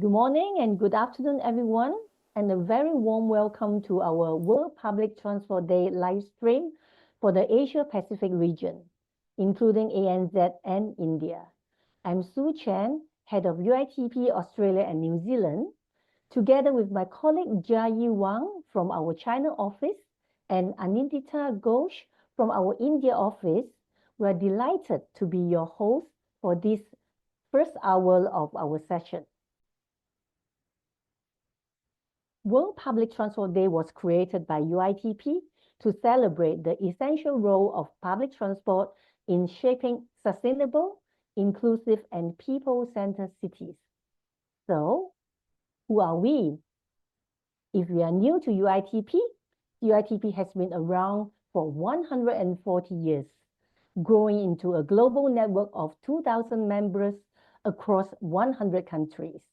Good morning and good afternoon, everyone, and a very warm welcome to our World Public Transport Day live stream for the Asia-Pacific region, including ANZ and India. I'm Sue Chen, head of UITP Australia and New Zealand, together with my colleague Jia Wang from our China office and Anindita Ghosh from our India office. We're delighted to be your host for this first hour of our session. World Public Transport Day was created by UITP to celebrate the essential role of public transport in shaping sustainable, inclusive, and people-centered cities. So, who are we? If we are new to UITP has been around for 140 years, growing into a global network of 2,000 members across 100 countries.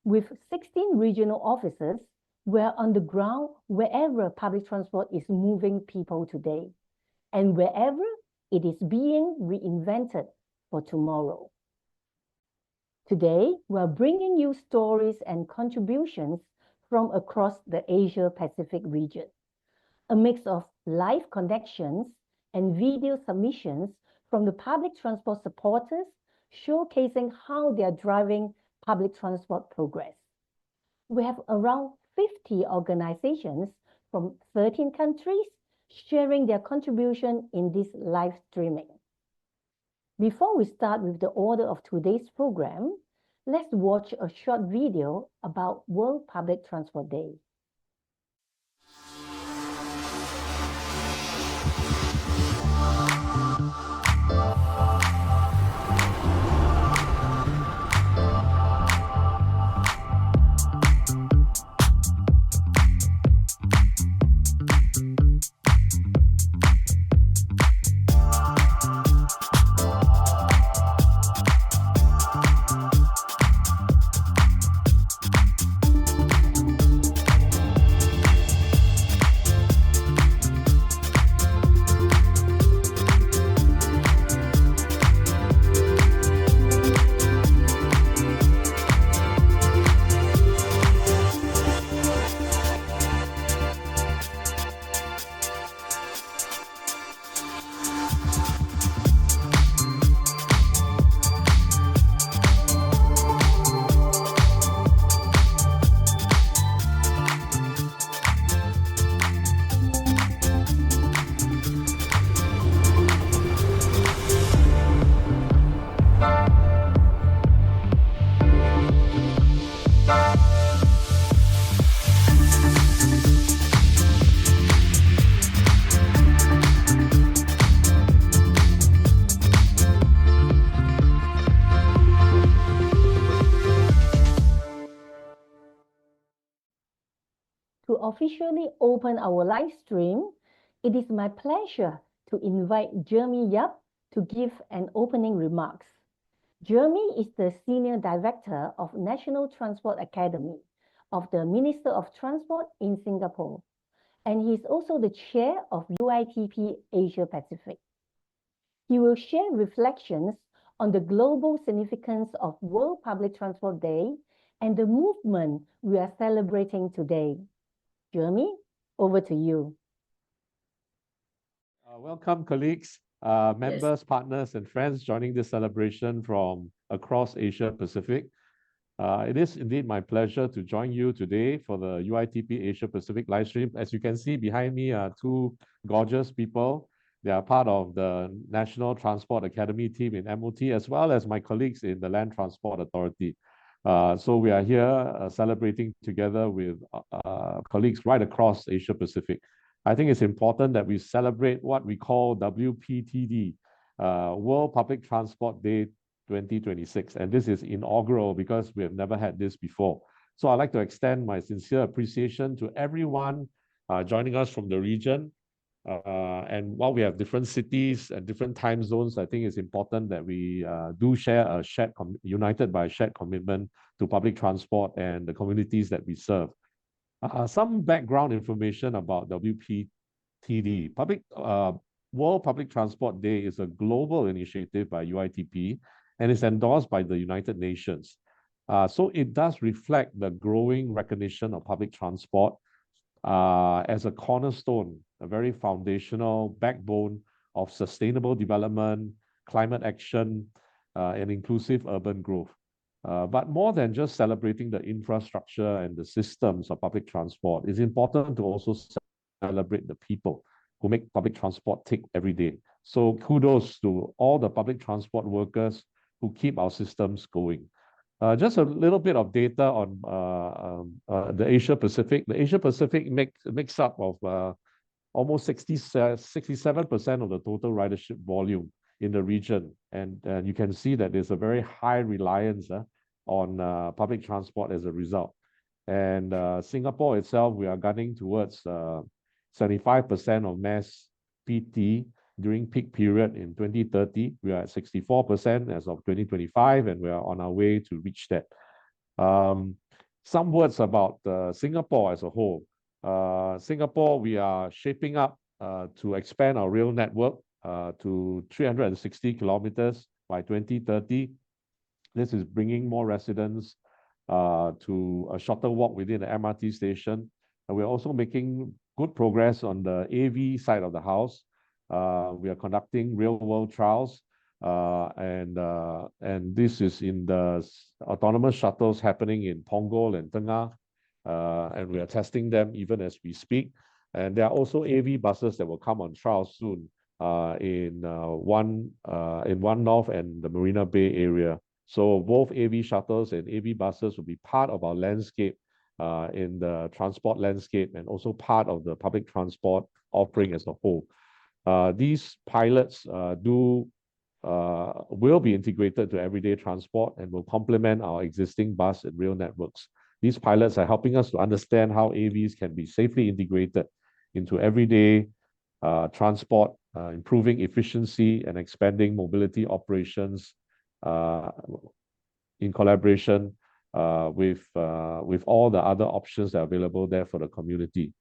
With 16 regional offices, we're on the ground wherever public transport is moving people today, and wherever it is being reinvented for tomorrow. Today, we're bringing you stories and contributions from across the Asia-Pacific region, a mix of live connections and video submissions from the public transport supporters, showcasing how they are driving public transport progress. We have around 50 organizations from 13 countries sharing their contribution in this live streaming. Before we start with the order of today's program, let's watch a short video about World Public Transport Day. To officially open our live stream, it is my pleasure to invite Jeremy Yap to give an opening remarks. Jeremy is the Senior Director of National Transport Academy of the Minister of Transport in Singapore, and he is also the Chair of UITP Asia-Pacific. He will share reflections on the global significance of World Public Transport Day and the movement we are celebrating today. Jeremy, over to you. Welcome, colleagues, members, partners, and friends joining this celebration from across Asia-Pacific. It is indeed my pleasure to join you today for the UITP Asia-Pacific live stream. As you can see behind me are two gorgeous people. They are part of the National Transport Academy team in MOT, as well as my colleagues in the Land Transport Authority. So we are here celebrating together with colleagues right across Asia-Pacific. I think it's important that we celebrate what we call WPTD, World Public Transport Day 2026. And this is inaugural because we have never had this before. So I'd like to extend my sincere appreciation to everyone joining us from the region. And while we have different cities and different time zones, I think it's important that we do share a united by a shared commitment to public transport and the communities that we serve. Some background information about WPTD. World Public Transport Day is a global initiative by UITP and is endorsed by the United Nations. So it does reflect the growing recognition of public transport as a cornerstone, a very foundational backbone of sustainable development, climate action, and inclusive urban growth. But more than just celebrating the infrastructure and the systems of public transport, it's important to also celebrate the people who make public transport tick every day. So kudos to all the public transport workers who keep our systems going. Just a little bit of data on the Asia-Pacific. The Asia-Pacific makes up of almost 67% of the total ridership volume in the region. And you can see that there's a very high reliance on public transport as a result. And Singapore itself, we are gunning towards 75% of mass PT during peak period in 2030. We are at 64% as of 2025, and we are on our way to reach that. Some words about Singapore as a whole. Singapore, we are shaping up to expand our rail network to 360 kilometers by 2030. This is bringing more residents to a shorter walk within the MRT station. And we're also making good progress on the AV side of the house. We are conducting real-world trials, and this is in the autonomous shuttles happening in Punggol and Tengah, and we are testing them even as we speak. And there are also AV buses that will come on trial soon in One North and the Marina Bay area. So both AV shuttles and AV buses will be part of our landscape in the transport landscape, and also part of the public transport offering as a whole. These pilots will be integrated to everyday transport and will complement our existing bus and rail networks. These pilots are helping us to understand how AVs can be safely integrated into everyday transport, improving efficiency and expanding mobility operations in collaboration with all the other options that are available there for the community.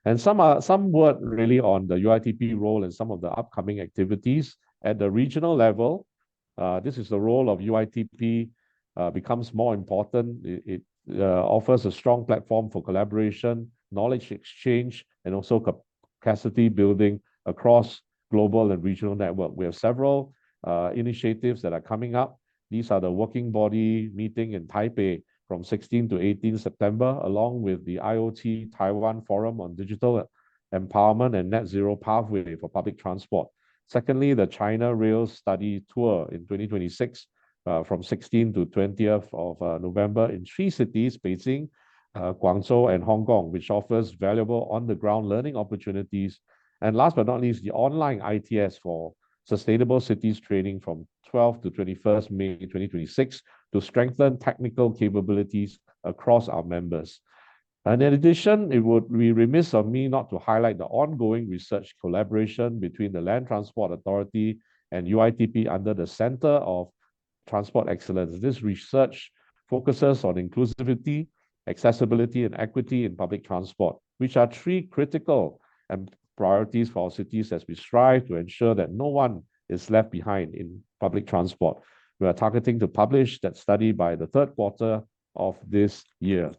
And some word really on the UITP role and some of the upcoming activities at the regional level. This is the role of UITP becomes more important. It offers a strong platform for collaboration, knowledge exchange, and also capacity building across global and regional network. We have several initiatives that are coming up. These are the working body meeting in Taipei from 16 to 18 September, along with the IoT Taiwan Forum on Digital Empowerment and Net Zero Pathway for Public Transport. Secondly, the China Rail Study Tour in 2026 from 16 to 20th of November in 3 cities, Beijing, Guangzhou, and Hong Kong, which offers valuable on-the-ground learning opportunities. And last but not least, the online ITS for Sustainable Cities Training from 12th to 21st May 2026 to strengthen technical capabilities across our members. And in addition, it would be remiss of me not to highlight the ongoing research collaboration between the Land Transport Authority and UITP under the Center of Transport Excellence. This research focuses on inclusivity, accessibility, and equity in public transport, which are 3 critical and priorities for our cities as we strive to ensure that no one is left behind in public transport. We are targeting to publish that study by the 3rd quarter of this year.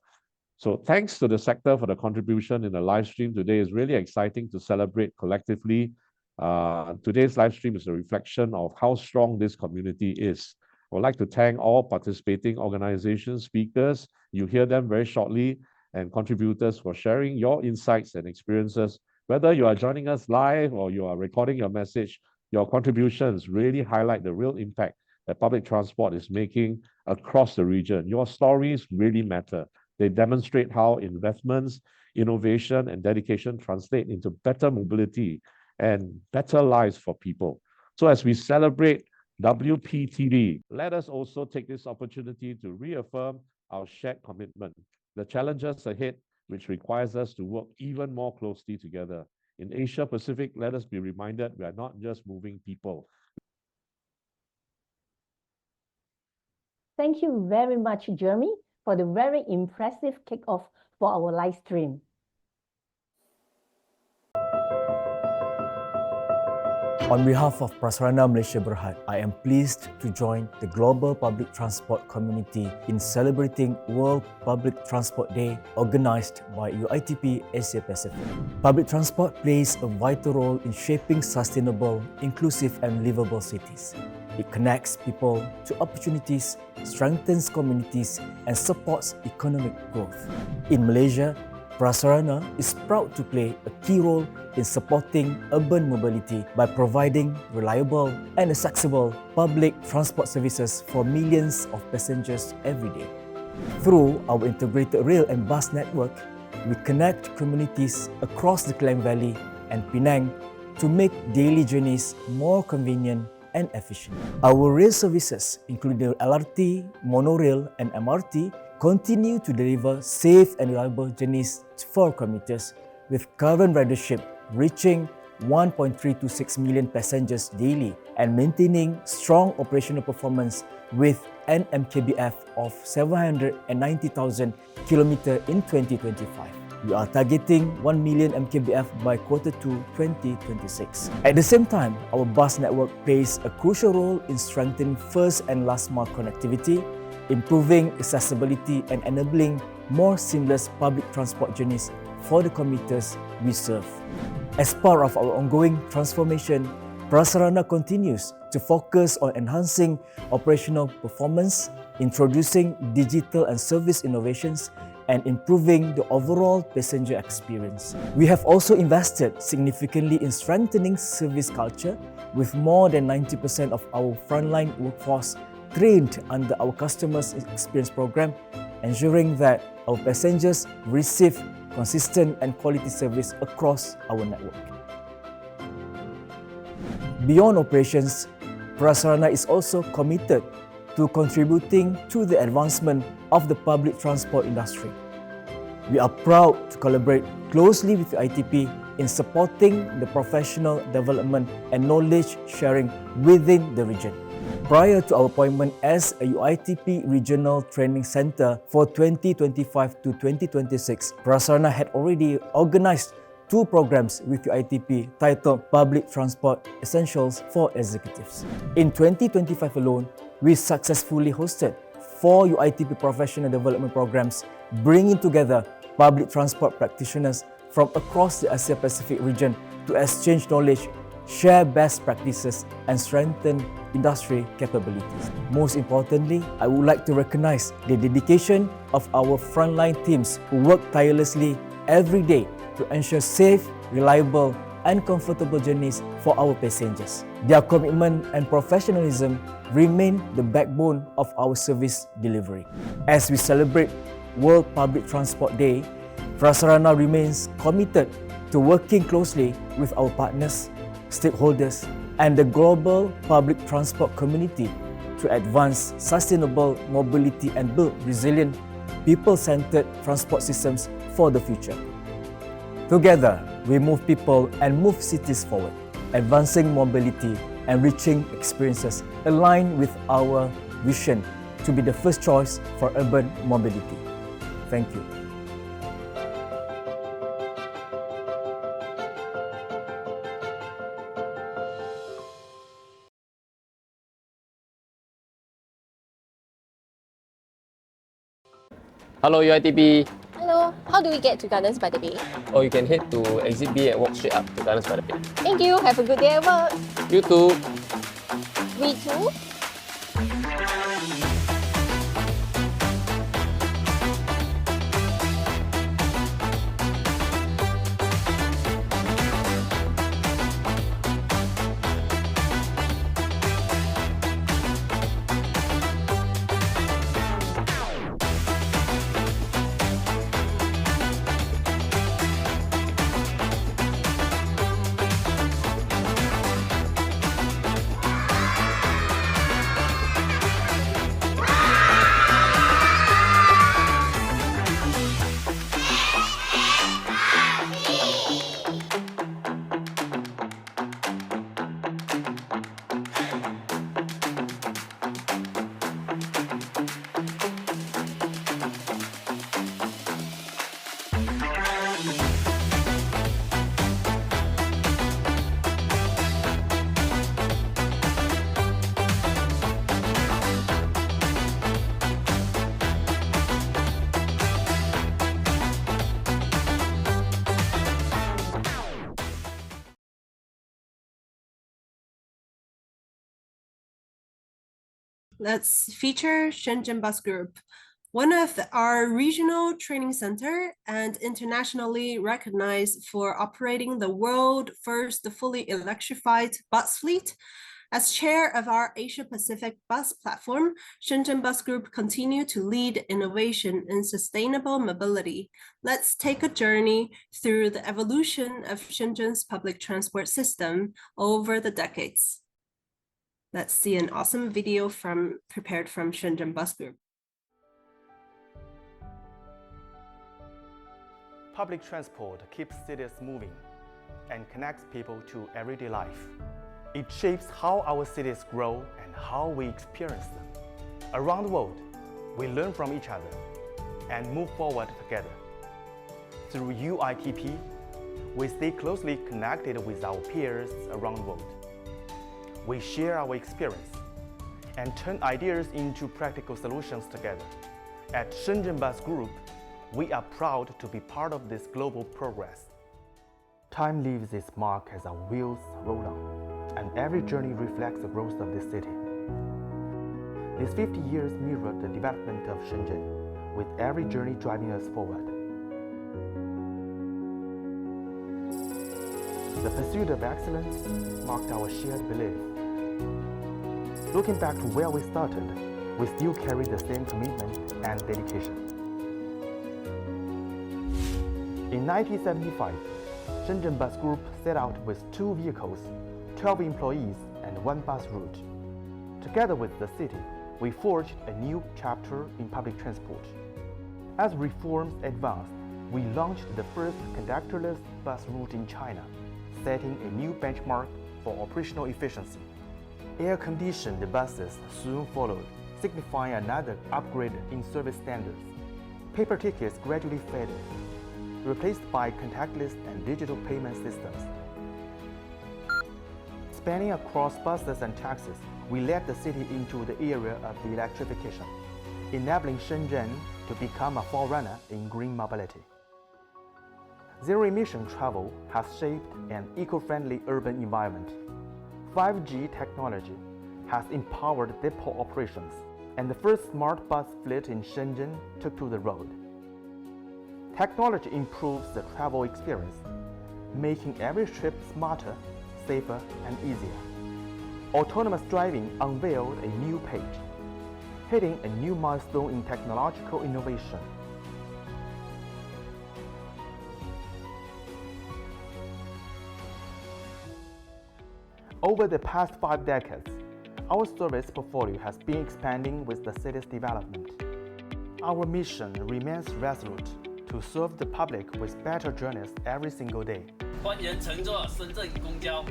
So thanks to the sector for the contribution in the live stream today. It's really exciting to celebrate collectively. Today's live stream is a reflection of how strong this community is. I would like to thank all participating organizations, speakers, you hear them very shortly, and contributors for sharing your insights and experiences. Whether you are joining us live or you are recording your message, your contributions really highlight the real impact that public transport is making across the region. Your stories really matter. They demonstrate how investments, innovation, and dedication translate into better mobility and better lives for people. So as we celebrate WPTD, let us also take this opportunity to reaffirm our shared commitment, the challenges ahead, which requires us to work even more closely together. In Asia-Pacific, let us be reminded we are not just moving people. Thank you very much, Jeremy, for the very impressive kickoff for our live stream. On behalf of Prasarana Malaysia Berhad, I am pleased to join the global public transport community in celebrating World Public Transport Day organized by UITP Asia-Pacific. Public transport plays a vital role in shaping sustainable, inclusive and livable cities. It connects people to opportunities, strengthens communities and supports economic growth. In Malaysia, Prasarana is proud to play a key role in supporting urban mobility by providing reliable and accessible public transport services for millions of passengers every day. Through our integrated rail and bus network, we connect communities across the Klang Valley and Penang to make daily journeys more convenient and efficient. Our rail services, including LRT, monorail and MRT, continue to deliver safe and reliable journeys for commuters, with current ridership reaching 1.326 million passengers daily and maintaining strong operational performance with an MKBF of 790,000 km in 2025. We are targeting 1 million MKBF by Q2 2026. At the same time, our bus network plays a crucial role in strengthening first and last mile connectivity, improving accessibility and enabling more seamless public transport journeys for the commuters we serve. As part of our ongoing transformation, Prasarana continues to focus on enhancing operational performance, introducing digital and service innovations, and improving the overall passenger experience. We have also invested significantly in strengthening service culture, with more than 90% of our frontline workforce trained under our Customers Experience Program, ensuring that our passengers receive consistent and quality service across our network. Beyond operations, Prasarana is also committed to contributing to the advancement of the public transport industry. We are proud to collaborate closely with the ITP in supporting the professional development and knowledge sharing within the region. Prior to our appointment as a UITP Regional Training Center for 2025 to 2026, Prasarana had already organized 2 programs with UITP titled Public Transport Essentials for Executives. In 2025 alone, we successfully hosted 4 UITP professional development programs, bringing together public transport practitioners from across the Asia-Pacific region to exchange knowledge, share best practices, and strengthen industry capabilities. Most importantly, I would like to recognize the dedication of our frontline teams who work tirelessly every day to ensure safe, reliable, and comfortable journeys for our passengers. Their commitment and professionalism remain the backbone of our service delivery. As we celebrate World Public Transport Day, Prasarana remains committed to working closely with our partners, stakeholders, and the global public transport community to advance sustainable mobility and build resilient, people-centered transport systems for the future. Together, we move people and move cities forward, advancing mobility and reaching experiences aligned with our vision to be the first choice for urban mobility. Thank you. Hello UITP. Hello, how do we get to Gardens by the Bay? Oh, you can head to Exit B and walk straight up to Gardens by the Bay. Thank you, have a good day at work. You too. We too? let's feature Shenzhen Bus Group, one of our regional training center and internationally recognized for operating the world first fully electrified bus fleet. As chair of our Asia-Pacific bus platform, Shenzhen Bus Group continue to lead innovation in sustainable mobility. Let's take a journey through the evolution of Shenzhen's public transport system over the decades. Let's see an awesome video prepared from Shenzhen Bus Group. Public transport keeps cities moving and connects people to everyday life. It shapes how our cities grow and how we experience them. Around the world, we learn from each other and move forward together. Through UITP, we stay closely connected with our peers around the world. We share our experience and turn ideas into practical solutions together. At Shenzhen Bus Group, we are proud to be part of this global progress. Time leaves its mark as our wheels roll on, and every journey reflects the growth of this city. These 50 years mirrored the development of Shenzhen, with every journey driving us forward. The pursuit of excellence marked our shared belief. Looking back to where we started, we still carry the same commitment and dedication. In 1975, Shenzhen Bus Group set out with 2 vehicles, 12 employees, and 1 bus route. Together with the city, we forged a new chapter in public transport. As reforms advanced, we launched the first conductorless bus route in China, setting a new benchmark for operational efficiency. Air-conditioned buses soon followed, signifying another upgrade in service standards. Paper tickets gradually faded, replaced by contactless and digital payment systems. Spanning across buses and taxis, we led the city into the era of the electrification, enabling Shenzhen to become a forerunner in green mobility. Zero-emission travel has shaped an eco-friendly urban environment. 5G technology has empowered depot operations, and the first smart bus fleet in Shenzhen took to the road. Technology improves the travel experience, making every trip smarter, safer, and easier. Autonomous driving unveiled a new page, hitting a new milestone in technological innovation. Over the past 5 decades, our service portfolio has been expanding with the city's development. Our mission remains resolute: to serve the public with better journeys every single day. 欢迎乘坐深圳公交。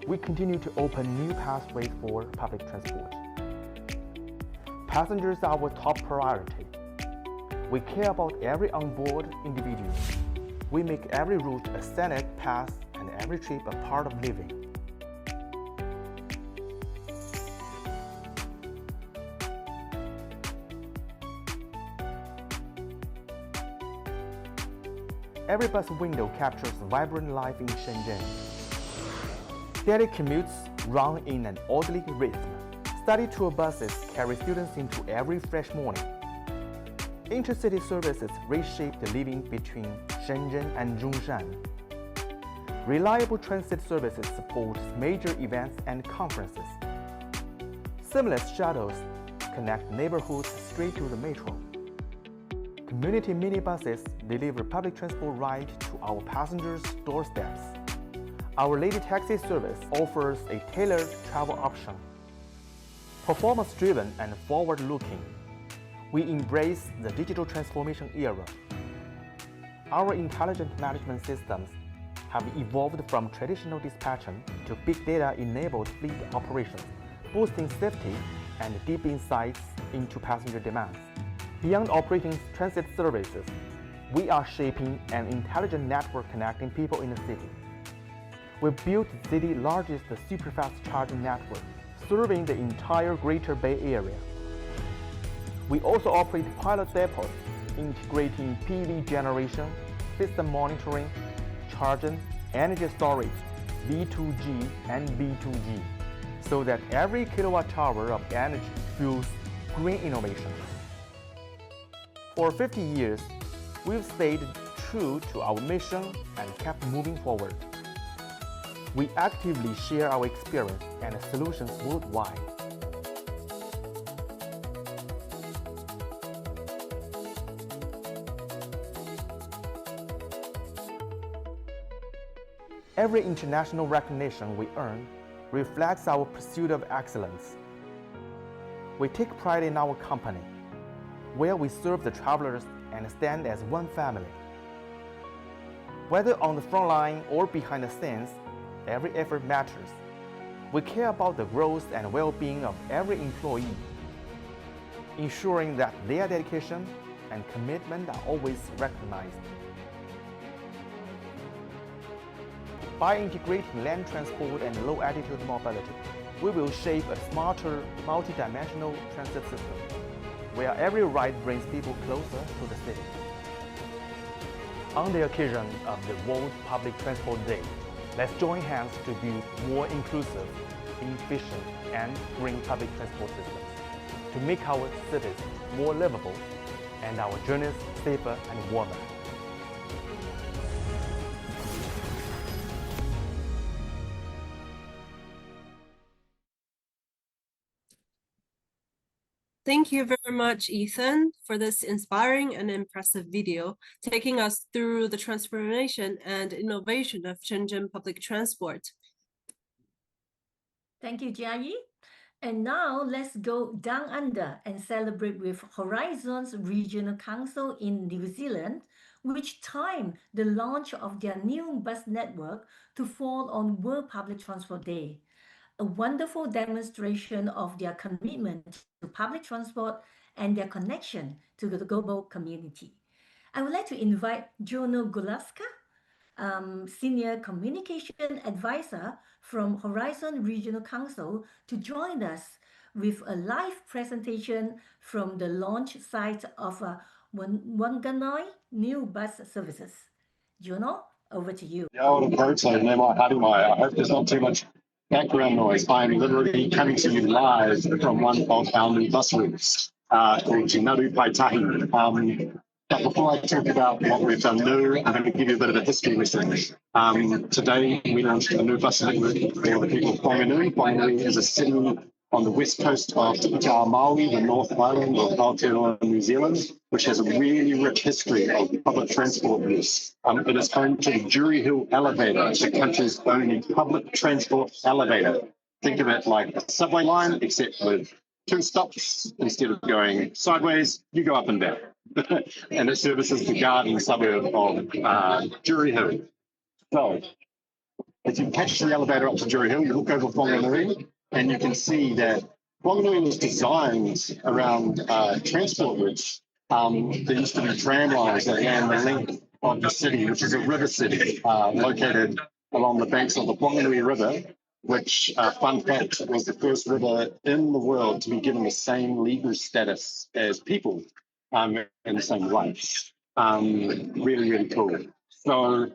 We continue to open new pathways for public transport. Passengers are our top priority. We care about every onboard individual. We make every route a scenic path and every trip a part of living. Every bus window captures vibrant life in Shenzhen. Daily commutes run in an orderly rhythm. Study tour buses carry students into every fresh morning. Intercity services reshape the living between Shenzhen and Zhongshan. Reliable transit services support major events and conferences. Seamless shuttles connect neighborhoods straight to the metro. Community minibuses deliver public transport right to our passengers' doorsteps. Our Lady Taxi service offers a tailored travel option. Performance-driven and forward-looking, we embrace the digital transformation era. Our intelligent management systems have evolved from traditional dispatching to big data-enabled fleet operations, boosting safety and deep insights into passenger demands. Beyond operating transit services, we are shaping an intelligent network connecting people in the city. We built the city's largest super-fast charging network, serving the entire Greater Bay Area. We also operate pilot depots, integrating PV generation, system monitoring, charging, energy storage, V2G and B2G, so that every kilowatt-hour of energy fuels green innovation. For 50 years, we've stayed true to our mission and kept moving forward. We actively share our experience and solutions worldwide. Every international recognition we earn reflects our pursuit of excellence. We take pride in our company, where we serve the travelers and stand as one family. Whether on the front line or behind the scenes, every effort matters. We care about the growth and well-being of every employee, ensuring that their dedication and commitment are always recognized. By integrating land transport and low-altitude mobility, we will shape a smarter, multi-dimensional transit system, where every ride brings people closer to the city. On the occasion of the World Public Transport Day, let's join hands to build more inclusive, efficient, and green public transport systems to make our cities more livable and our journeys safer and warmer. Thank you very much, Ethan, for this inspiring and impressive video, taking us through the transformation and innovation of Shenzhen public transport. Thank you, Jiayi. And now let's go down under and celebrate with Horizon's Regional Council in New Zealand, which timed the launch of their new bus network to fall on World Public Transport Day. A wonderful demonstration of their commitment to public transport and their connection to the global community. I would like to invite Jono Gulaska, Senior Communication Advisor from Horizon Regional Council, to join us with a live presentation from the launch site of Wanganui new bus services. Jono, over to you. I hope there's not too much background noise. I'm literally coming to you live from one of our new bus routes called Naru Paitahi. But before I talk about what we've done new, I'm going to give you a bit of a history lesson. Today, we launched a new bus network for the people of Whanganui. Whanganui is a city on the west coast of Te Maui, the North Island of Aotearoa, New Zealand, which has a really rich history of public transport use. It is home to the Jury Hill Elevator, the country's only public transport elevator. Think of it like a subway line, except with 2 stops. Instead of going sideways, you go up and down. And it services the garden suburb of Jury Hill. So, if you catch the elevator up to Jury Hill, you look over Whanganui, and you can see that Whanganui was designed around transport routes. There used to be tram lines that ran the length of the city, which is a river city located along the banks of the Whanganui River, which, fun fact, was the first river in the world to be given the same legal status as people in the same rights. Really, really cool. So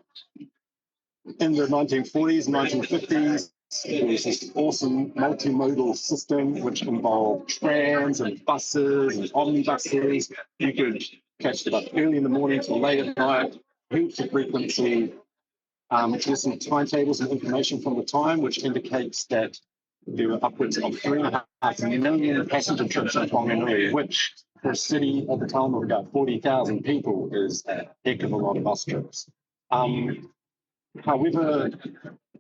in the 1940s, 1950s, there was this awesome multimodal system which involved trams and buses and omnibuses. You could catch the bus early in the morning till late at night, heaps of frequency. There's some timetables and information from the time which indicates that there were upwards of 3.5 million passenger trips in Whanganui, which for a city at the time of about 40,000 people is a heck of a lot of bus trips. However,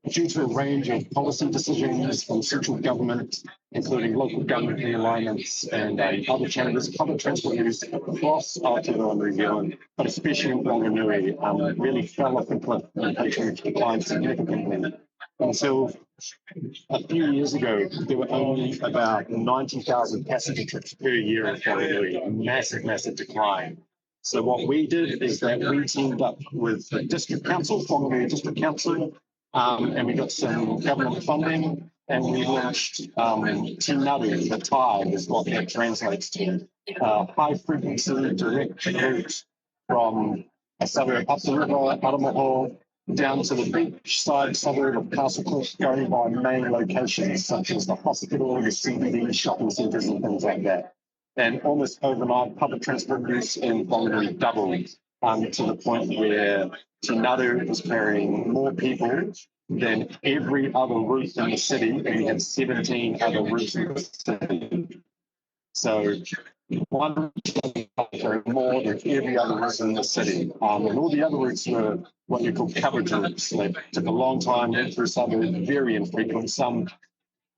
due to a range of policy decisions from central government, including local government realignments and other changes, public transport use across Aotearoa New Zealand, but especially in Whanganui, really fell off the cliff and patronage declined significantly. Until a few years ago, there were only about 90,000 passenger trips per year in Whanganui, a massive, massive decline. So what we did is that we teamed up with the District Council, Whanganui District Council, and we got some government funding, and we launched Te Naru, the tide is what that translates to. High-frequency direct route from a suburb up the river, Aramoho, down to the beachside suburb of Castle Cliff, going by main locations such as the hospital, the CBD, shopping centres and things like that. And almost overnight, public transport use in Whanganui doubled to the point where Tinadu is carrying more people than every other route in the city, and we have 17 other routes in the city. So one carried more than every other route in the city. And all the other routes were what you call coverage routes. They took a long time, went through suburbs, very infrequent, some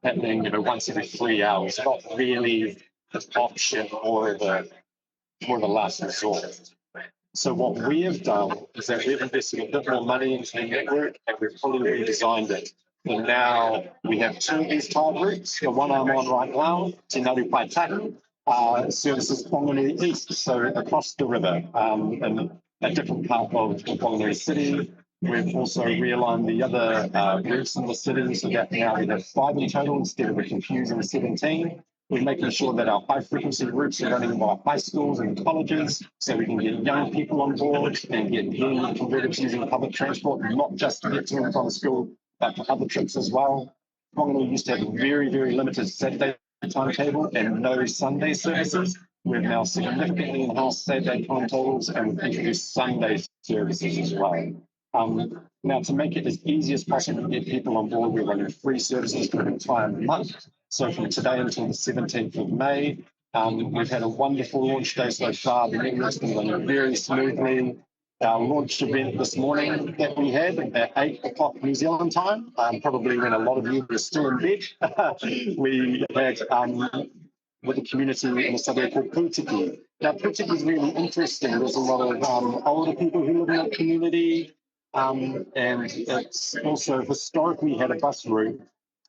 happening, once every 3 hours, not really the option or the last resort. So what we have done is that we've invested a bit more money into the network and we've fully redesigned it. And now we have two of these type routes. The one I'm on right now, Te Ngāri Paitaki, services Whanganui East, so across the river, in a different part of Whanganui City. We've also realigned the other routes in the city so that now we have 5 in total instead of a confusing 17. We're making sure that our high-frequency routes are running by high schools and colleges so we can get young people on board and get them converted to using public transport, not just to get to and from school, but for other trips as well. Whanganui used to have a very, very limited Saturday timetable and no Sunday services. We've now significantly enhanced Saturday timetables and we've introduced Sunday services as well. Now, to make it as easy as possible to get people on board, we're running free services for an entire month. So from today until the 17th of May, we've had a wonderful launch day so far. The network's been running very smoothly. Our launch event this morning that we had at 8 o'clock New Zealand time, probably when a lot of you were still in bed, we had with the community in a suburb called Putiki. Now, Putiki is really interesting. There's a lot of older people who live in that community, and it's also historically had a bus route.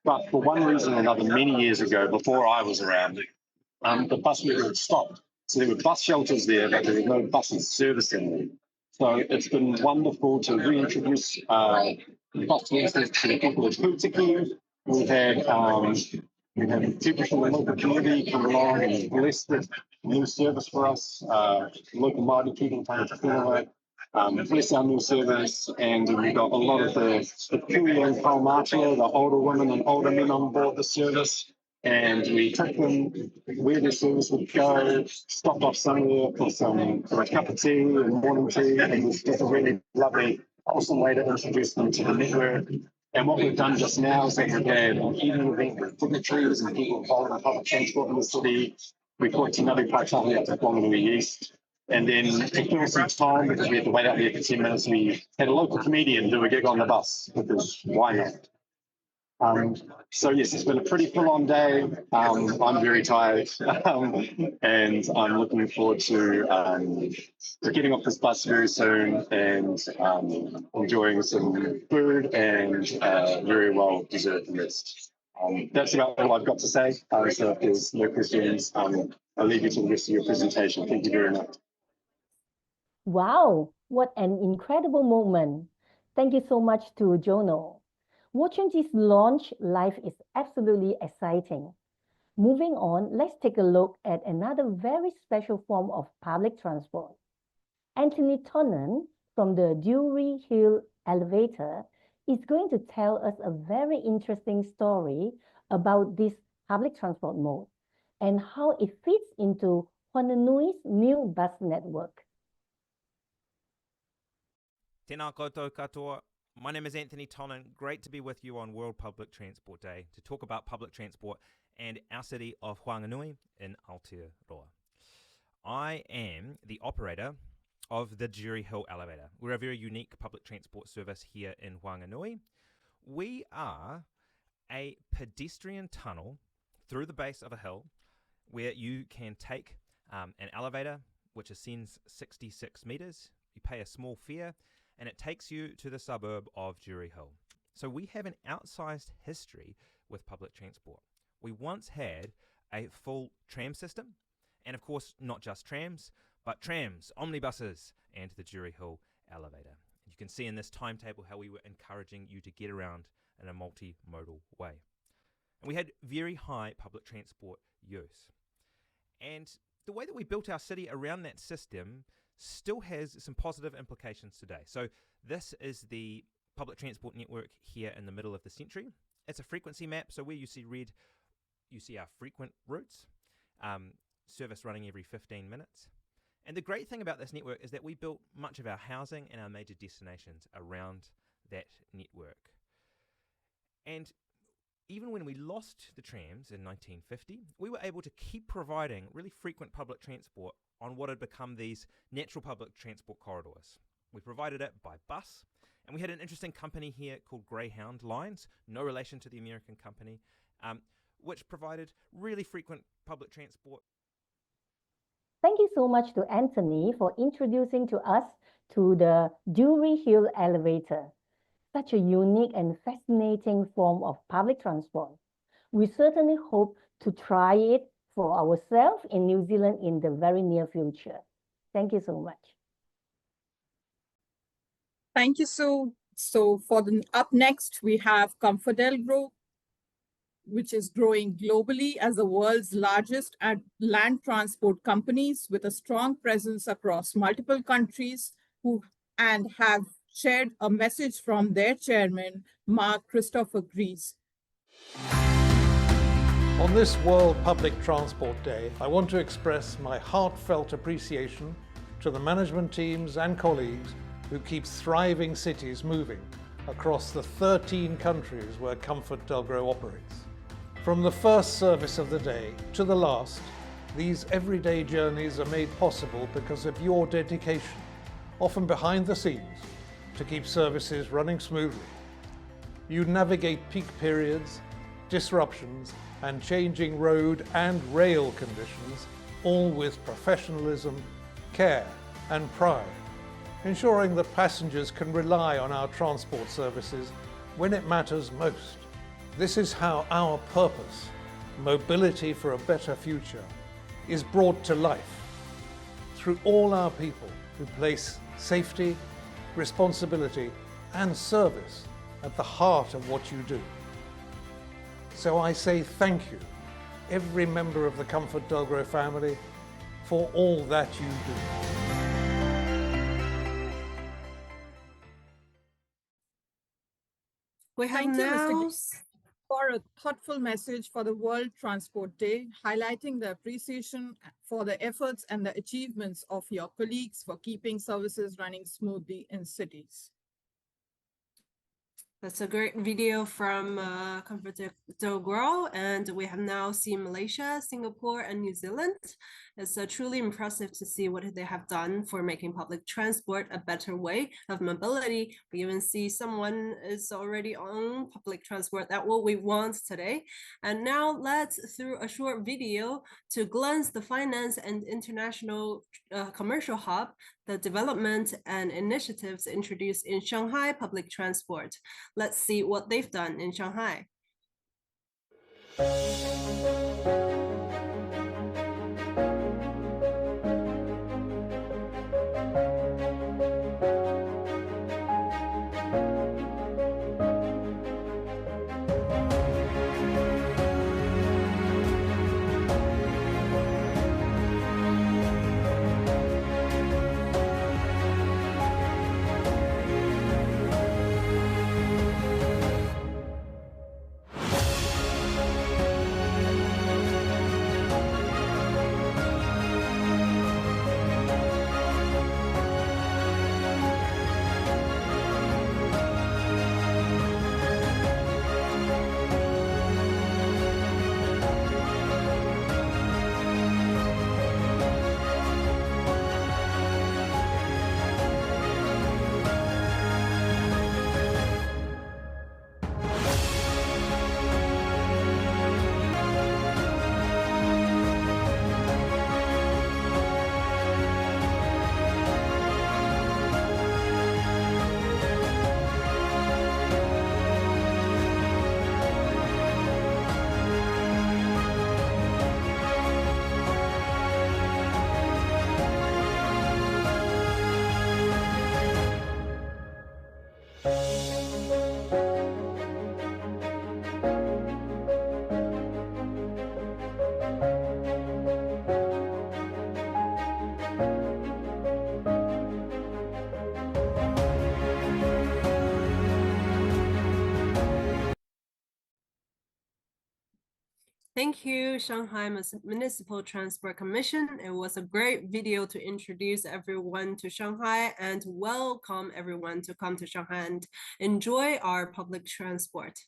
But for one reason or another, many years ago, before I was around, the bus route had stopped. So there were bus shelters there, but there were no buses servicing them. So it's been wonderful to reintroduce bus services to the people of Putiki. We've had people from the local community come along and bless this new service for us. Local Māori keeping whānau bless our new service, and we got a lot of the Pui and Kaumātua, the older women and older men on board the service, and we took them where their service would go, stopped off somewhere for a cup of tea and morning tea, and it was just a really lovely, awesome way to introduce them to the network. And what we've done just now is that we've had an evening event with dignitaries and people involved in public transport in the city. We brought Te Ngāri Paitaki up to Whanganui East. And then to kill some time, because we had to wait out there for 10 minutes, we had a local comedian do a gig on the bus, because why not? So yes, it's been a pretty full-on day. I'm very tired, and I'm looking forward to getting off this bus very soon and enjoying some food and very well-deserved rest. That's about all I've got to say. So if there's no questions, I'll leave you to the rest of your presentation. Thank you very much. Wow, what an incredible moment. Thank you so much to Jono. Watching this launch live is absolutely exciting. Moving on, let's take a look at another very special form of public transport. Anthony Tonnen from the Drury Hill Elevator is going to tell us a very interesting story about this public transport mode and how it fits into Whanganui's new bus network. Tēnā koutou katoa. My name is Anthony Tonnen. Great to be with you on World Public Transport Day to talk about public transport and our city of Whanganui in Aotearoa. I am the operator of the Drury Hill Elevator. We're a very unique public transport service here in Whanganui. We are a pedestrian tunnel through the base of a hill where you can take an elevator which ascends 66 metres. You pay a small fare and it takes you to the suburb of Drury Hill. So we have an outsized history with public transport. We once had a full tram system, and of course not just trams, but trams, omnibuses, and the Drury Hill Elevator. You can see in this timetable how we were encouraging you to get around in a multimodal way. And we had very high public transport use. And the way that we built our city around that system still has some positive implications today. So this is the public transport network here in the middle of the century. It's a frequency map, so where you see red, you see our frequent routes, service running every 15 minutes. And the great thing about this network is that we built much of our housing and our major destinations around that network. And even when we lost the trams in 1950, we were able to keep providing really frequent public transport on what had become these natural public transport corridors. We provided it by bus, and we had an interesting company here called Greyhound Lines, no relation to the American company, which provided really frequent public transport. Thank you so much to Anthony for introducing to us to the Dewey Hill elevator, such a unique and fascinating form of public transport. We certainly hope to try it for ourselves in New Zealand in the very near future. Thank you so much. Thank you. So for the up next, we have ComfortDelGro, which is growing globally as the world's largest land transport companies with a strong presence across multiple countries and have shared a message from their chairman, Mark Christopher Grease. On this World Public Transport Day, I want to express my heartfelt appreciation to the management teams and colleagues who keep thriving cities moving across the 13 countries where ComfortDelGro operates. From the first service of the day to the last, these everyday journeys are made possible because of your dedication, often behind the scenes, to keep services running smoothly. You navigate peak periods, disruptions, and changing road and rail conditions, all with professionalism, care, and pride, ensuring that passengers can rely on our transport services when it matters most. This is how our purpose, mobility for a better future, is brought to life through all our people who place safety, responsibility, and service at the heart of what you do. So I say thank you, every member of the ComfortDelGro family, for all that you do. We have Thank you, now Mr. Grease, for a thoughtful message for the World Transport Day, highlighting the appreciation for the efforts and the achievements of your colleagues for keeping services running smoothly in cities. That's a great video from ComfortDelGro, and we have now seen Malaysia, Singapore, and New Zealand. It's truly impressive to see what they have done for making public transport a better way of mobility. We even see someone is already on public transport. That's what we want today. And now let's, through a short video, to glance the finance and international commercial hub, the development and initiatives introduced in Shanghai public transport. Let's see what they've done in Shanghai. Thank you, Shanghai Municipal Transport Commission. It was a great video to introduce everyone to Shanghai and welcome everyone to come to Shanghai and enjoy our public transport.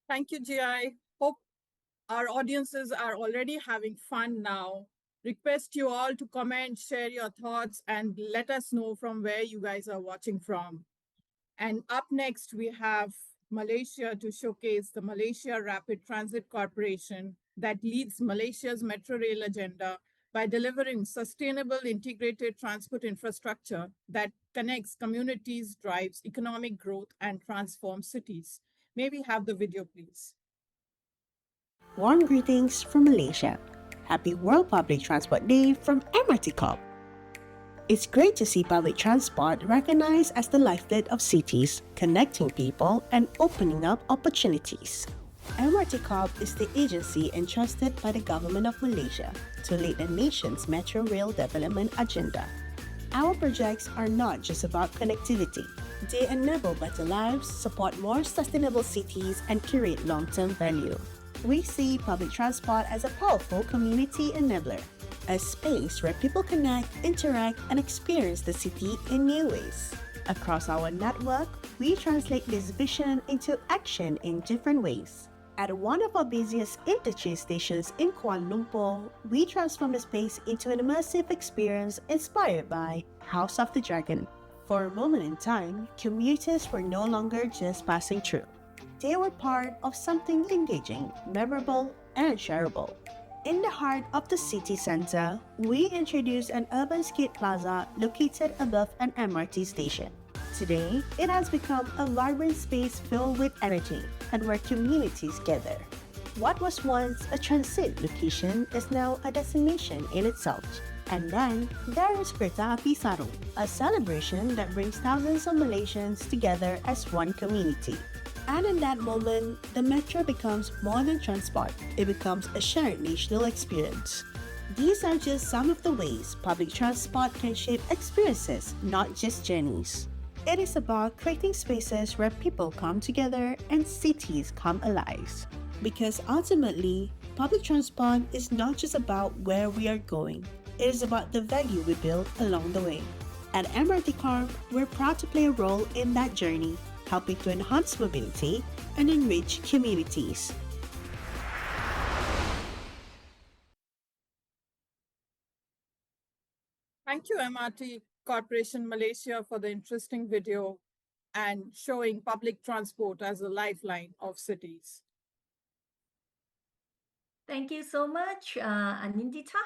Thank you, GI. Hope our audiences are already having fun now. Request you all to comment, share your thoughts, and let us know from where you guys are watching from. And up next, we have Malaysia to showcase the Malaysia Rapid Transit Corporation that leads Malaysia's metro rail agenda by delivering sustainable integrated transport infrastructure that connects communities, drives economic growth, and transforms cities. May we have the video, please? Warm greetings from Malaysia. Happy World Public Transport Day from MRT Corp. It's great to see public transport recognized as the lifeblood of cities, connecting people and opening up opportunities. MRT Corp is the agency entrusted by the Government of Malaysia to lead the nation's metro rail development agenda. Our projects are not just about connectivity. They enable better lives, support more sustainable cities, and create long-term value. We see public transport as a powerful community enabler, a space where people connect, interact, and experience the city in new ways. Across our network, we translate this vision into action in different ways. At one of our busiest interchange stations in Kuala Lumpur, we transform the space into an immersive experience inspired by House of the Dragon. For a moment in time, commuters were no longer just passing through. They were part of something engaging, memorable, and shareable. In the heart of the city center, we introduced an urban skate plaza located above an MRT station. Today, it has become a vibrant space filled with energy and where communities gather. What was once a transit location is now a destination in itself. And then, there is Kereta Api Sarung, a celebration that brings thousands of Malaysians together as one community. And in that moment, the metro becomes more than transport. It becomes a shared national experience. These are just some of the ways public transport can shape experiences, not just journeys. It is about creating spaces where people come together and cities come alive. Because ultimately, public transport is not just about where we are going. It is about the value we build along the way. At MRT Corp, we're proud to play a role in that journey, helping to enhance mobility and enrich communities. Thank you, MRT Corporation Malaysia, for the interesting video and showing public transport as a lifeline of cities. Thank you so much, Anindita.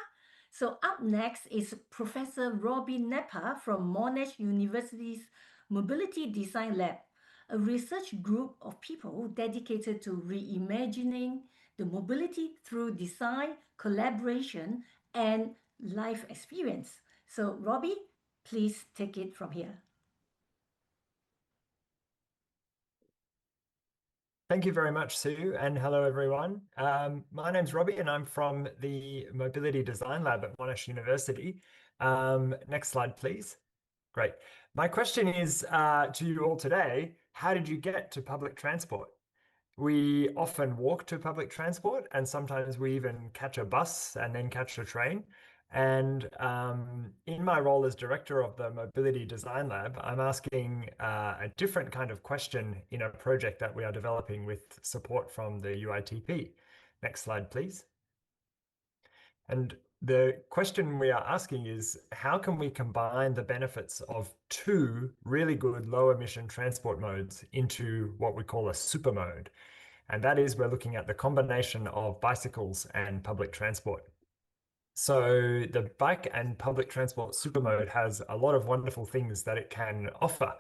So up next is Professor Robbie Nepper from Monash University's Mobility Design Lab, a research group of people dedicated to reimagining the mobility through design, collaboration, and life experience. So Robbie, please take it from here. Thank you very much, Sue, and hello, everyone. My name's Robbie, and I'm from the Mobility Design Lab at Monash University. Next slide, please. Great. My question is to you all today, how did you get to public transport? We often walk to public transport, and sometimes we even catch a bus and then catch a train. And in my role as director of the Mobility Design Lab, I'm asking a different kind of question in a project that we are developing with support from the UITP. Next slide, please. And the question we are asking is, how can we combine the benefits of two really good low emission transport modes into what we call a super mode? And that is, we're looking at the combination of bicycles and public transport. So the bike and public transport super mode has a lot of wonderful things that it can offer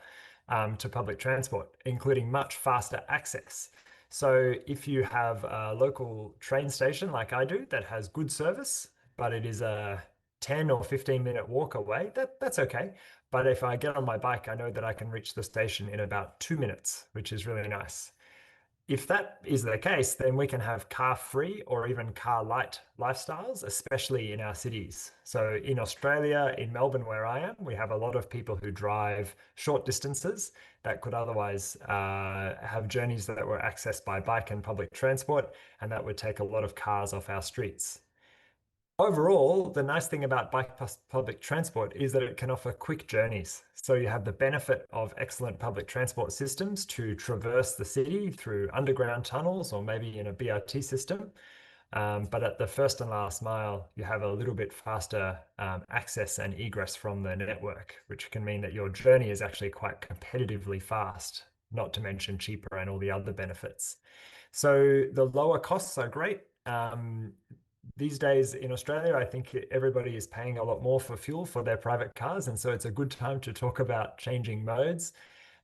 to public transport, including much faster access. So if you have a local train station like I do that has good service, but it is a 10 or 15-minute walk away, that's okay. But if I get on my bike, I know that I can reach the station in about 2 minutes, which is really nice. if that is the case, then we can have car-free or even car-light lifestyles, especially in our cities. So in Australia, in Melbourne, where I am, we have a lot of people who drive short distances that could otherwise have journeys that were accessed by bike and public transport, and that would take a lot of cars off our streets. Overall, the nice thing about bike plus public transport is that it can offer quick journeys. So you have the benefit of excellent public transport systems to traverse the city through underground tunnels or maybe in a BRT system. But at the first and last mile, you have a little bit faster access and egress from the network, which can mean that your journey is actually quite competitively fast, not to mention cheaper and all the other benefits. So the lower costs are great. These days in Australia, I think everybody is paying a lot more for fuel for their private cars. And so it's a good time to talk about changing modes.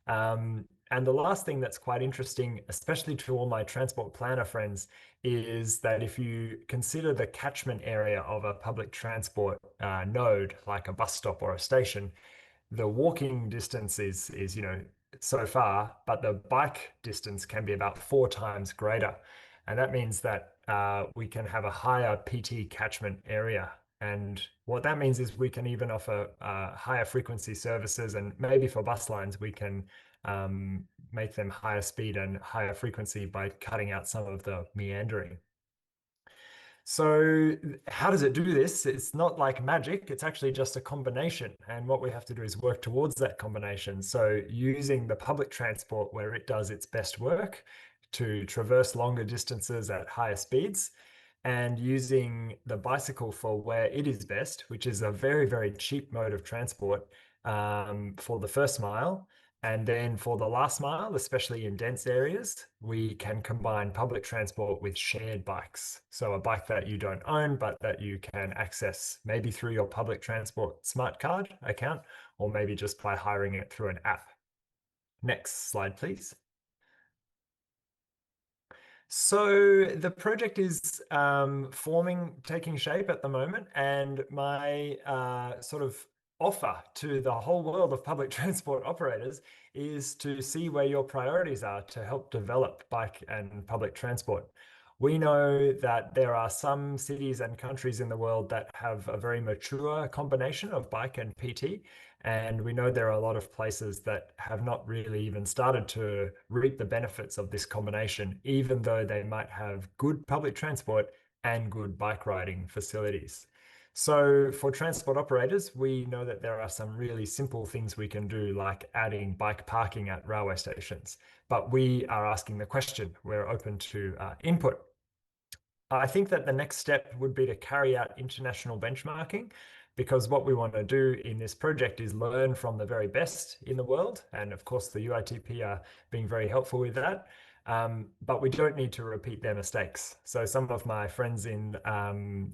And the last thing that's quite interesting, especially to all my transport planner friends, is that if you consider the catchment area of a public transport node, like a bus stop or a station, the walking distance is so far, but the bike distance can be about 4 times greater. And that means that we can have a higher PT catchment area. And what that means is we can even offer higher frequency services, and maybe for bus lines, we can make them higher speed and higher frequency by cutting out some of the meandering. So how does it do this? It's not like magic, it's actually just a combination. And what we have to do is work towards that combination. So using the public transport where it does its best work to traverse longer distances at higher speeds, and using the bicycle for where it is best, which is a very, very cheap mode of transport for the first mile. And then for the last mile, especially in dense areas, we can combine public transport with shared bikes. So a bike that you don't own, but that you can access maybe through your public transport smart card account, or maybe just by hiring it through an app. Next slide, please. So the project is taking shape at the moment, and my sort of offer to the whole world of public transport operators is to see where your priorities are to help develop bike and public transport. We know that there are some cities and countries in the world that have a very mature combination of bike and PT. And we know there are a lot of places that have not really even started to reap the benefits of this combination, even though they might have good public transport and good bike riding facilities. So for transport operators, we know that there are some really simple things we can do, like adding bike parking at railway stations. But we are asking the question, we're open to input. I think that the next step would be to carry out international benchmarking, because what we want to do in this project is learn from the very best in the world. And of course, the UITP are being very helpful with that. But we don't need to repeat their mistakes. So some of my friends in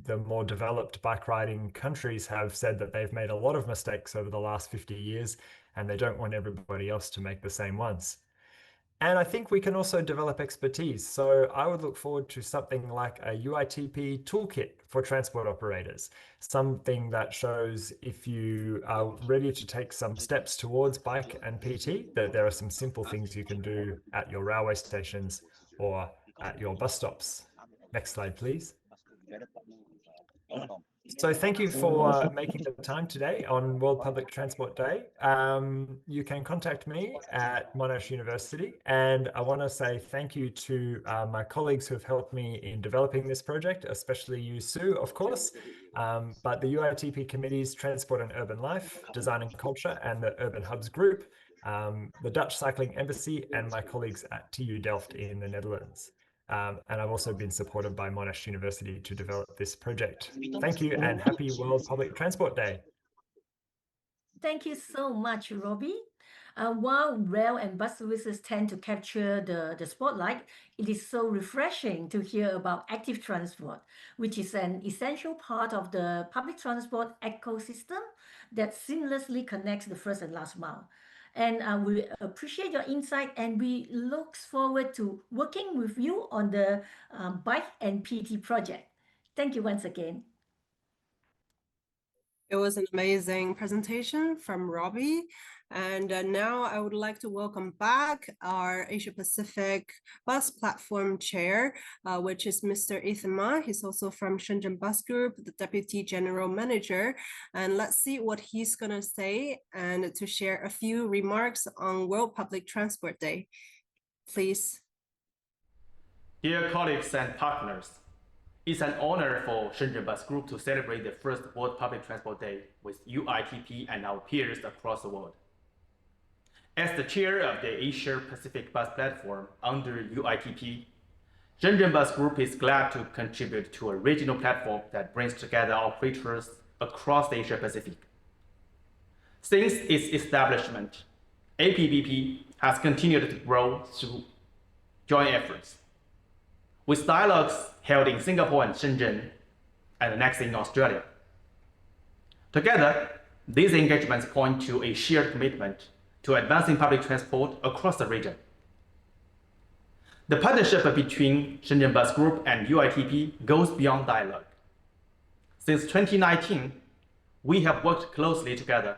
the more developed bike riding countries have said that they've made a lot of mistakes over the last 50 years, and they don't want everybody else to make the same ones. And I think we can also develop expertise. So I would look forward to something like a UITP toolkit for transport operators, something that shows if you are ready to take some steps towards bike and PT, that there are some simple things you can do at your railway stations or at your bus stops. Next slide, please. So thank you for making the time today on World Public Transport Day. You can contact me at Monash University, and I want to say thank you to my colleagues who have helped me in developing this project, especially you, Sue, of course, but the UITP committees, Transport and Urban Life, Design and Culture, and the Urban Hubs Group, the Dutch Cycling Embassy, and my colleagues at TU Delft in the Netherlands. And I've also been supported by Monash University to develop this project. Thank you, and happy World Public Transport Day. Thank you so much, Robbie. While rail and bus services tend to capture the spotlight, it is so refreshing to hear about active transport, which is an essential part of the public transport ecosystem that seamlessly connects the first and last mile. And we appreciate your insight, and we look forward to working with you on the bike and PT project. Thank you once again. It was an amazing presentation from Robbie. And now I would like to welcome back our Asia-Pacific Bus Platform Chair, which is Mr. Ethan Ma. He's also from Shenzhen Bus Group, the Deputy General Manager. And let's see what he's going to say and to share a few remarks on World Public Transport Day. Please. Dear colleagues and partners, it's an honor for Shenzhen Bus Group to celebrate the first World Public Transport Day with UITP and our peers across the world. As the chair of the Asia-Pacific Bus Platform under UITP, Shenzhen Bus Group is glad to contribute to a regional platform that brings together operators across the Asia-Pacific. Since its establishment, APBP has continued to grow through joint efforts, with dialogues held in Singapore and Shenzhen, and next in Australia. Together, these engagements point to a shared commitment to advancing public transport across the region. The partnership between Shenzhen Bus Group and UITP goes beyond dialogue. Since 2019, we have worked closely together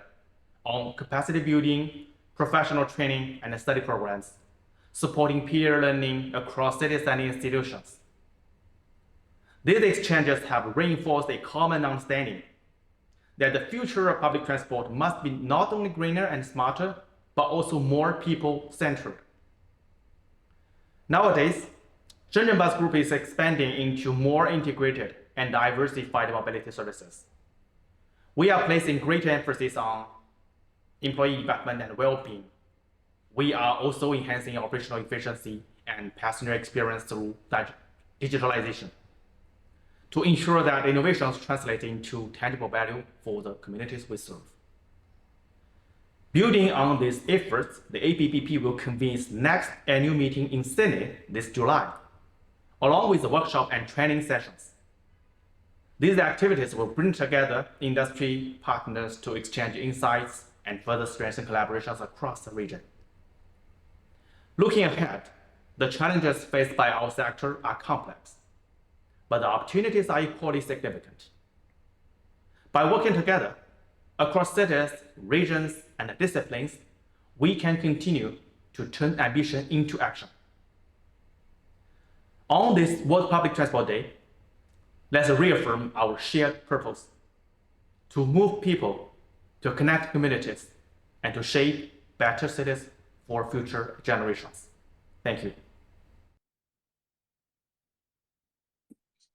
on capacity building, professional training, and study programs, supporting peer learning across cities and institutions. These exchanges have reinforced a common understanding that the future of public transport must be not only greener and smarter, but also more people-centered. Nowadays, Shenzhen Bus Group is expanding into more integrated and diversified mobility services. We are placing greater emphasis on employee development and well-being. We are also enhancing operational efficiency and passenger experience through digitalization to ensure that innovations translate into tangible value for the communities we serve. Building on these efforts, the APBP will convene its next annual meeting in Sydney this July, along with the workshop and training sessions. These activities will bring together industry partners to exchange insights and further strengthen collaborations across the region. Looking ahead, the challenges faced by our sector are complex, but the opportunities are equally significant. By working together across cities, regions, and disciplines, we can continue to turn ambition into action. On this World Public Transport Day, let's reaffirm our shared purpose to move people, to connect communities, and to shape better cities for future generations. Thank you.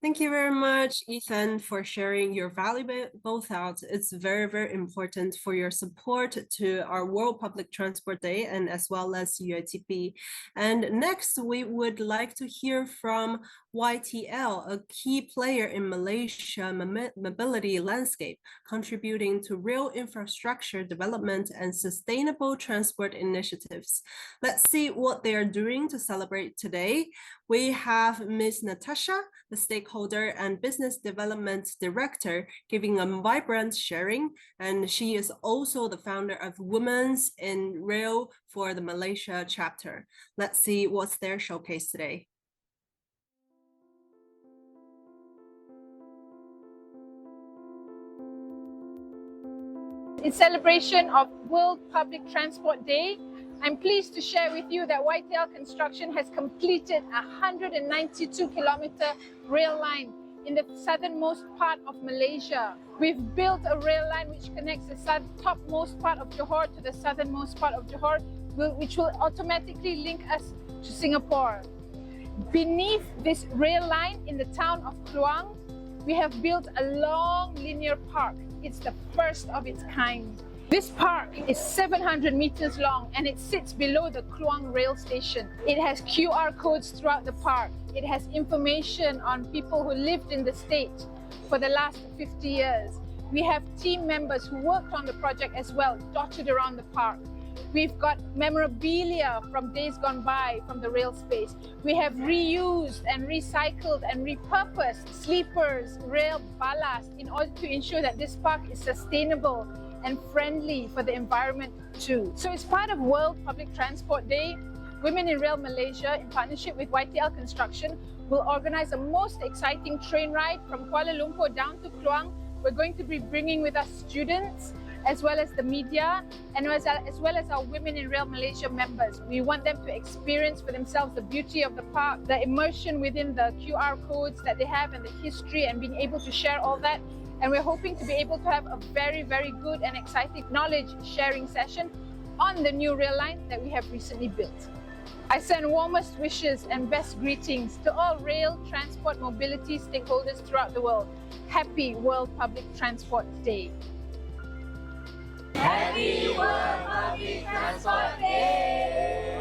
Thank you very much, Ethan, for sharing your valuable thoughts. It's very, very important for your support to our World Public Transport Day and as well as UITP. And next, we would like to hear from YTL, a key player in Malaysia mobility landscape, contributing to rail infrastructure development and sustainable transport initiatives. Let's see what they are doing to celebrate today. We have Ms. Natasha, the Stakeholder and Business Development Director, giving a vibrant sharing, and she is also the founder of Women's in Rail for the Malaysia chapter. Let's see what's their showcase today. In celebration of World Public Transport Day, I'm pleased to share with you that YTL Construction has completed a 192-kilometer rail line in the southernmost part of Malaysia. We've built a rail line which connects the topmost part of Johor to the southernmost part of Johor, which will automatically link us to Singapore. Beneath this rail line in the town of Kluang, we have built a long linear park. It's the first of its kind. This park is 700 meters long and it sits below the Kluang rail station. It has QR codes throughout the park. It has information on people who lived in the state for the last 50 years. We have team members who worked on the project as well, dotted around the park. We've got memorabilia from days gone by from the rail space. We have reused and recycled and repurposed sleepers, rail ballast in order to ensure that this park is sustainable and friendly for the environment too. So as part of World Public Transport Day, Women in Rail Malaysia, in partnership with YTL Construction, will organize a most exciting train ride from Kuala Lumpur down to Kluang We're going to be bringing with us students, as well as the media, and as well as our Women in Rail Malaysia members. We want them to experience for themselves the beauty of the park, the immersion within the QR codes that they have and the history, and being able to share all that. And we're hoping to be able to have a very, very good and exciting knowledge sharing session on the new rail line that we have recently built. I send warmest wishes and best greetings to all rail, transport, mobility stakeholders throughout the world. Happy World Public Transport Day. Happy World Public Transport Day!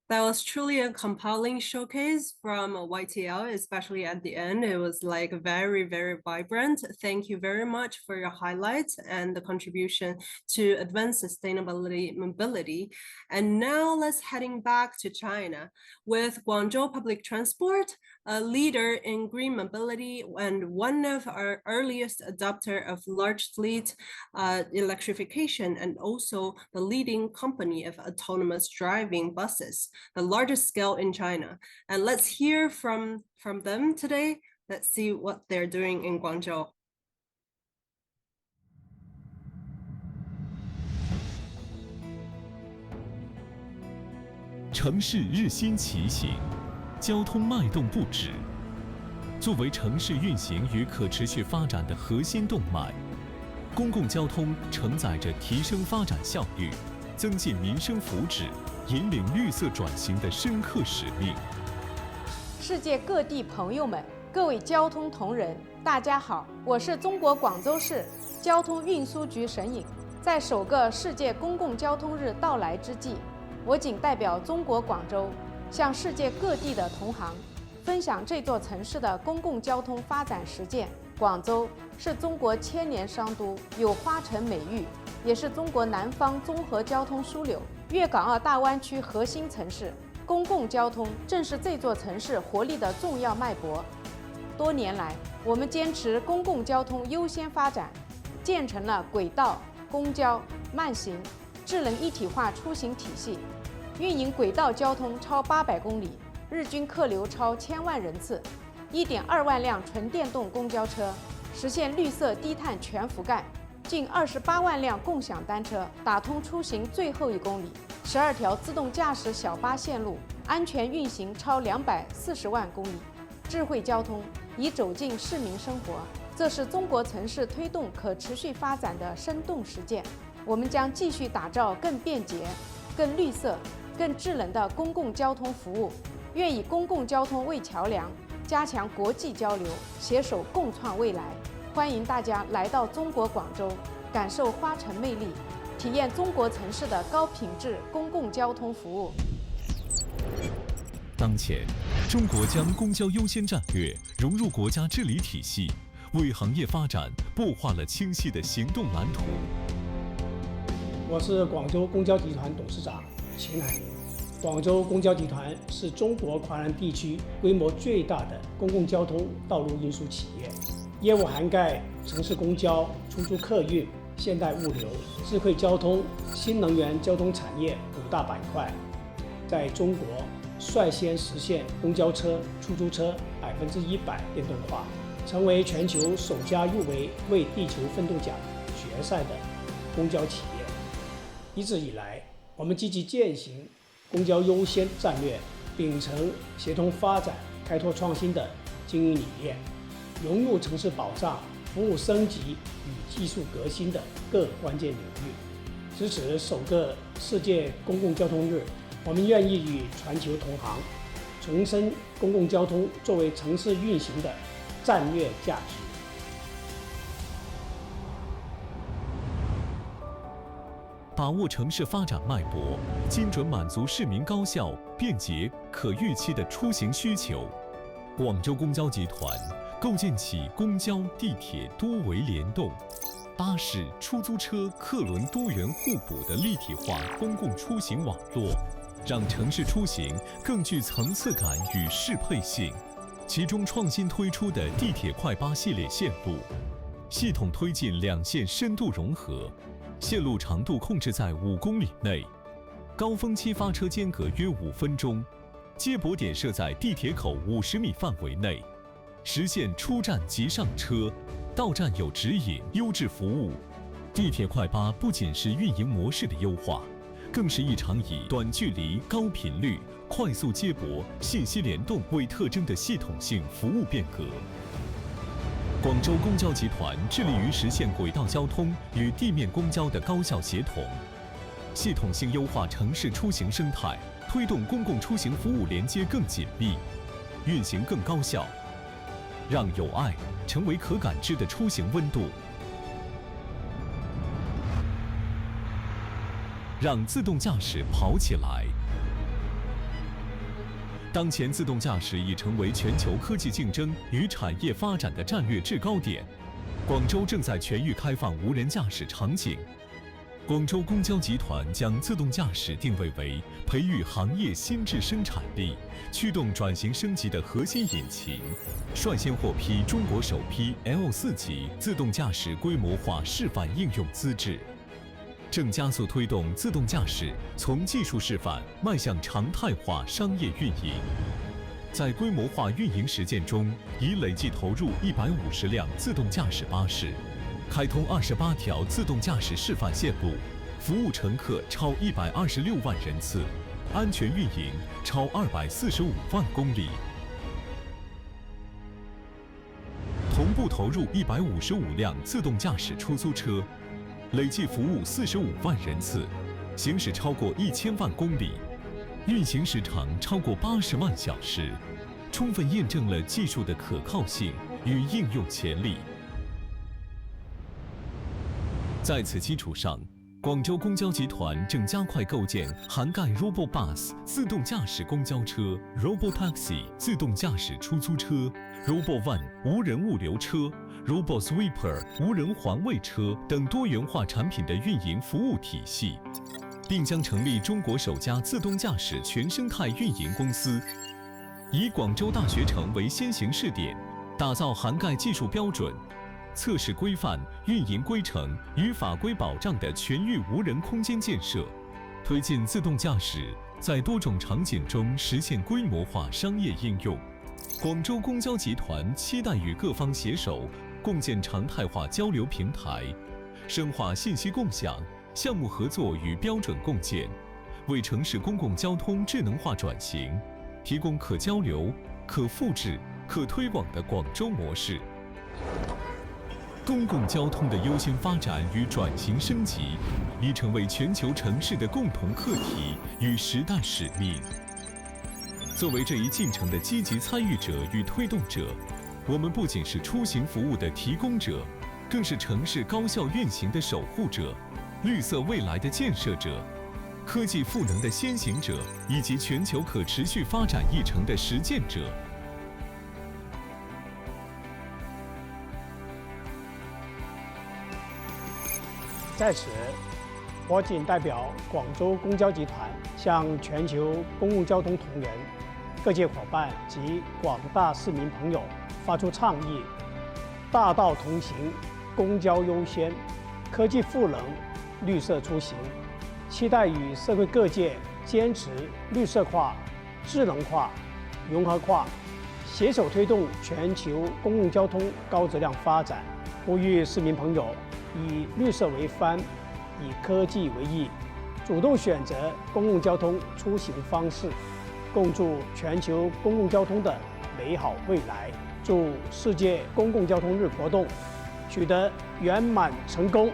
That was truly a compelling showcase from YTL, especially at the end. It was like very, very vibrant. Thank you very much for your highlights and the contribution to advanced sustainability mobility. And now let's heading back to China with Guangzhou Public Transport, a leader in green mobility and one of our earliest adopter of large fleet electrification, and also the leading company of autonomous driving buses, the largest scale in China. And let's hear from them today. Let's see what they're doing in Guangzhou. 城市日新其行，交通脉动不止。作为城市运行与可持续发展的核心动脉，公共交通承载着提升发展效率、增进民生福祉、引领绿色转型的深刻使命。世界各地朋友们，各位交通同仁，大家好，我是中国广州市交通运输局沈颖。在首个世界公共交通日到来之际，我谨代表中国广州，向世界各地的同行分享这座城市的公共交通发展实践。广州是中国千年商都，有花城美誉，也是中国南方综合交通枢纽、粤港澳大湾区核心城市。公共交通正是这座城市活力的重要脉搏。多年来，我们坚持公共交通优先发展，建成了轨道、公交、慢行、智能一体化出行体系，运营轨道交通超800公里，日均客流超1000万人次，1.2万辆纯电动公交车，实现绿色低碳全覆盖，近28万辆共享单车，打通出行最后1公里，12条自动驾驶小巴线路，安全运行超240万公里。智慧交通已走进市民生活，这是中国城市推动可持续发展的生动实践。我们将继续打造更便捷、更绿色、更智能的公共交通服务，愿以公共交通为桥梁，加强国际交流，携手共创未来。欢迎大家来到中国广州，感受花城魅力，体验中国城市的高品质公共交通服务。当前，中国将公交优先战略融入国家治理体系，为行业发展擘画了清晰的行动蓝图。我是广州公交集团董事长秦海。广州公交集团是中国华南地区规模最大的公共交通道路运输企业，业务涵盖城市公交、出租客运、现代物流、智慧交通、新能源交通产业5大板块，在中国率先实现公交车、出租车100%电动化，成为全球首家入围为地球奋斗奖决赛的公交企业。一直以来，我们积极践行公交优先战略，秉承协同发展、开拓创新的经营理念，融入城市保障、服务升级与技术革新的各关键领域。支持首个世界公共交通日，我们愿意与全球同行重申公共交通作为城市运行的战略价值。把握城市发展脉搏，精准满足市民高效、便捷、可预期的出行需求。广州公交集团构建起公交、地铁多维联动、巴士、出租车、客轮多元互补的立体化公共出行网络，让城市出行更具层次感与适配性。其中创新推出的地铁快巴系列线路，系统推进2线深度融合，线路长度控制在5公里内，高峰期发车间隔约5分钟，接驳点设在地铁口50米范围内，实现出站即上车，到站有指引，优质服务。地铁快八不仅是运营模式的优化，更是一场以短距离、高频率、快速接驳、信息联动为特征的系统性服务变革。广州公交集团致力于实现轨道交通与地面公交的高效协同，系统性优化城市出行生态，推动公共出行服务连接更紧密，运行更高效，让有爱成为可感知的出行温度，让自动驾驶跑起来。当前自动驾驶已成为全球科技竞争与产业发展的战略制高点。广州正在全域开放无人驾驶场景。广州公交集团将自动驾驶定位为培育行业新质生产力、驱动转型升级的核心引擎，率先获批中国首批 L4级自动驾驶规模化示范应用资质。正加速推动自动驾驶从技术示范迈向常态化商业运营。在规模化运营实践中，已累计投入150辆自动驾驶巴士，开通28条自动驾驶示范线路，服务乘客超126万人次，安全运营超245万公里。同步投入155辆自动驾驶出租车，累计服务45万人次，行驶超过1000万公里，运行时长超过80万小时，充分验证了技术的可靠性与应用潜力。在此基础上，广州公交集团正加快构建涵盖 RoboBus 自动驾驶公交车、RoboTaxi 自动驾驶出租车、RoboVan 无人物流车、RoboSweeper 无人环卫车等多元化产品的运营服务体系，并将成立中国首家自动驾驶全生态运营公司，以广州大学城为先行试点，打造涵盖技术标准、测试规范、运营规程与法规保障的全域无人空间建设，推进自动驾驶在多种场景中实现规模化商业应用。广州公交集团期待与各方携手，共建常态化交流平台，深化信息共享、项目合作与标准共建，为城市公共交通智能化转型提供可交流、可复制、可推广的广州模式。公共交通的优先发展与转型升级，已成为全球城市的共同课题与时代使命。作为这一进程的积极参与者与推动者，我们不仅是出行服务的提供者，更是城市高效运行的守护者、绿色未来的建设者、科技赋能的先行者，以及全球可持续发展议程的实践者。在此，我谨代表广州公交集团向全球公共交通同仁、各界伙伴及广大市民朋友发出倡议：大道同行，公交优先，科技赋能，绿色出行。期待与社会各界坚持绿色化、智能化、融合化，携手推动全球公共交通高质量发展。呼吁市民朋友以绿色为帆，以科技为翼，主动选择公共交通出行方式，共筑全球公共交通的美好未来。祝世界公共交通日活动取得圆满成功。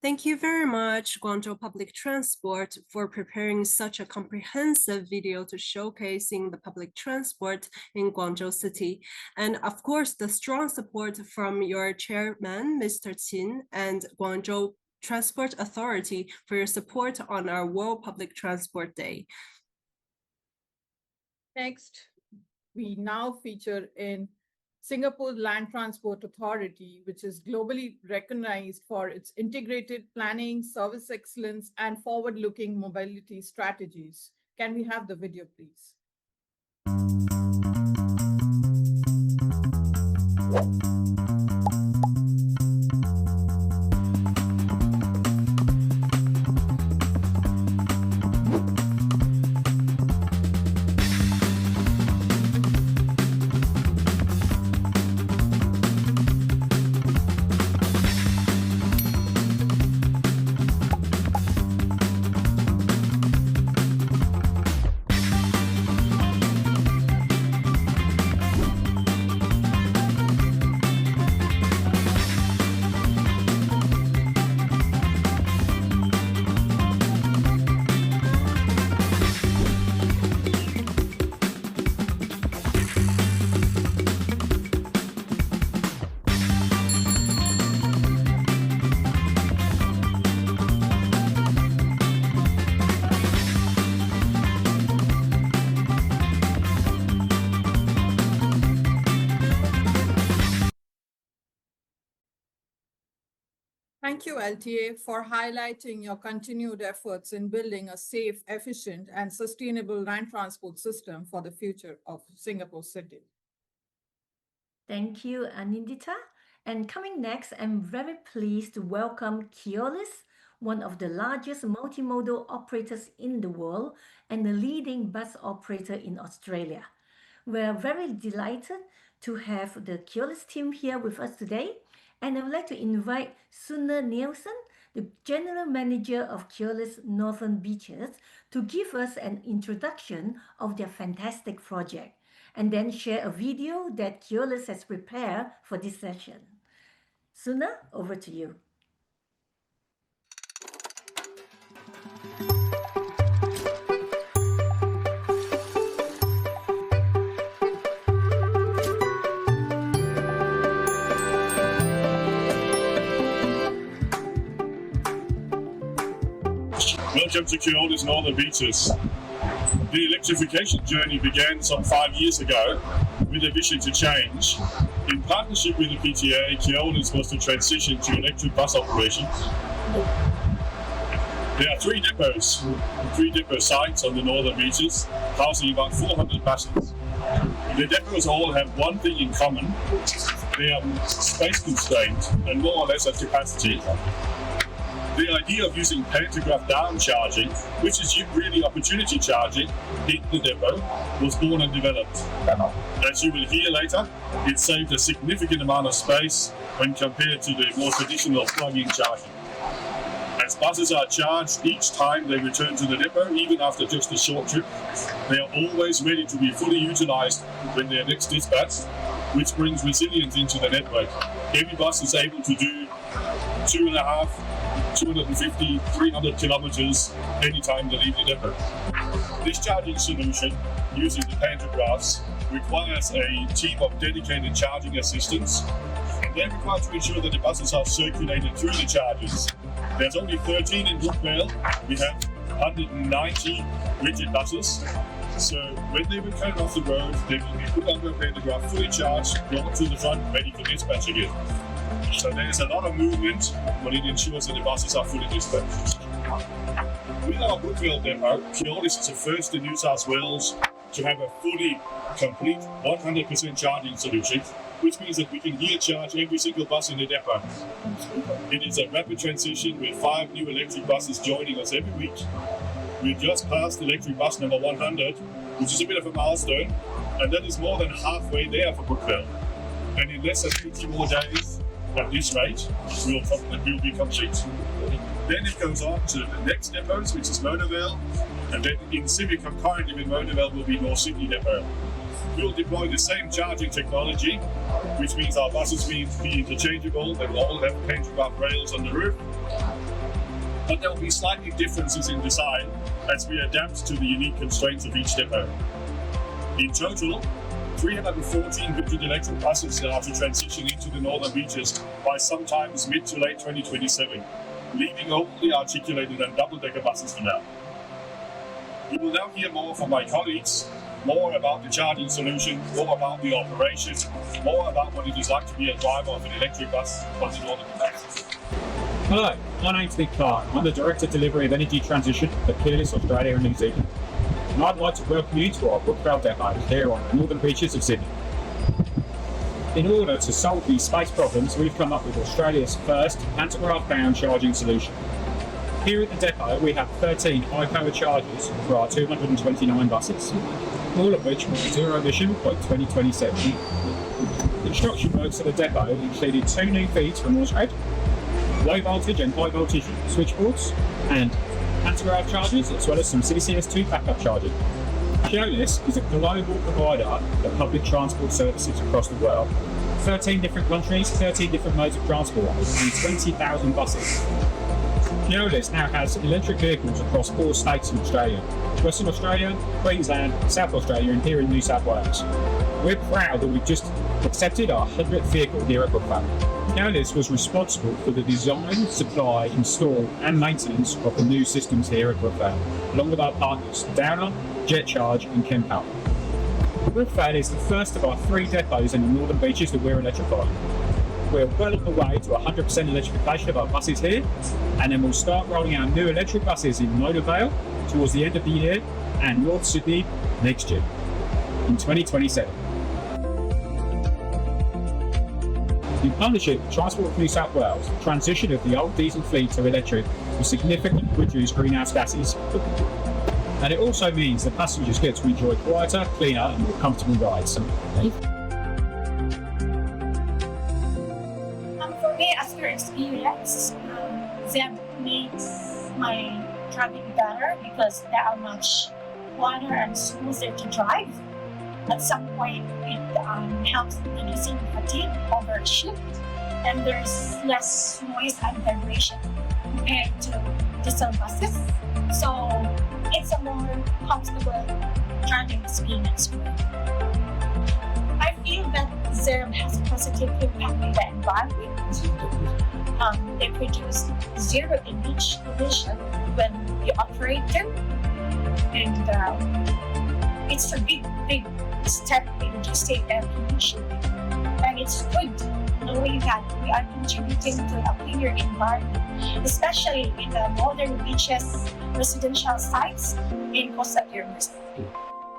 Thank you very much, Guangzhou Public Transport, for preparing such a comprehensive video to showcasing the public transport in Guangzhou City. And of course, the strong support from your chairman, Mr. Qin, and Guangzhou Transport Authority for your support on our World Public Transport Day. Next, we now feature in Singapore Land Transport Authority, which is globally recognized for its integrated planning, service excellence, and forward-looking mobility strategies. Can we have the video, please? Thank you, LTA, for highlighting your continued efforts in building a safe, efficient, and sustainable land transport system for the future of Singapore City. Thank you, Anindita. And coming next, I'm very pleased to welcome Keolis, one of the largest multimodal operators in the world and the leading bus operator in Australia. We're very delighted to have the Keolis team here with us today. And I would like to invite Suna Nielsen, the General Manager of Keolis Northern Beaches, to give us an introduction of their fantastic project, and then share a video that Keolis has prepared for this session. Suna, over to you. Welcome to Keolis Northern Beaches. The electrification journey began some 5 years ago with a vision to change. In partnership with the PTA, Keolis was to transition to electric bus operation. There are three depot sites on the Northern Beaches, housing about 400 buses. The depots all have one thing in common. They are space constrained and more or less at capacity. The idea of using pantograph down charging, which is really opportunity charging, in the depot, was born and developed. As you will hear later, it saved a significant amount of space when compared to the more traditional plug-in charging. As buses are charged each time they return to the depot, even after just a short trip, they are always ready to be fully utilized when they are next dispatched, which brings resilience into the network. Every bus is able to do 250, 300 kilometers anytime they leave the depot. This charging solution, using the pantographs, requires a team of dedicated charging assistants, and they're required to ensure that the buses are circulated through the chargers. There's only 13 in Brookvale. We have 190 rigid buses. So when they return off the road, they will be put under a pantograph, fully charged, brought to the front, ready for dispatch again. So there's a lot of movement, but it ensures that the buses are fully dispatched. With our Brookvale depot, Keolis is the first in New South Wales to have a fully complete 100% charging solution, which means that we can here charge every single bus in the depot. It is a rapid transition with 5 new electric buses joining us every week. We've just passed electric bus number 100, which is a bit of a milestone, and that is more than halfway there for Brookvale. And in less than 50 more days, at this rate, we'll be complete. Then it goes on to the next depots, which is Monavale, and then in Civic concurrently with Monavale will be North Sydney depot. We'll deploy the same charging technology, which means our buses will be interchangeable. They will all have pantograph rails on the roof. But there will be slightly differences in design as we adapt to the unique constraints of each depot. In total, 314 rigid electric buses are to transition into the Northern Beaches by sometimes mid to late 2027, leaving only articulated and double-decker buses for now. You will now hear more from my colleagues, more about the charging solution, more about the operation, more about what it is like to be a driver of an electric bus on the Northern Beaches. Hello, my name's Nick Carr. I'm the Director Delivery of Energy Transition at Keolis Australia and New Zealand. And I'd like to welcome you to our Brookvale depot here on the Northern Beaches of Sydney. In order to solve these space problems, we've come up with Australia's first pantograph-bound charging solution. Here at the depot, we have 13 high-powered chargers for our 229 buses, all of which will be zero emission by 2027. Construction works at the depot included 2 new feeds from Ausgrade, low voltage and high voltage switchboards, and pantograph chargers, as well as some CCS2 backup charging. Keolis is a global provider of public transport services across the world. 13 different countries, 13 different modes of transport, and 20,000 buses. Keolis now has electric vehicles across 4 states in Australia: Western Australia, Queensland, South Australia, and here in New South Wales. We're proud that we've just accepted our 100th vehicle here at Brookvale. Keolis was responsible for the design, supply, install, and maintenance of the new systems here at Brookvale, along with our partners Downer, JetCharge, and Chempower. Brookvale is the first of our 3 depots in the Northern Beaches that we're electrifying. We're well on the way to 100% electrification of our buses here, and then we'll start rolling out new electric buses in Mona Vale towards the end of the year and North Sydney next year, in 2027. In partnership with Transport for New South Wales, the transition of the old diesel fleet to electric will significantly reduce greenhouse gases, and it also means that passengers get to enjoy quieter, cleaner and more comfortable rides. For me, as your experience, Zeb makes my driving better because they are much quieter and smoother to drive. At some point, it helps reducing fatigue over a shift, and there's less noise and vibration compared to diesel buses. So it's a more comfortable driving experience for me. I feel that Zerb has a positive impact on the environment. They produce zero emission when you operate them, and it's a big step in reducing air pollution. And it's good knowing that we are contributing to a cleaner environment, especially in the northern beaches residential sites in coastal areas.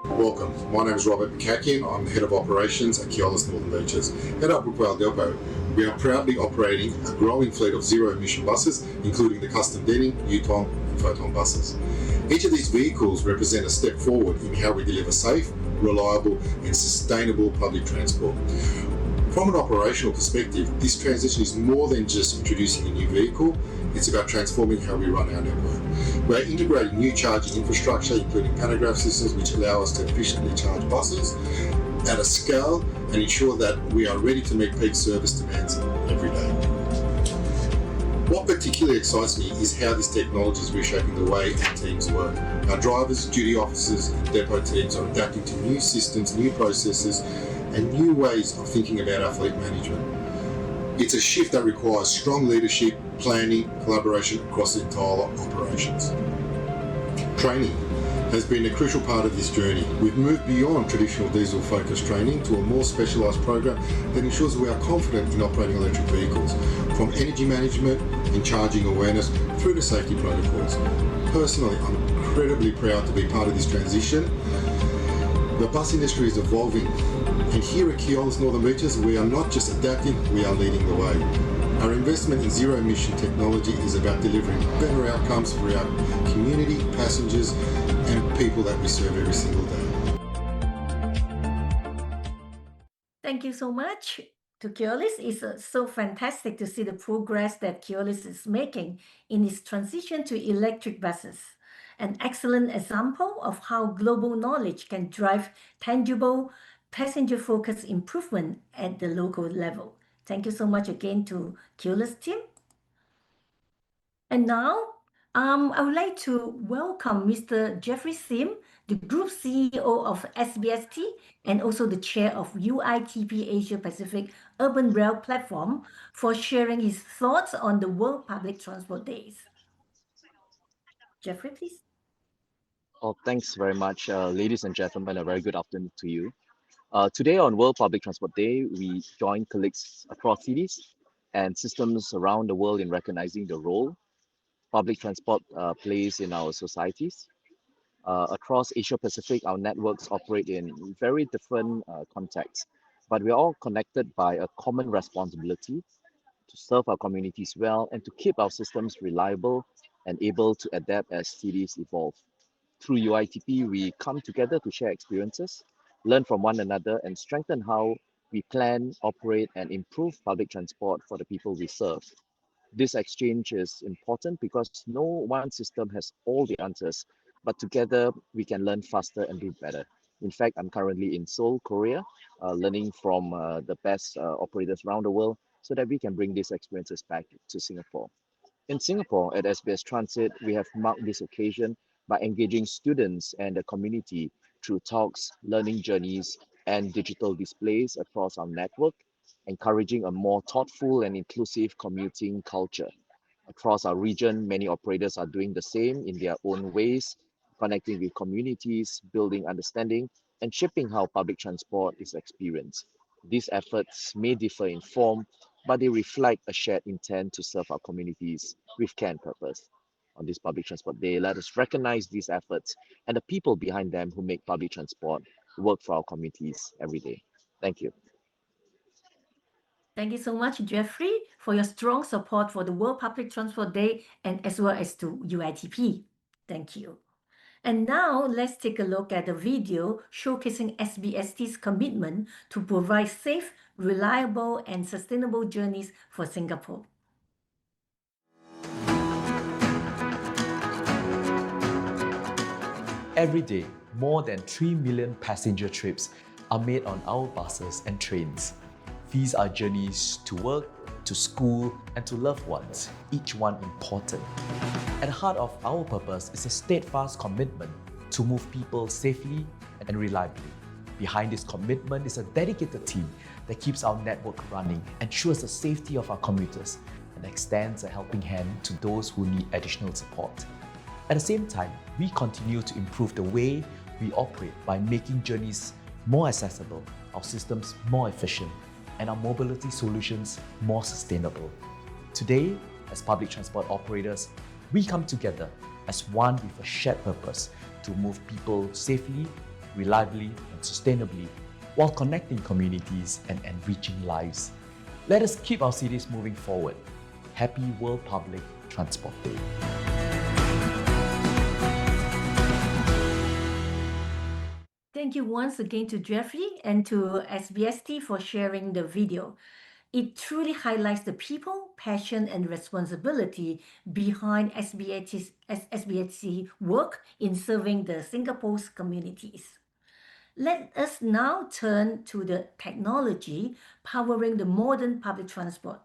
Welcome, my name is Robert McCacken. I'm the Head of Operations at Keolis Northern Beaches. At our Brookvale Depot, we are proudly operating a growing fleet of zero-emission buses, including the custom Denning, Yutong and Photon buses. Each of these vehicles represent a step forward in how we deliver safe, reliable and sustainable public transport. From an operational perspective, this transition is more than just introducing a new vehicle, it's about transforming how we run our network. We're integrating new charging infrastructure, including pantograph systems, which allow us to efficiently charge buses at a scale and ensure that we are ready to meet peak service demands every day. What particularly excites me is how this technology is reshaping the way our teams work. Our drivers, duty officers and depot teams are adapting to new systems, new processes and new ways of thinking about our fleet management. It's a shift that requires strong leadership, planning, collaboration across the entire operations. Training has been a crucial part of this journey. We've moved beyond traditional diesel-focused training to a more specialised program that ensures we are confident in operating electric vehicles, from energy management and charging awareness through to safety protocols. Personally, I'm incredibly proud to be part of this transition. The bus industry is evolving, and here at Keolis Northern Beaches, we are not just adapting, we are leading the way. Our investment in zero-emission technology is about delivering better outcomes for our community, passengers, and people that we serve every single day. Thank you so much to Keolis. It's so fantastic to see the progress that Keolis is making in its transition to electric buses. An excellent example of how global knowledge can drive tangible, passenger-focused improvement at the local level. Thank you so much again to Keolis team. And now, I would like to welcome Mr. Jeffrey Sim, the Group CEO of SBST and also the Chair of UITP Asia-Pacific Urban Rail Platform, for sharing his thoughts on the World Public Transport Days. Jeffrey, please. Oh, thanks very much, ladies and gentlemen. A very good afternoon to you. Today on World Public Transport Day, we join colleagues across cities and systems around the world in recognizing the role public transport plays in our societies. Across Asia-Pacific, our networks operate in very different contexts. but we're all connected by a common responsibility to serve our communities well and to keep our systems reliable and able to adapt as cities evolve. Through UITP, we come together to share experiences, learn from one another, and strengthen how we plan, operate, and improve public transport for the people we serve. This exchange is important because no one system has all the answers, but together we can learn faster and do better. In fact, I'm currently in Seoul, Korea, learning from the best operators around the world so that we can bring these experiences back to Singapore. In Singapore, at SBS Transit, we have marked this occasion by engaging students and the community through talks, learning journeys, and digital displays across our network, encouraging a more thoughtful and inclusive commuting culture. Across our region, many operators are doing the same in their own ways, connecting with communities, building understanding, and shaping how public transport is experienced. These efforts may differ in form, but they reflect a shared intent to serve our communities with care and purpose. On this Public Transport Day, let us recognize these efforts and the people behind them who make public transport work for our communities every day. Thank you. Thank you so much, Jeffrey, for your strong support for the World Public Transport Day and as well as to UITP. Thank you. And now let's take a look at the video showcasing SBST's commitment to provide safe, reliable, and sustainable journeys for Singapore. Every day, more than 3 million passenger trips are made on our buses and trains. These are journeys to work, to school, and to loved ones, each one important. At the heart of our purpose is a steadfast commitment to move people safely and reliably. Behind this commitment is a dedicated team that keeps our network running, ensures the safety of our commuters, and extends a helping hand to those who need additional support. At the same time, we continue to improve the way we operate by making journeys more accessible, our systems more efficient, and our mobility solutions more sustainable. Today, as public transport operators, we come together as one with a shared purpose to move people safely, reliably, and sustainably while connecting communities and enriching lives. Let us keep our cities moving forward. Happy World Public Transport Day. Thank you once again to Jeffrey and to SBST for sharing the video. It truly highlights the people, passion, and responsibility behind SBST work in serving the Singapore's communities. Let us now turn to the technology powering the modern public transport.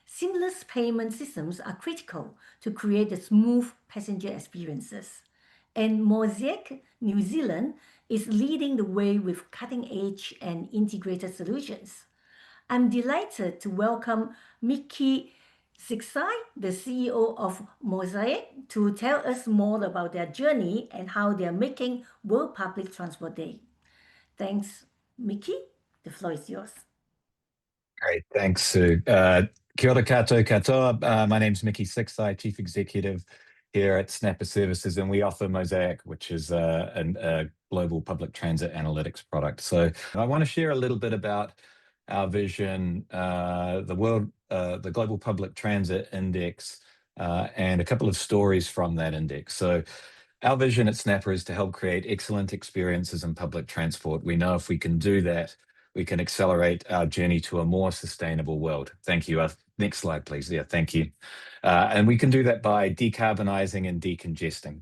Seamless payment systems are critical to create the smooth passenger experiences. And Mosaic New Zealand is leading the way with cutting-edge and integrated solutions. I'm delighted to welcome Mickey Siksai, the CEO of Mosaic, to tell us more about their journey and how they are making World Public Transport Day. Thanks, Mickey. The floor is yours. Great, thanks, Sue. Kia ora koutou katoa. My name's Mickey Siksai, Chief Executive here at Snapper Services, and we offer Mosaic, which is a global public transit analytics product. So I want to share a little bit about our vision, the Global Public Transit Index, and a couple of stories from that index. So our vision at Snapper is to help create excellent experiences in public transport. We know if we can do that, we can accelerate our journey to a more sustainable world. Thank you. Next slide, please. Yeah, thank you. And we can do that by decarbonizing and decongesting.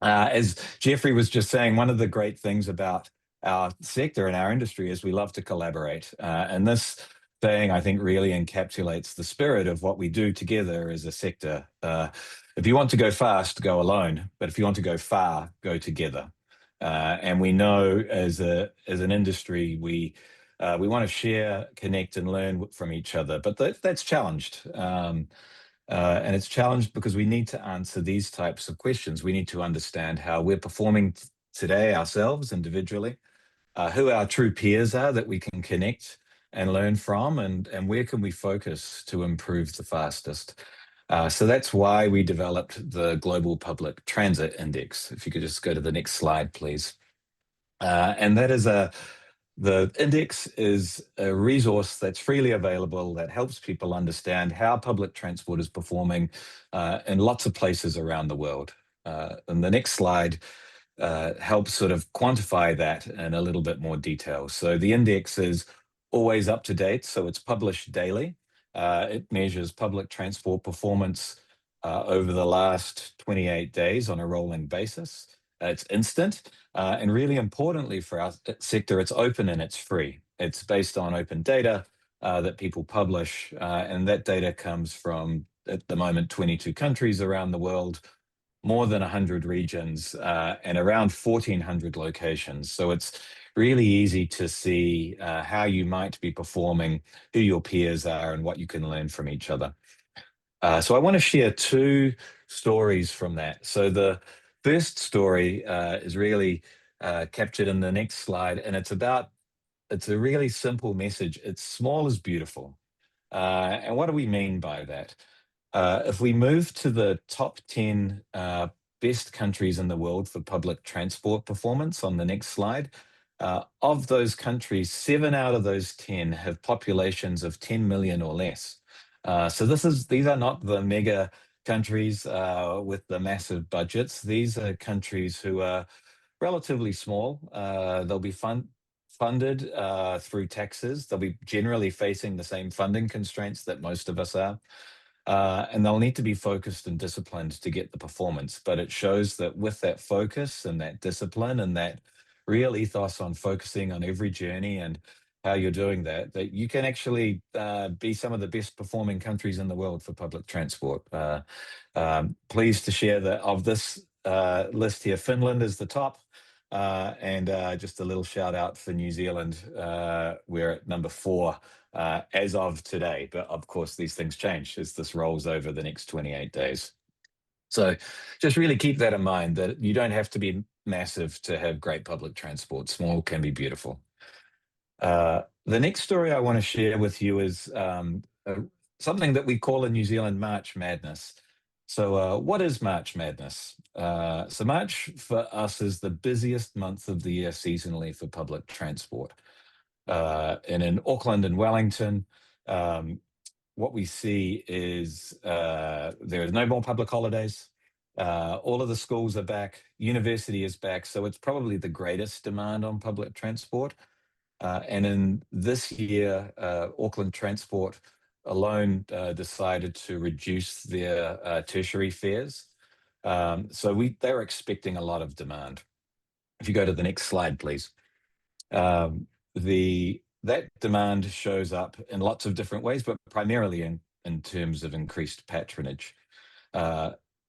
As Jeffrey was just saying, one of the great things about our sector and our industry is we love to collaborate. And this thing, I think, really encapsulates the spirit of what we do together as a sector. If you want to go fast, go alone. But if you want to go far, go together. And we know as an industry, we want to share, connect, and learn from each other. But that's challenged. And it's challenged because we need to answer these types of questions. We need to understand how we're performing today ourselves individually, who our true peers are that we can connect and learn from, and where can we focus to improve the fastest. So that's why we developed the Global Public Transit Index. If you could just go to the next slide, please. And that is a The index is a resource that's freely available that helps people understand how public transport is performing in lots of places around the world. And the next slide helps sort of quantify that in a little bit more detail. So the index is always up to date, so it's published daily. It measures public transport performance over the last 28 days on a rolling basis. It's instant, and really importantly for our sector, it's open and it's free. It's based on open data that people publish, and that data comes from, at the moment, 22 countries around the world, more than 100 regions, and around 1,400 locations. So it's really easy to see how you might be performing, who your peers are, and what you can learn from each other. So I want to share two stories from that. So the first story is really captured in the next slide, and it's a really simple message. It's small is beautiful. And what do we mean by that? If we move to the top 10 best countries in the world for public transport performance on the next slide, of those countries, 7 out of those 10 have populations of 10 million or less. So these are not the mega countries with the massive budgets. These are countries who are relatively small. They'll be funded through taxes. They'll be generally facing the same funding constraints that most of us are. And they'll need to be focused and disciplined to get the performance. But it shows that with that focus and that discipline and that real ethos on focusing on every journey and how you're doing that you can actually be some of the best performing countries in the world for public transport. Pleased to share that of this list here, Finland is the top. And just a little shout out for New Zealand. We're at number 4 as of today. But of course, these things change as this rolls over the next 28 days. So just really keep that in mind, that you don't have to be massive to have great public transport. Small can be beautiful. The next story I want to share with you is something that we call in New Zealand March Madness. So what is March Madness? So March for us is the busiest month of the year seasonally for public transport. And in Auckland and Wellington, what we see is there is no more public holidays. All of the schools are back. University is back. So it's probably the greatest demand on public transport. And in this year, Auckland Transport alone decided to reduce their tertiary fares. So they're expecting a lot of demand. If you go to the next slide, please. That demand shows up in lots of different ways, but primarily in terms of increased patronage.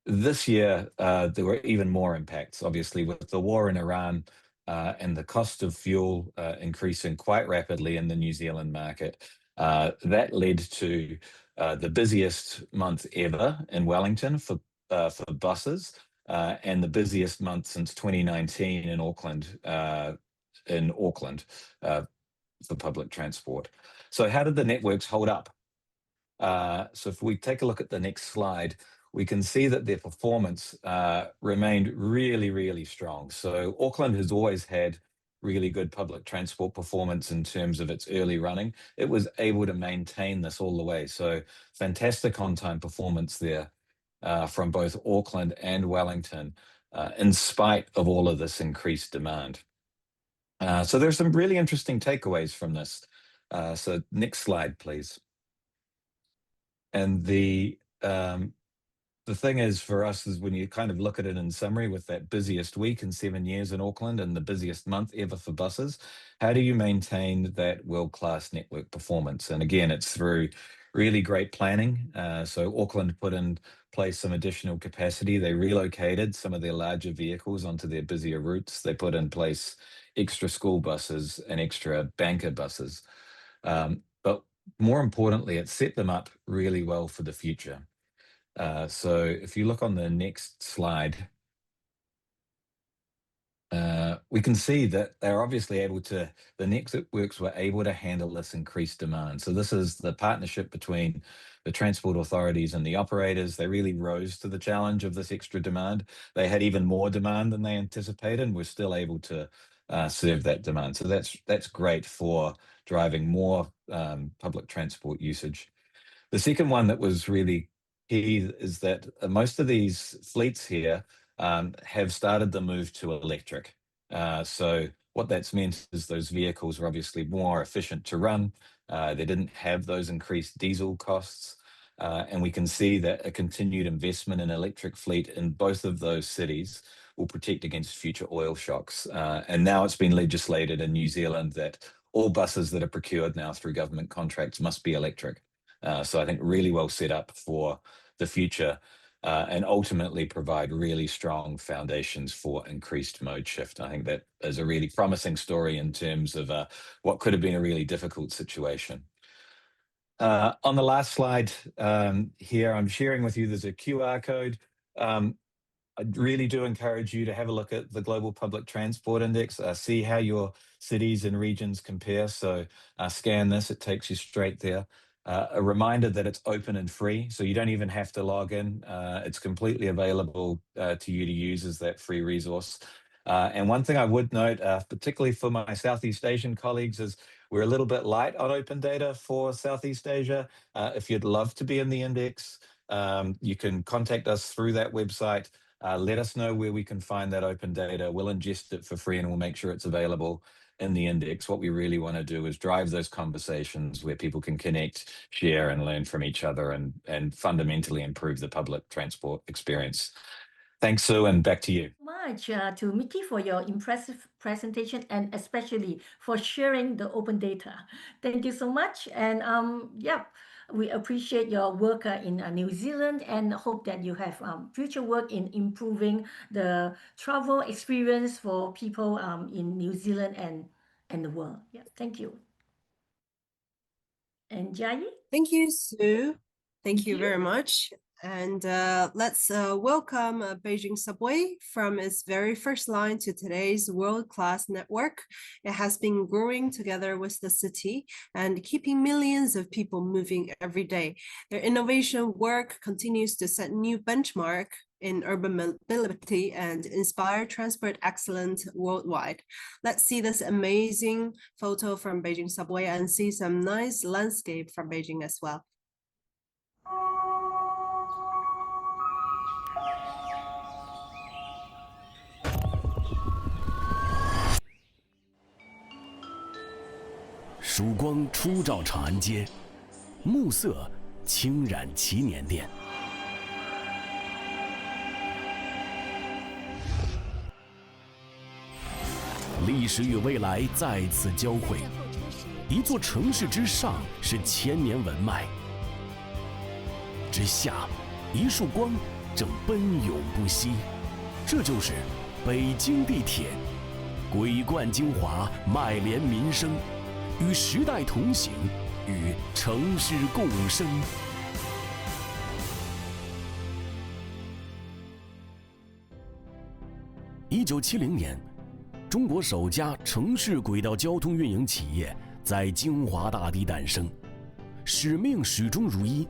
This year, there were even more impacts, obviously, with the war in Iran and the cost of fuel increasing quite rapidly in the New Zealand market. That led to the busiest month ever in Wellington for buses, and the busiest month since 2019 in Auckland. For public transport. So how did the networks hold up? So if we take a look at the next slide, we can see that their performance remained really, really strong. So Auckland has always had really good public transport performance in terms of its early running. It was able to maintain this all the way. So fantastic on-time performance there from both Auckland and Wellington, in spite of all of this increased demand. So there's some really interesting takeaways from this. So next slide, please. And the thing is for us is when you kind of look at it in summary with that busiest week in 7 years in Auckland and the busiest month ever for buses, how do you maintain that world-class network performance? And again, it's through really great planning. So Auckland put in place some additional capacity. They relocated some of their larger vehicles onto their busier routes. They put in place extra school buses and extra banker buses. But more importantly, it set them up really well for the future. So if you look on the next slide, we can see that they're obviously able to, the networks were able to handle this increased demand. So this is the partnership between the transport authorities and the operators. They really rose to the challenge of this extra demand. They had even more demand than they anticipated and were still able to serve that demand. So that's great for driving more public transport usage. The second one that was really key is that most of these fleets here have started the move to electric. So what that's meant is those vehicles are obviously more efficient to run. They didn't have those increased diesel costs. And we can see that a continued investment in electric fleet in both of those cities will protect against future oil shocks. And now it's been legislated in New Zealand that all buses that are procured now through government contracts must be electric. So I think really well set up for the future and ultimately provide really strong foundations for increased mode shift. I think that is a really promising story in terms of what could have been a really difficult situation. On the last slide here, I'm sharing with you, there's a QR code. I really do encourage you to have a look at the Global Public Transport Index, see how your cities and regions compare. So scan this, it takes you straight there. A reminder that it's open and free, so you don't even have to log in. It's completely available to you to use as that free resource. And one thing I would note, particularly for my Southeast Asian colleagues, is we're a little bit light on open data for Southeast Asia. If you'd love to be in the index, you can contact us through that website. Let us know where we can find that open data. We'll ingest it for free and we'll make sure it's available in the index. What we really want to do is drive those conversations where people can connect, share, and learn from each other and fundamentally improve the public transport experience. Thanks, Sue, and back to you. Much to Mickey for your impressive presentation and especially for sharing the open data. Thank you so much. And yeah, we appreciate your work in New Zealand and hope that you have future work in improving the travel experience for people in New Zealand and the world. Yeah, thank you. And Jai? Thank you, Sue. Thank you very much. And let's welcome Beijing Subway from its very first line to today's world-class network. It has been growing together with the city and keeping millions of people moving every day. Their innovation work continues to set new benchmark in urban mobility and inspire transport excellence worldwide. Let's see this amazing photo from Beijing Subway and see some nice landscape from Beijing as well.曙光初照长安街，暮色轻染祈年殿。历史与未来再次交汇，一座城市之上是千年文脉，之下一束光正奔涌不息。这就是北京地铁，轨贯精华，脉连民生。与时代同行，与城市共生。1970年，中国首家城市轨道交通运营企业在精华大地诞生，使命始终如一，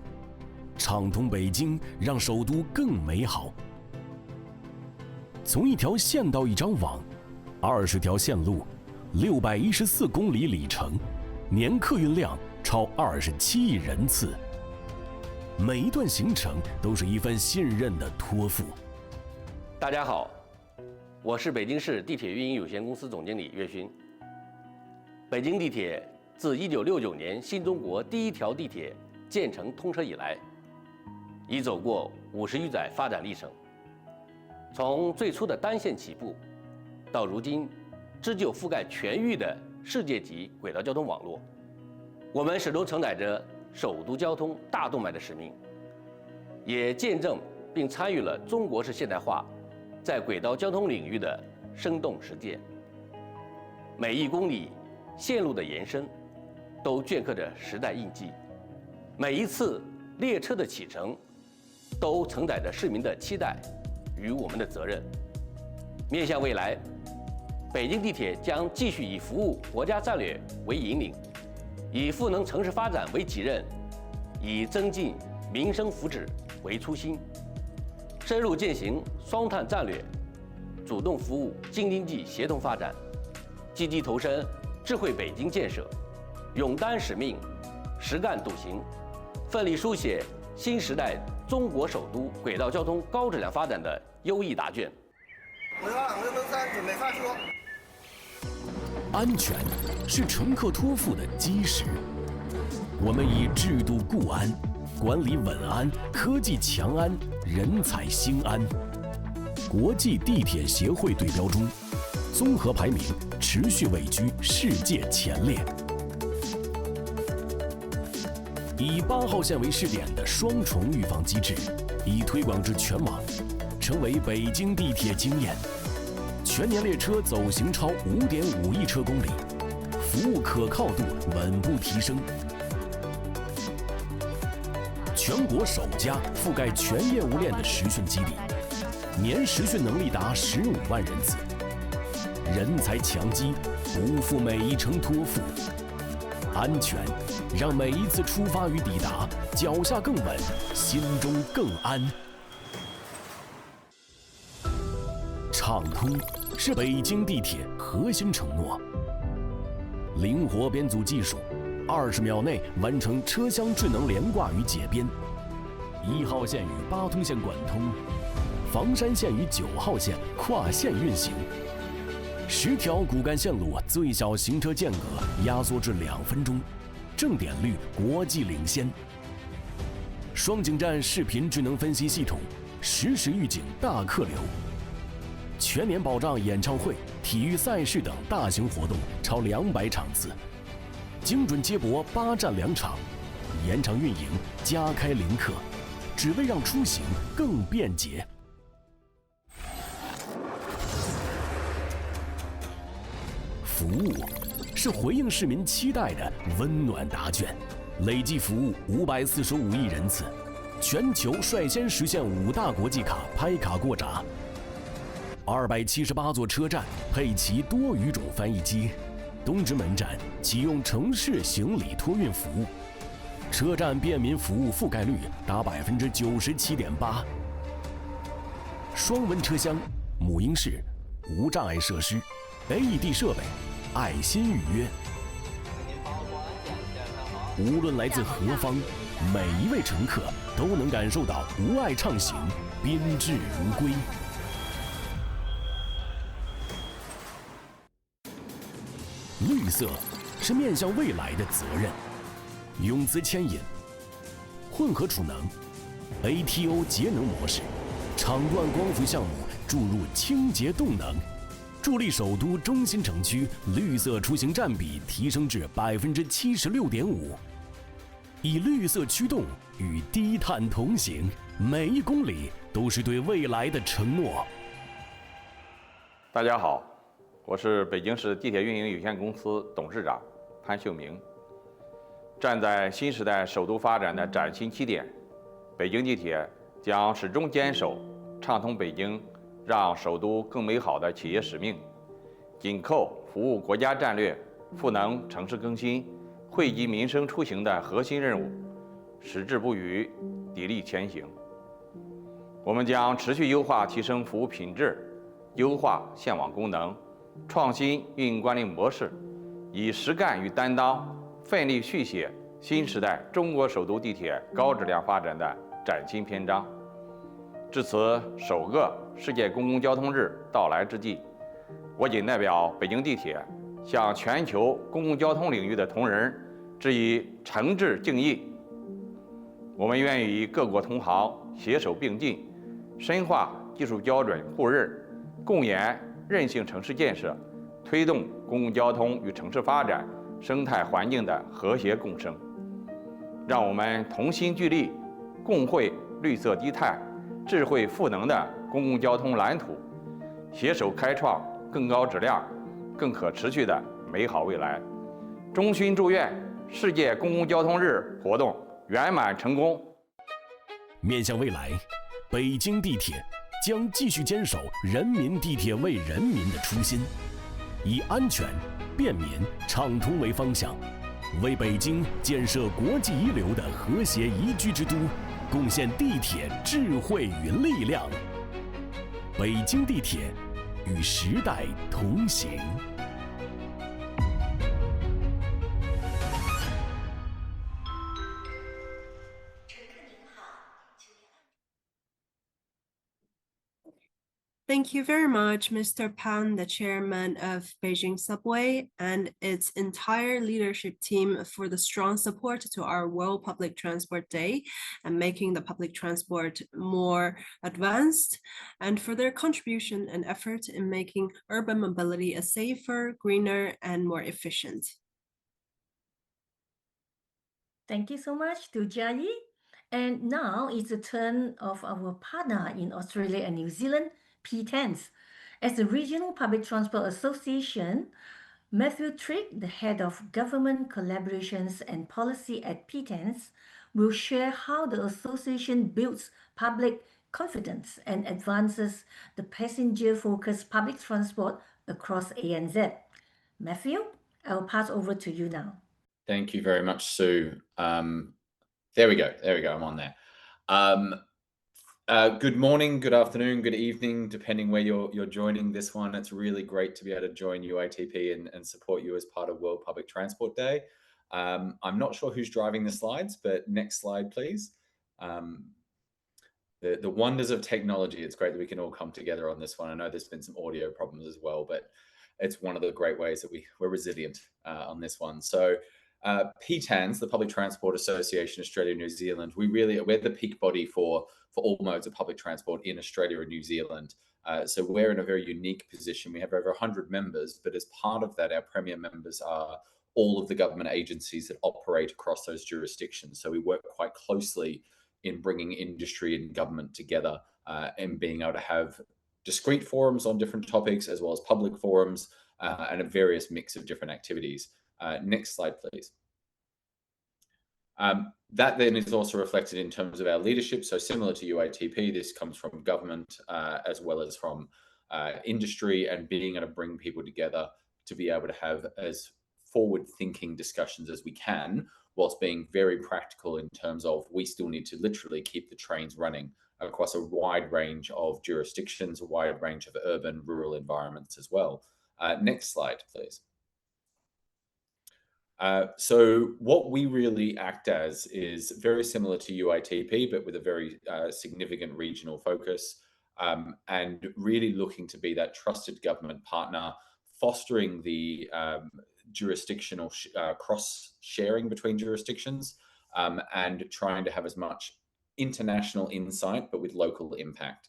畅通北京，让首都更美好。从一条线到一张网，20条线路。614公里里程，年客运量超27亿人次。每一段行程都是一份信任的托付。大家好，我是北京市地铁运营有限公司总经理岳勋。北京地铁自1969年新中国第一条地铁建成通车以来，已走过50余载发展历程。从最初的单线起步，到如今织就覆盖全域的世界级轨道交通网络，我们始终承载着首都交通大动脉的使命，也见证并参与了中国式现代化在轨道交通领域的生动实践。每一公里线路的延伸，都镌刻着时代印记；每一次列车的启程，都承载着市民的期待与我们的责任。面向未来，北京地铁将继续以服务国家战略为引领，以赋能城市发展为己任，以增进民生福祉为初心，深入践行双碳战略，主动服务京津冀协同发展，积极投身智慧北京建设，勇担使命，实干笃行，奋力书写新时代中国首都轨道交通高质量发展的优异答卷。513准备发车。安全是乘客托付的基石，我们以制度固安、管理稳安、科技强安、人才兴安。国际地铁协会对标中，综合排名持续位居世界前列。以8号线为试点的双重预防机制，已推广至全网，成为北京地铁经验。全年列车走行超5.5亿车公里，服务可靠度稳步提升。全国首家覆盖全业务链的实训基地，年实训能力达15万人次。人才强基，不负每一程托付。安全让每一次出发与抵达脚下更稳，心中更安。畅通是北京地铁核心承诺。灵活编组技术，20秒内完成车厢智能连挂与解编。1号线与8通线贯通，房山线与9号线跨线运行。10条骨干线路最小行车间隔压缩至2分钟，正点率国际领先。双井站视频智能分析系统，实时预警大客流。全年保障演唱会、体育赛事等大型活动超200场次，精准接驳8站2场，延长运营，加开临客，只为让出行更便捷。服务是回应市民期待的温暖答卷，累计服务545亿人次，全球率先实现5大国际卡拍卡过闸。278座车站配齐多语种翻译机，东直门站启用城市行李托运服务，车站便民服务覆盖率达97.8%。双温车厢、母婴室、无障碍设施、AED 设备、爱心预约。无论来自何方，每一位乘客都能感受到无碍畅行，宾至如归。绿色是面向未来的责任，永磁牵引、混合储能、ATO 节能模式、场段光伏项目注入清洁动能，助力首都中心城区绿色出行占比提升至76.5%。以绿色驱动，与低碳同行，每1公里都是对未来的承诺。大家好，我是北京市地铁运营有限公司董事长潘秀明。站在新时代首都发展的崭新起点，北京地铁将始终坚守畅通北京，让首都更美好的企业使命，紧扣服务国家战略、赋能城市更新、惠及民生出行的核心任务，矢志不渝，砥砺前行。我们将持续优化提升服务品质，优化线网功能，创新运营管理模式，以实干与担当，奋力续写新时代中国首都地铁高质量发展的崭新篇章。至此，首个世界公共交通日到来之际，我谨代表北京地铁，向全球公共交通领域的同仁致以诚挚敬意。我们愿与各国同行携手并进，深化技术标准互认，共研韧性城市建设，推动公共交通与城市发展、生态环境的和谐共生。让我们同心聚力，共绘绿色低碳、智慧赋能的公共交通蓝图，携手开创更高质量、更可持续的美好未来。衷心祝愿世界公共交通日活动圆满成功。面向未来，北京地铁将继续坚守人民地铁为人民的初心，以安全、便民、畅通为方向，为北京建设国际一流的和谐宜居之都贡献地铁智慧与力量。北京地铁与时代同行。Thank you very much, Mr. Pan, the chairman of Beijing Subway, and its entire leadership team for the strong support to our World Public Transport Day and making the public transport more advanced, and for their contribution and effort in making urban mobility a safer, greener, and more efficient. Thank you so much to Jia. And now it's the turn of our partner in Australia and New Zealand, P10s. As the Regional Public Transport Association, Matthew Trick, the head of government collaborations and policy at P10s, will share how the association builds public confidence and advances the passenger-focused public transport across ANZ. Matthew, I'll pass over to you now. Thank you very much, Sue. There we go. I'm on there. Good morning, good afternoon, good evening, depending where you're joining this one. It's really great to be able to join UITP and support you as part of World Public Transport Day. I'm not sure who's driving the slides, but next slide, please. The wonders of technology. It's great that we can all come together on this one. I know there's been some audio problems as well, but it's one of the great ways that we're resilient on this one. So PTANS, the Public Transport Association Australia New Zealand, we're the peak body for all modes of public transport in Australia and New Zealand. So we're in a very unique position. We have over 100 members, but as part of that, our premier members are all of the government agencies that operate across those jurisdictions. So we work quite closely in bringing industry and government together and being able to have discrete forums on different topics, as well as public forums and a various mix of different activities. Next slide, please. That then is also reflected in terms of our leadership. So similar to UITP, this comes from government as well as from industry, and being able to bring people together to be able to have as forward-thinking discussions as we can, whilst being very practical in terms of we still need to literally keep the trains running across a wide range of jurisdictions, a wide range of urban, rural environments as well. Next slide, please. So what we really act as is very similar to UITP, but with a very significant regional focus, and really looking to be that trusted government partner, fostering the jurisdictional cross-sharing between jurisdictions, and trying to have as much international insight, but with local impact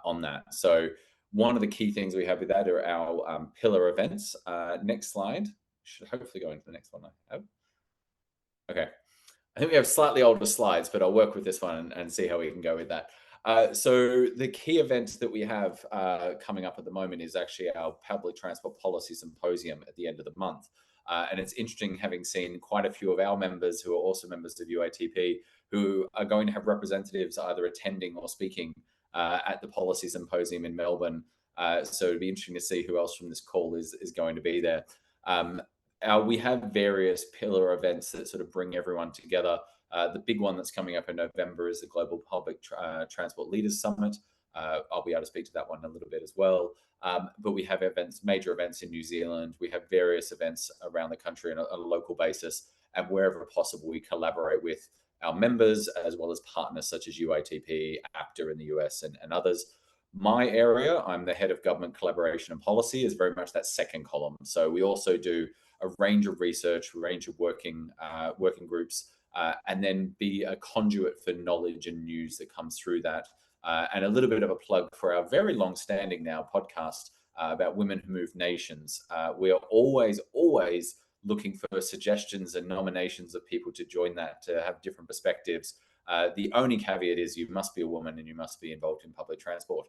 on that. So one of the key things we have with that are our pillar events. Next slide. Should hopefully go into the next one I have. Okay. I think we have slightly older slides, but I'll work with this one and see how we can go with that. So the key events that we have coming up at the moment is actually our Public Transport Policy Symposium at the end of the month. And it's interesting having seen quite a few of our members who are also members of UITP who are going to have representatives either attending or speaking at the Policy Symposium in Melbourne. So it'd be interesting to see who else from this call is going to be there. We have various pillar events that sort of bring everyone together. The big one that's coming up in November is the Global Public Transport Leaders Summit. I'll be able to speak to that one a little bit as well. But we have events, major events in New Zealand. We have various events around the country on a local basis. And wherever possible, we collaborate with our members as well as partners such as UITP, APTA in the US, and others. My area, I'm the head of government collaboration and policy, is very much that second column. So we also do a range of research, a range of working groups, and then be a conduit for knowledge and news that comes through that. And a little bit of a plug for our very long-standing now podcast about Women Who Move Nations. We are always looking for suggestions and nominations of people to join that, to have different perspectives. The only caveat is you must be a woman and you must be involved in public transport.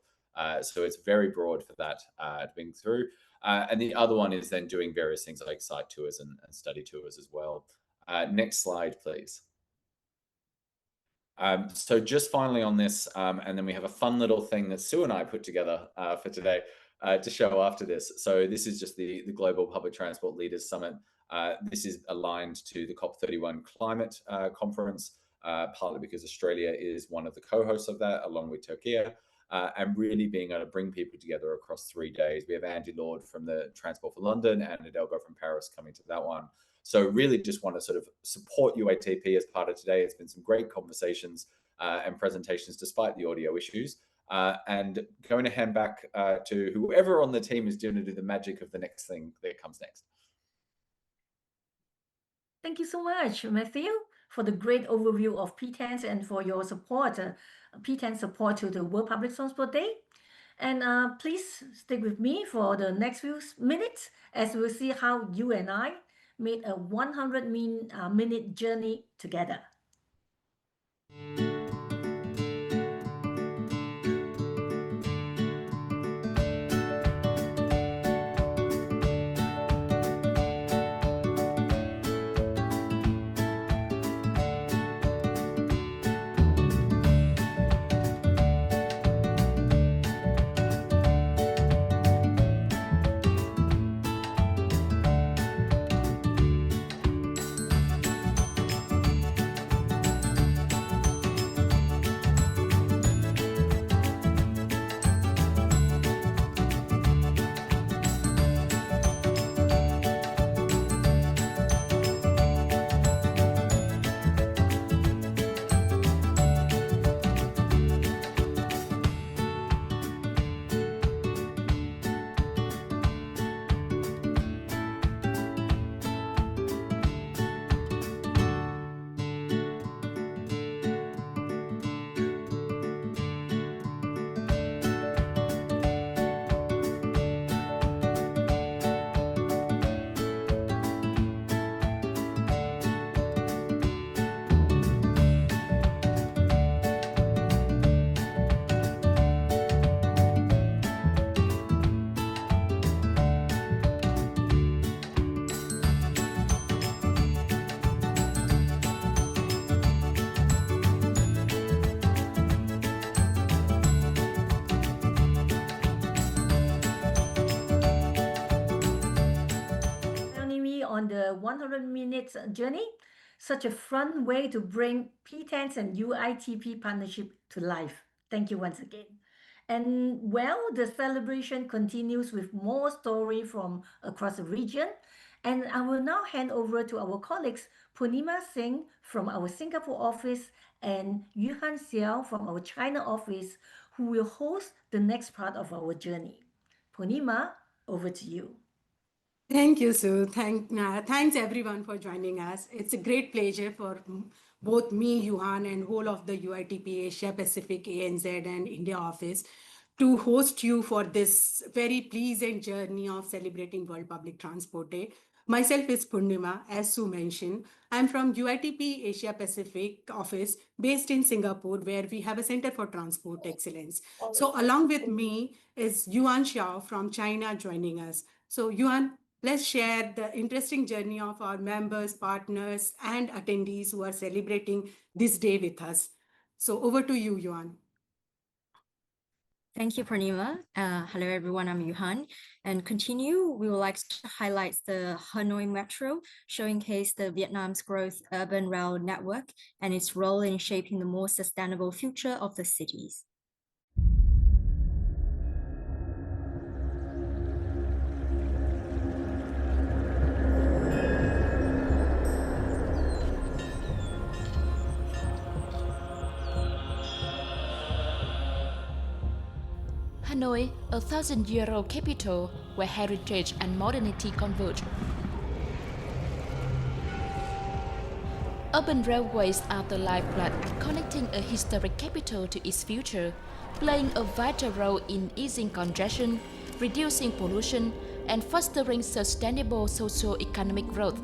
So it's very broad for that being through. And the other one is then doing various things like site tours and study tours as well. Next slide, please. So just finally on this, and then we have a fun little thing that Sue and I put together for today to show after this. So this is just the Global Public Transport Leaders Summit. This is aligned to the COP31 climate conference, partly because Australia is one of the co-hosts of that, along with Turkey, and really being able to bring people together across 3 days. We have Andy Lord from the Transport for London and Adelgo from Paris coming to that one. So really just want to sort of support UITP as part of today. It's been some great conversations and presentations despite the audio issues. and going to hand back to whoever on the team is going to do the magic of the next thing that comes next. Thank you so much, Matthew, for the great overview of P10s and for your support, P10 support to the World Public Transport Day. And please stick with me for the next few minutes as we'll see how you and I made a 100-minute journey together. On the 100-minute journey, such a fun way to bring P10s and UITP partnership to life. Thank you once again. And well, the celebration continues with more story from across the region. And I will now hand over to our colleagues, Purnima Singh from our Singapore office and Yuhan Xiao from our China office, who will host the next part of our journey. Purnima, over to you. Thank you, Sue. Thanks everyone for joining us. It's a great pleasure for both me, Yuhan, and whole of the UITP Asia-Pacific, ANZ, and India office to host you for this very pleasant journey of celebrating World Public Transport Day. Myself is Purnima, as Sue mentioned. I'm from UITP Asia-Pacific office based in Singapore, where we have a Center for Transport Excellence. So along with me is Yuhan Xiao from China joining us. So Yuhan, let's share the interesting journey of our members, partners, and attendees who are celebrating this day with us. So over to you, Yuhan. Thank you, Purnima. Hello, everyone. I'm Yuhan. And we would like to highlight the Hanoi Metro, showcase the Vietnam's growth urban rail network and its role in shaping the more sustainable future of the cities. Hanoi, a 1,000-year-old capital where heritage and modernity converge. Urban railways are the lifeblood connecting a historic capital to its future, playing a vital role in easing congestion, reducing pollution, and fostering sustainable socio-economic growth.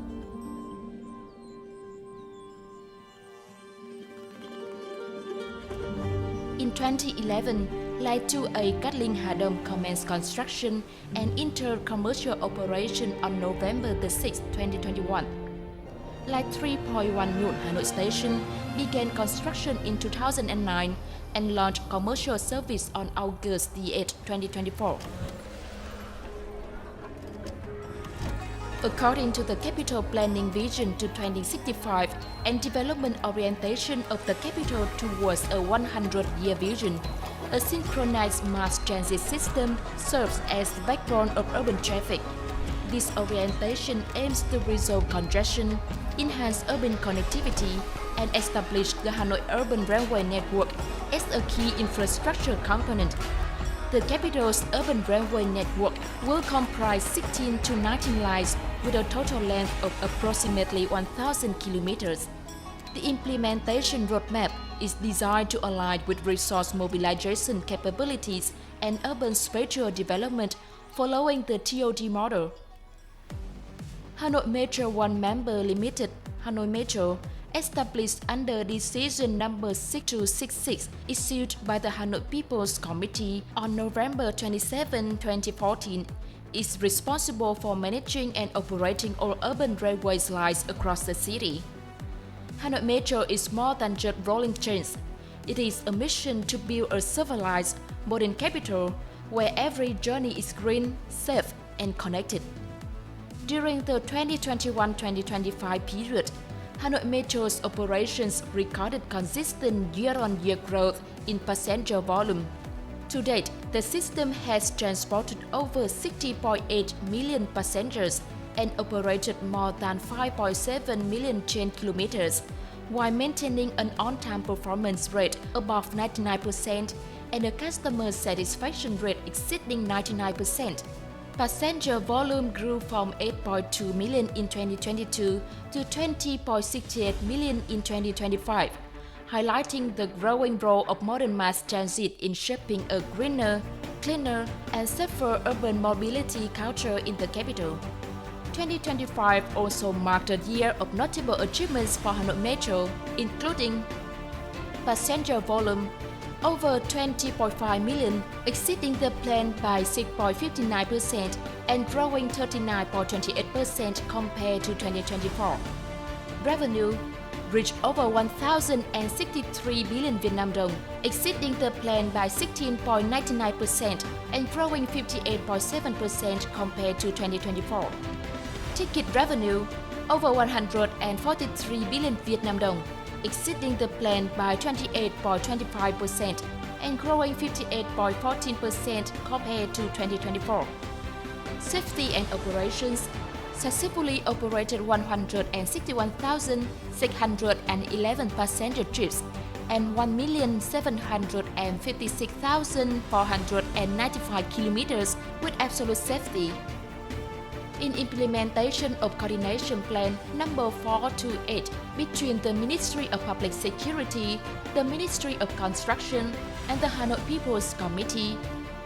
In 2011, Line 2A Cát Linh Hà Đông commenced construction and entered commercial operation on November 6, 2021. Line 3.1 Nhổn Hanoi Station began construction in 2009 and launched commercial service on August 8, 2024. According to the Capital Planning Vision to 2065 and Development Orientation of the Capital towards a 100-year vision, a synchronized mass transit system serves as the backbone of urban traffic. This orientation aims to resolve congestion, enhance urban connectivity, and establish the Hanoi Urban Railway Network as a key infrastructure component. The capital's urban railway network will comprise 16 to 19 lines with a total length of approximately 1,000 kilometers. The implementation roadmap is designed to align with resource mobilization capabilities and urban spatial development following the TOD model. Hanoi Metro One Member Limited, Hanoi Metro, established under Decision number 6266 issued by the Hanoi People's Committee on November 27, 2014, is responsible for managing and operating all urban railways lines across the city. Hanoi Metro is more than just rolling trains. It is a mission to build a civilized, modern capital where every journey is green, safe, and connected. During the 2021-2025 period, Hanoi Metro's operations recorded consistent year-on-year growth in passenger volume. To date, the system has transported over 60.8 million passengers and operated more than 5.7 million train kilometers, while maintaining an on-time performance rate above 99% and a customer satisfaction rate exceeding 99%. Passenger volume grew from 8.2 million in 2022 to 20.68 million in 2025, highlighting the growing role of modern mass transit in shaping a greener, cleaner, and safer urban mobility culture in the capital. 2025 also marked a year of notable achievements for Hanoi Metro, including passenger volume over 20.5 million, exceeding the plan by 6.59% and growing 39.28% compared to 2024. Revenue reached over 1,063 billion Vietnam dong, exceeding the plan by 16.99% and growing 58.7% compared to 2024. Ticket revenue over 143 billion Vietnam dong, exceeding the plan by 28.25% and growing 58.14% compared to 2024. Safety and operations successfully operated 161,611 passenger trips and 1,756,495 kilometers with absolute safety. In implementation of Coordination Plan number 428 between the Ministry of Public Security, the Ministry of Construction, and the Hanoi People's Committee,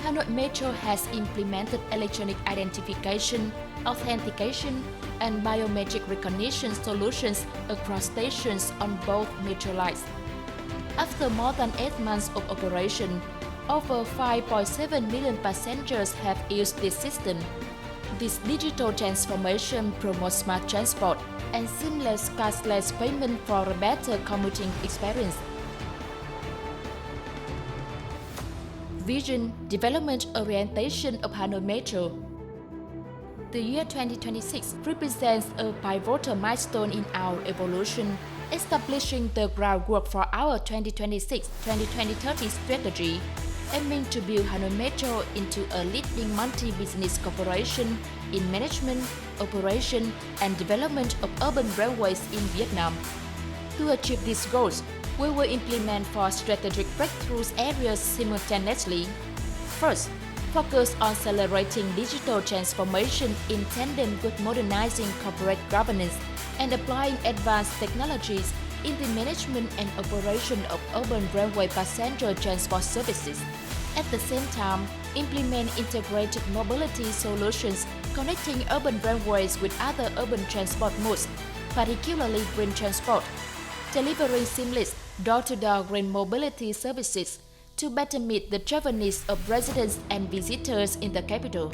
Hanoi Metro has implemented electronic identification, authentication, and biometric recognition solutions across stations on both metro lines. After more than 8 months of operation, over 5.7 million passengers have used this system. This digital transformation promotes smart transport and seamless cashless payment for a better commuting experience. Vision, development orientation of Hanoi Metro. The year 2026 represents a pivotal milestone in our evolution, establishing the groundwork for our 2026-2030 strategy, aiming to build Hanoi Metro into a leading multi-business corporation in management, operation, and development of urban railways in Vietnam. To achieve these goals, we will implement 4 strategic breakthroughs areas simultaneously. First, focus on accelerating digital transformation in tandem with modernizing corporate governance and applying advanced technologies in the management and operation of urban railway passenger transport services. At the same time, implement integrated mobility solutions connecting urban railways with other urban transport modes, particularly green transport, delivering seamless door-to-door green mobility services to better meet the travel needs of residents and visitors in the capital.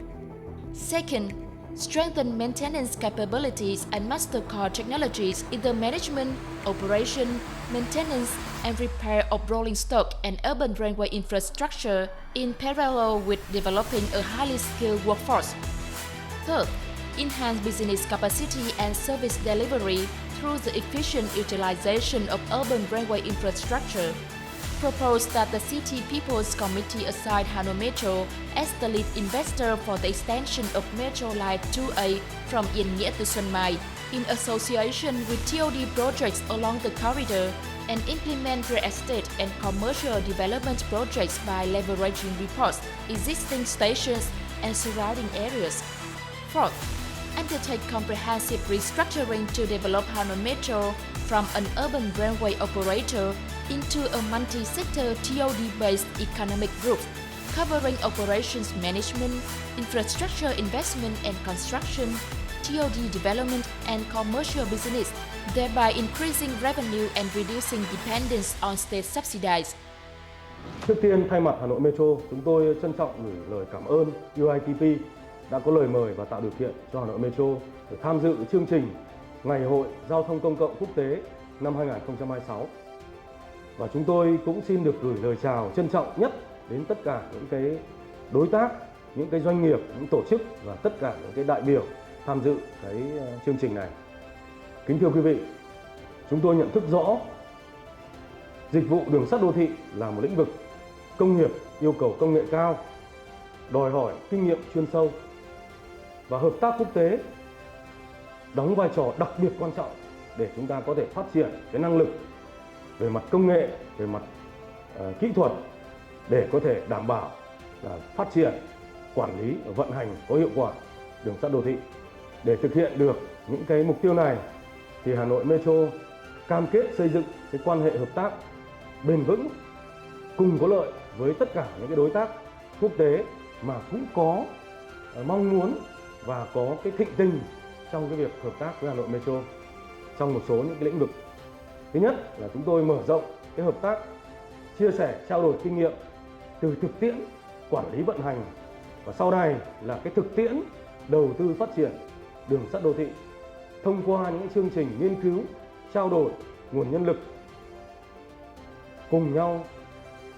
Second, strengthen maintenance capabilities and master core technologies in the management, operation, maintenance, and repair of rolling stock and urban railway infrastructure in parallel with developing a highly skilled workforce. Third, enhance business capacity and service delivery through the efficient utilization of urban railway infrastructure. Propose that the City People's Committee assign Hanoi Metro as the lead investor for the extension of Metro Line 2A from Yên Nghĩa to Xuân Mai, in association with TOD projects along the corridor, and implement real estate and commercial development projects by leveraging reports, existing stations, and surrounding areas. Fourth, undertake comprehensive restructuring to develop Hanoi Metro from an urban railway operator into a multi-sector TOD-based economic group, covering operations management, infrastructure investment and construction, TOD development and commercial business, thereby increasing revenue and reducing dependence on state subsidies. Trước tiên, thay mặt Hà Nội Metro, chúng tôi trân trọng gửi lời cảm ơn UITP đã có lời mời và tạo điều kiện cho Hà Nội Metro để tham dự chương trình Ngày hội Giao thông Công cộng Quốc tế năm 2026. Và chúng tôi cũng xin được gửi lời chào trân trọng nhất đến tất cả những cái đối tác, những cái doanh nghiệp, những tổ chức và tất cả những cái đại biểu tham dự cái chương trình này. Kính thưa quý vị, chúng tôi nhận thức rõ dịch vụ đường sắt đô thị là một lĩnh vực công nghiệp yêu cầu công nghệ cao, đòi hỏi kinh nghiệm chuyên sâu và hợp tác quốc tế đóng vai trò đặc biệt quan trọng để chúng ta có thể phát triển cái năng lực về mặt công nghệ, về mặt kỹ thuật để có thể đảm bảo là phát triển, quản lý và vận hành có hiệu quả đường sắt đô thị. Để thực hiện được những cái mục tiêu này thì Hà Nội Metro cam kết xây dựng cái quan hệ hợp tác bền vững, cùng có lợi với tất cả những cái đối tác quốc tế mà cũng có mong muốn và có cái thịnh tình trong cái việc hợp tác với Hà Nội Metro trong một số những cái lĩnh vực. Thứ nhất là chúng tôi mở rộng cái hợp tác, chia sẻ, trao đổi kinh nghiệm từ thực tiễn quản lý vận hành và sau này là cái thực tiễn đầu tư phát triển đường sắt đô thị thông qua những chương trình nghiên cứu, trao đổi nguồn nhân lực, cùng nhau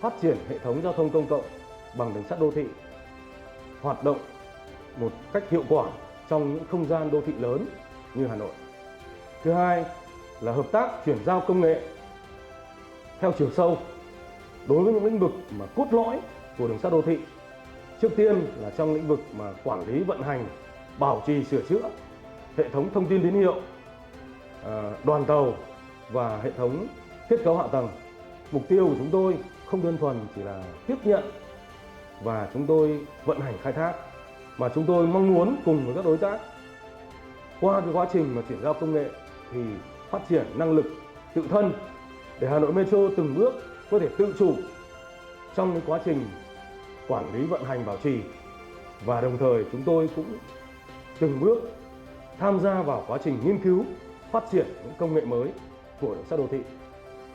phát triển hệ thống giao thông công cộng bằng đường sắt đô thị hoạt động một cách hiệu quả trong những không gian đô thị lớn như Hà Nội. Thứ hai là hợp tác chuyển giao công nghệ theo chiều sâu đối với những lĩnh vực mà cốt lõi của đường sắt đô thị. Trước tiên là trong lĩnh vực mà quản lý vận hành, bảo trì sửa chữa, hệ thống thông tin tín hiệu, đoàn tàu và hệ thống kết cấu hạ tầng. Mục tiêu của chúng tôi không đơn thuần chỉ là tiếp nhận và chúng tôi vận hành khai thác, mà chúng tôi mong muốn cùng với các đối tác qua cái quá trình mà chuyển giao công nghệ thì phát triển năng lực tự thân để Hà Nội Metro từng bước có thể tự chủ trong cái quá trình quản lý vận hành bảo trì, và đồng thời chúng tôi cũng từng bước tham gia vào quá trình nghiên cứu phát triển những công nghệ mới của đường sắt đô thị.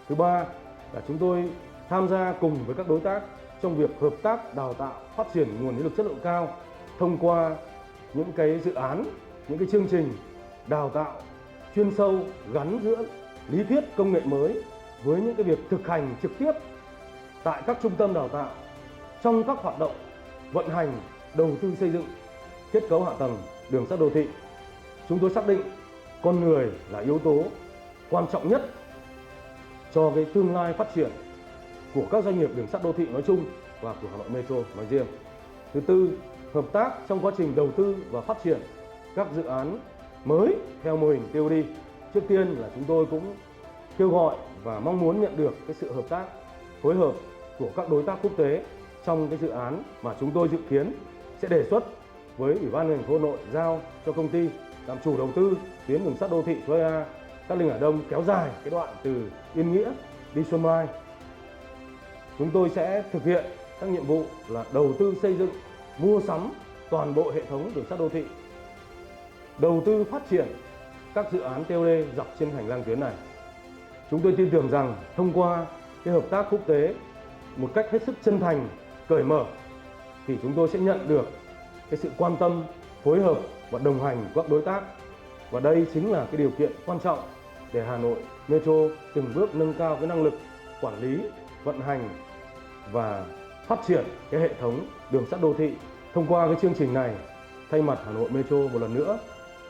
Thứ ba là chúng tôi tham gia cùng với các đối tác trong việc hợp tác đào tạo phát triển nguồn nhân lực chất lượng cao thông qua những cái dự án, những cái chương trình đào tạo chuyên sâu gắn giữa lý thuyết công nghệ mới với những cái việc thực hành trực tiếp tại các trung tâm đào tạo trong các hoạt động vận hành, đầu tư xây dựng kết cấu hạ tầng đường sắt đô thị. Chúng tôi xác định con người là yếu tố quan trọng nhất cho cái tương lai phát triển của các doanh nghiệp đường sắt đô thị nói chung và của Hà Nội Metro nói riêng. Thứ tư, hợp tác trong quá trình đầu tư và phát triển các dự án mới theo mô hình TOD. Trước tiên là chúng tôi cũng kêu gọi và mong muốn nhận được cái sự hợp tác, phối hợp của các đối tác quốc tế trong cái dự án mà chúng tôi dự kiến sẽ đề xuất với Ủy ban nhân dân thành phố Hà Nội giao cho công ty làm chủ đầu tư tuyến đường sắt đô thị số 2A Cát Linh Hà Đông kéo dài cái đoạn từ Yên Nghĩa đi Xuân Mai. Chúng tôi sẽ thực hiện các nhiệm vụ là đầu tư xây dựng, mua sắm toàn bộ hệ thống đường sắt đô thị, đầu tư phát triển các dự án TOD dọc trên hành lang tuyến này. Chúng tôi tin tưởng rằng thông qua cái hợp tác quốc tế một cách hết sức chân thành, cởi mở thì chúng tôi sẽ nhận được cái sự quan tâm, phối hợp và đồng hành của các đối tác. Và đây chính là cái điều kiện quan trọng để Hà Nội Metro từng bước nâng cao cái năng lực quản lý, vận hành và phát triển cái hệ thống đường sắt đô thị. Thông qua cái chương trình này, thay mặt Hà Nội Metro một lần nữa,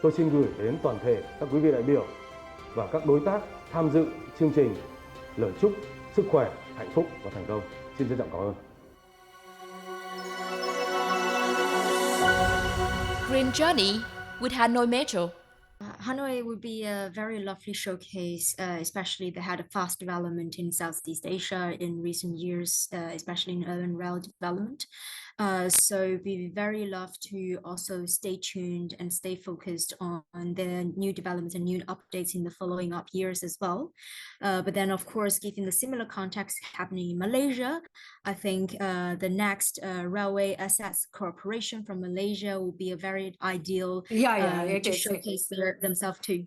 tôi xin gửi đến toàn thể các quý vị đại biểu và các đối tác tham dự chương trình lời chúc sức khỏe, hạnh phúc và thành công. Xin trân trọng cảm ơn. Green Journey with Hanoi Metro. Hanoi would be a very lovely showcase, especially they had a fast development in Southeast Asia in recent years, especially in urban rail development. So we very love to also stay tuned and stay focused on the new developments and new updates in the following up years as well. But then, of course, given the similar context happening in Malaysia, I think the next Railway Assets Corporation from Malaysia will be a very ideal to showcase themselves too.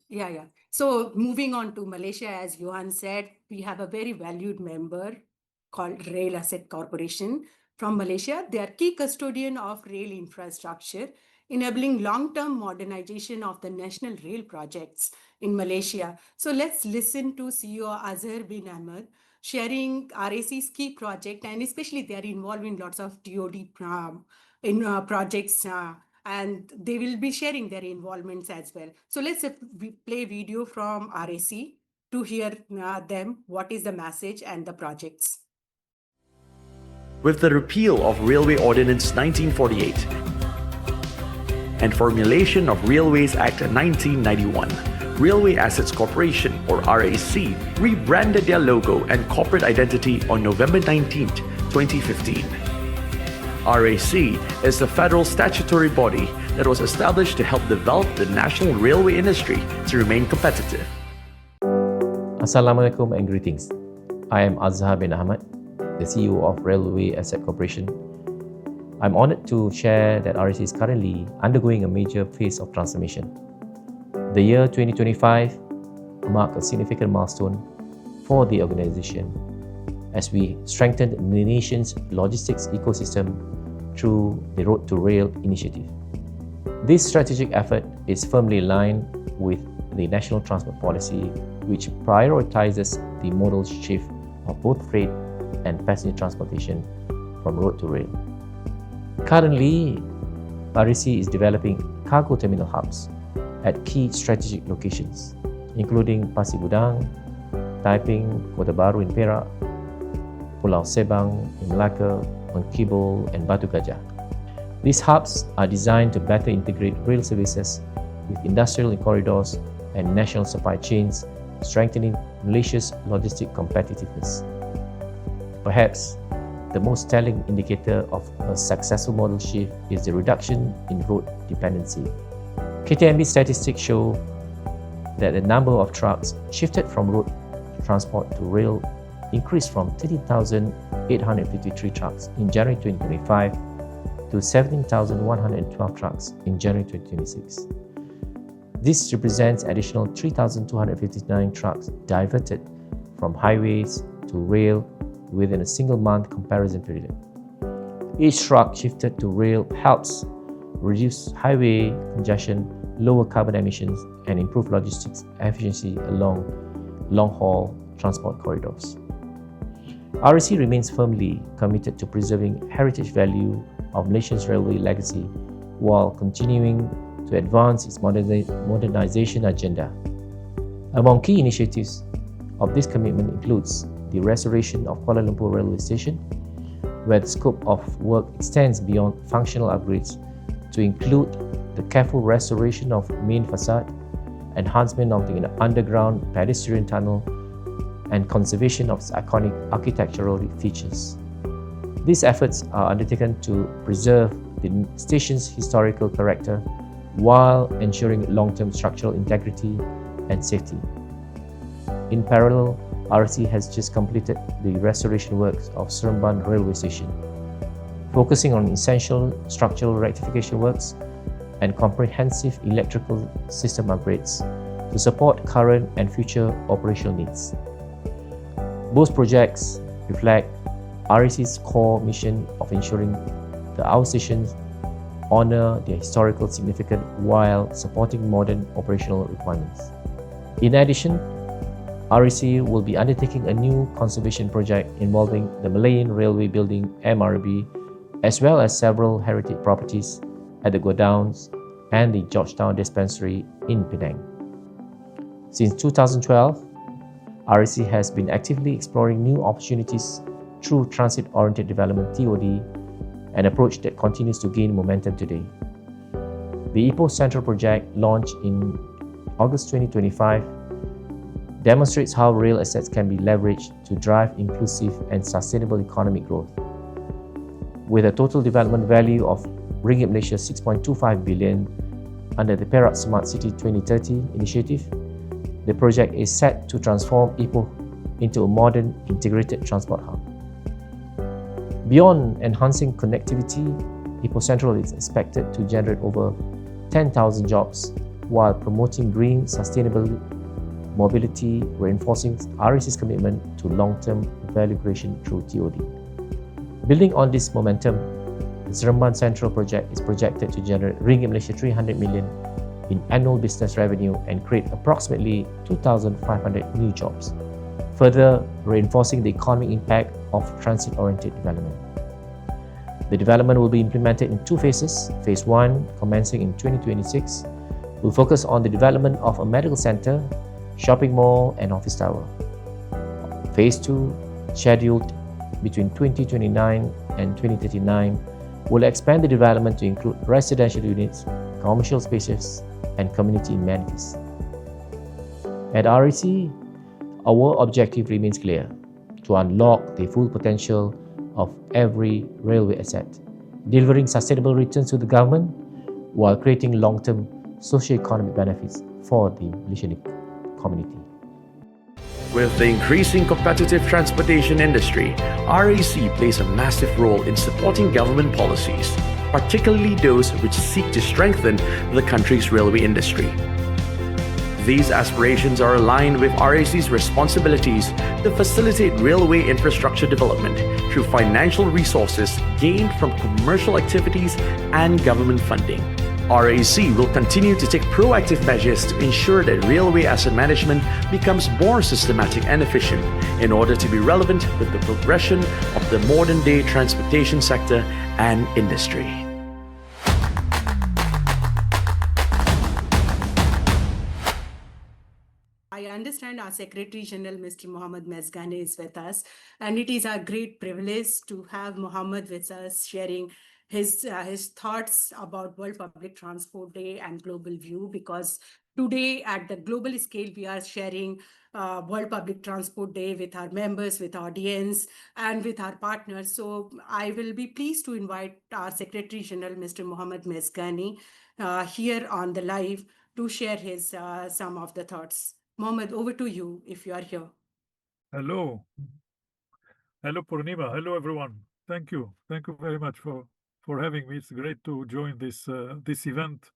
Yeah. So moving on to Malaysia, as Johan said, we have a very valued member called Rail Asset Corporation from Malaysia. They are key custodian of rail infrastructure, enabling long-term modernization of the national rail projects in Malaysia. So let's listen to CEO Azhar bin Ahmed sharing RAC's key project, and especially they are involved in lots of TOD projects, and they will be sharing their involvements as well. So let's play video from RAC to hear them, what is the message and the projects. With the repeal of Railway Ordinance 1948 and formulation of Railways Act 1991, Railway Assets Corporation, or RAC, rebranded their logo and corporate identity on November 19, 2015. RAC is the federal statutory body that was established to help develop the national railway industry to remain competitive. Assalamualaikum and greetings. I am Azhar bin Ahmed, the CEO of Railway Asset Corporation. I'm honored to share that RAC is currently undergoing a major phase of transformation. The year 2025 marked a significant milestone for the organization as we strengthened the nation's logistics ecosystem through the Road to Rail initiative. This strategic effort is firmly aligned with the National Transport Policy, which prioritizes the modal shift of both freight and passenger transportation from road to rail. Currently, RAC is developing cargo terminal hubs at key strategic locations, including Pasir Gudang, Taiping, Kota Baru in Perak, Pulau Sebang in Malacca, Mengkibul, and Batu Gajah. These hubs are designed to better integrate rail services with industrial corridors and national supply chains, strengthening Malaysia's logistic competitiveness. Perhaps the most telling indicator of a successful model shift is the reduction in road dependency. KTMB statistics show that the number of trucks shifted from road transport to rail increased from 13,853 trucks in January 2025 to 17,112 trucks in January 2026. This represents additional 3,259 trucks diverted from highways to rail within a single month comparison period. Each truck shifted to rail helps reduce highway congestion, lower carbon emissions, and improve logistics efficiency along long-haul transport corridors. RAC remains firmly committed to preserving heritage value of Malaysia's railway legacy while continuing to advance its modernization agenda. Among key initiatives of this commitment includes the restoration of Kuala Lumpur Railway Station, where the scope of work extends beyond functional upgrades to include the careful restoration of main facade, enhancement of the underground pedestrian tunnel, and conservation of its iconic architectural features. These efforts are undertaken to preserve the station's historical character while ensuring long-term structural integrity and safety. In parallel, RAC has just completed the restoration works of Seremban Railway Station, focusing on essential structural rectification works and comprehensive electrical system upgrades to support current and future operational needs. Both projects reflect RAC's core mission of ensuring that our stations honor their historical significance while supporting modern operational requirements. In addition, RAC will be undertaking a new conservation project involving the Malayan Railway Building MRB, as well as several heritage properties at the Godowns and the Georgetown Dispensary in Penang. Since 2012, RAC has been actively exploring new opportunities through transit-oriented development (TOD), an approach that continues to gain momentum today. The Ipoh Central project, launched in August 2025, demonstrates how rail assets can be leveraged to drive inclusive and sustainable economic growth. With a total development value of Ringgit Malaysia 6.25 billion under the Perak Smart City 2030 initiative, the project is set to transform Ipoh into a modern integrated transport hub. Beyond enhancing connectivity, Ipoh Central is expected to generate over 10,000 jobs while promoting green, sustainable mobility, reinforcing RAC's commitment to long-term value creation through TOD. Building on this momentum, the Seremban Central project is projected to generate Ringgit Malaysia 300 million in annual business revenue and create approximately 2,500 new jobs, further reinforcing the economic impact of transit-oriented development. The development will be implemented in two phases. Phase 1, commencing in 2026, will focus on the development of a medical center, shopping mall and office tower. Phase 2, scheduled between 2029 and 2039, will expand the development to include residential units, commercial spaces, and community amenities. At RAC, our objective remains clear: to unlock the full potential of every railway asset, delivering sustainable returns to the government while creating long-term socio-economic benefits for the Malaysian community. With the increasing competitive transportation industry, RAC plays a massive role in supporting government policies, particularly those which seek to strengthen the country's railway industry. These aspirations are aligned with RAC's responsibilities to facilitate railway infrastructure development through financial resources gained from commercial activities and government funding. RAC will continue to take proactive measures to ensure that railway asset management becomes more systematic and efficient in order to be relevant with the progression of the modern-day transportation sector and industry. I understand our Secretary General, Mr. Mohammed Mezgani, is with us, and it is a great privilege to have Mohammed with us sharing his thoughts about World Public Transport Day and Global View, because today at the global scale, we are sharing World Public Transport Day with our members, with audience, and with our partners. So I will be pleased to invite our Secretary General, Mr. Mohammed Mezgani, here on the live to share his some of the thoughts. Mohammed, over to you if you are here. Hello. Hello, Purnima. Hello, everyone. Thank you. Thank you very much for having me. It's great to join this event.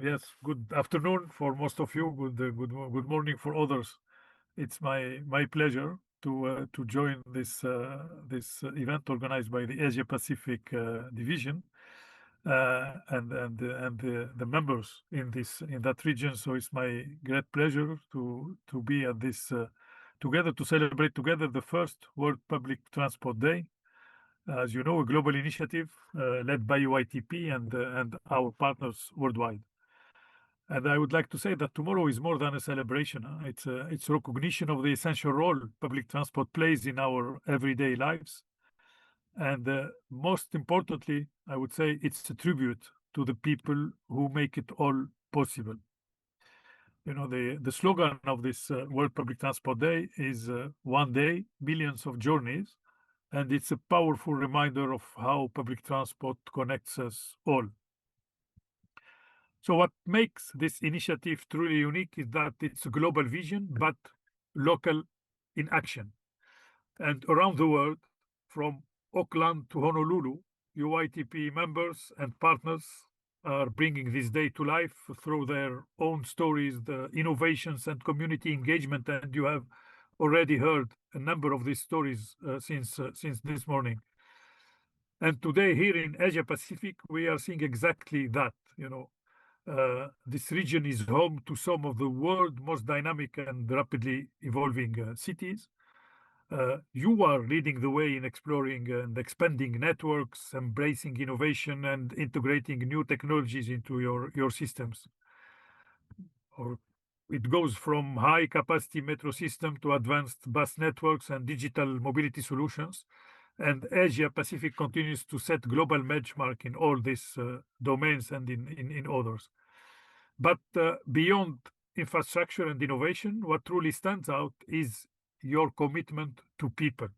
Yes, good afternoon for most of you. Good morning for others. It's my pleasure to join this event organized by the Asia-Pacific division and the members in that region. So it's my great pleasure to be at this together, to celebrate together the first World Public Transport Day. As you know, a global initiative led by UITP and our partners worldwide. And I would like to say that tomorrow is more than a celebration. It's recognition of the essential role public transport plays in our everyday lives. And most importantly, I would say it's a tribute to the people who make it all possible. You know, the slogan of this World Public Transport Day is one day, billions of journeys. And it's a powerful reminder of how public transport connects us all. So what makes this initiative truly unique is that it's a global vision, but local in action. And around the world, from Auckland to Honolulu, UITP members and partners are bringing this day to life through their own stories, the innovations and community engagement. And you have already heard a number of these stories since this morning. And today here in Asia Pacific, we are seeing exactly that. You know, this region is home to some of the world's most dynamic and rapidly evolving cities. You are leading the way in exploring and expanding networks, embracing innovation, and integrating new technologies into your systems. Or it goes from high-capacity metro system to advanced bus networks and digital mobility solutions. And Asia-Pacific continues to set global benchmark in all these domains and in others. But beyond infrastructure and innovation, what truly stands out is your commitment to people,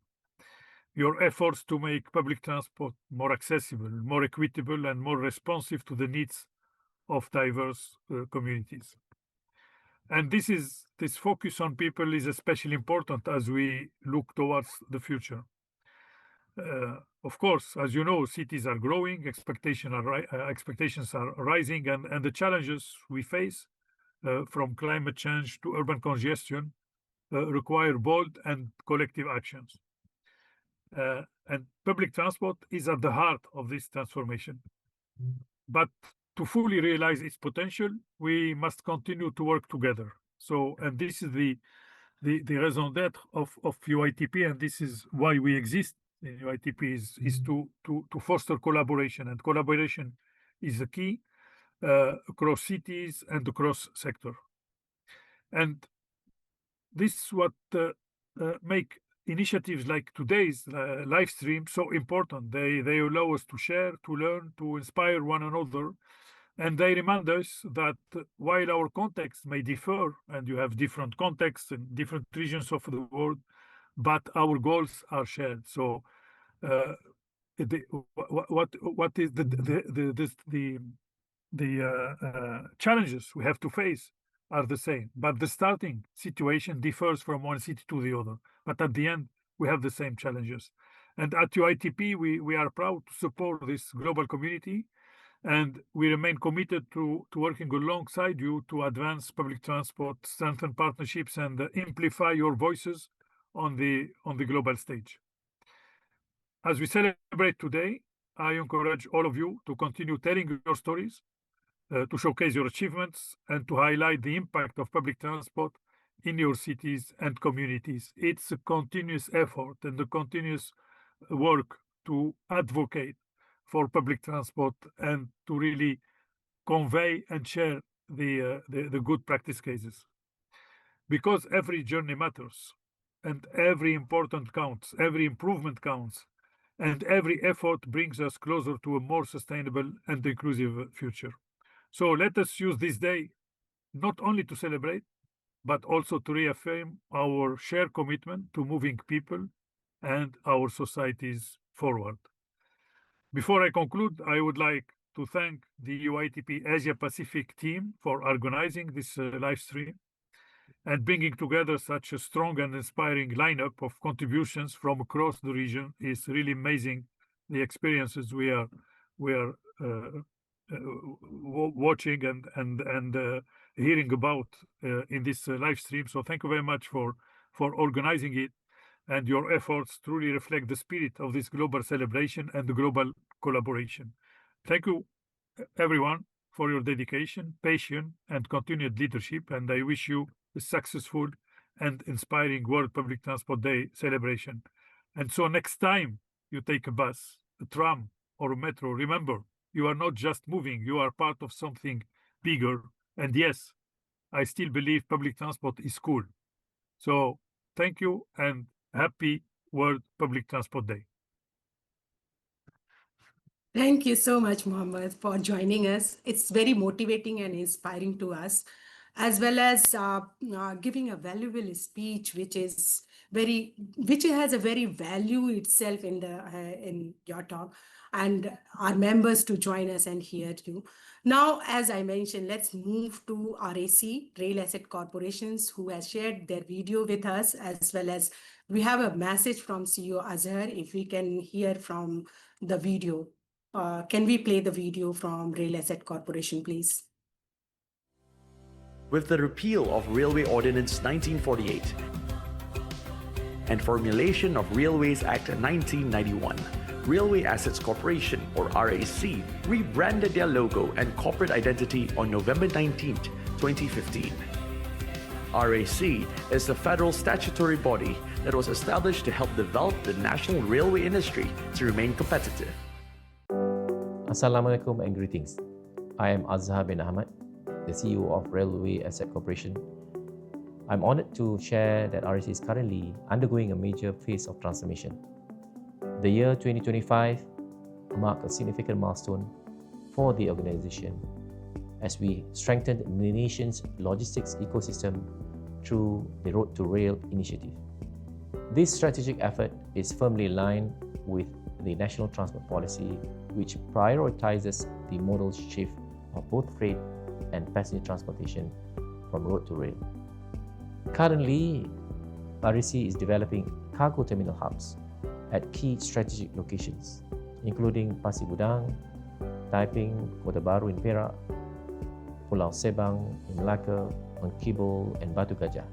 your efforts to make public transport more accessible, more equitable, and more responsive to the needs of diverse communities. And this focus on people is especially important as we look towards the future. Of course, as you know, cities are growing, expectations are rising, and the challenges we face, from climate change to urban congestion, require bold and collective actions. And public transport is at the heart of this transformation. But to fully realize its potential, we must continue to work together. So, and this is the raison d'être of UITP, and this is why we exist in UITP, is to foster collaboration, and collaboration is the key across cities and across sector. And this is what make initiatives like today's live stream so important. They allow us to share, to learn, to inspire one another, and they remind us that while our contexts may differ, and you have different contexts in different regions of the world, but our goals are shared. So what is the challenges we have to face are the same, but the starting situation differs from one city to the other. But at the end, we have the same challenges. And at UITP, we are proud to support this global community, and we remain committed to working alongside you to advance public transport, strengthen partnerships, and amplify your voices on the global stage. As we celebrate today, I encourage all of you to continue telling your stories, to showcase your achievements, and to highlight the impact of public transport in your cities and communities. It's a continuous effort and a continuous work to advocate for public transport and to really convey and share the good practice cases. Because every journey matters, and every important counts, every improvement counts, and every effort brings us closer to a more sustainable and inclusive future. So let us use this day not only to celebrate, but also to reaffirm our shared commitment to moving people and our societies forward. Before I conclude, I would like to thank the UITP Asia-Pacific team for organizing this live stream and bringing together such a strong and inspiring lineup of contributions from across the region. Is really amazing, the experiences we are watching and hearing about in this live stream. So thank you very much for organizing it, and your efforts truly reflect the spirit of this global celebration and the global collaboration. Thank you, everyone, for your dedication, patience, and continued leadership, and I wish you a successful and inspiring World Public Transport Day celebration. And so next time you take a bus, a tram, or a metro, remember, you are not just moving, you are part of something bigger. And yes, I still believe public transport is cool. So thank you, and happy World Public Transport Day. Thank you so much, Mohammed, for joining us. It's very motivating and inspiring to us, as well as giving a valuable speech, which has a very value itself in your talk, and our members to join us and hear you. Now, as I mentioned, let's move to RAC, Rail Asset Corporations, who has shared their video with us, as well as we have a message from CEO Azhar. If we can hear from the video. Can we play the video from Rail Asset Corporation, please? With the repeal of Railway Ordinance 1948 and formulation of Railways Act 1991, Railway Assets Corporation, or RAC, rebranded their logo and corporate identity on November 19, 2015. RAC is the federal statutory body that was established to help develop the national railway industry to remain competitive. Assalamualaikum and greetings. I am Azhar bin Ahmad, the CEO of Railway Asset Corporation. I'm honored to share that RAC is currently undergoing a major phase of transformation. The year 2025 marked a significant milestone for the organization as we strengthened the nation's logistics ecosystem through the Road to Rail initiative. This strategic effort is firmly aligned with the National Transport Policy, which prioritizes the modal shift of both freight and passenger transportation from road to rail. Currently, REC is developing cargo terminal hubs at key strategic locations, including Pasir Gudang, Taiping, Kota Baru in Perak, Pulau Sebang in Malacca, Mengkibul, and Batu Gajah.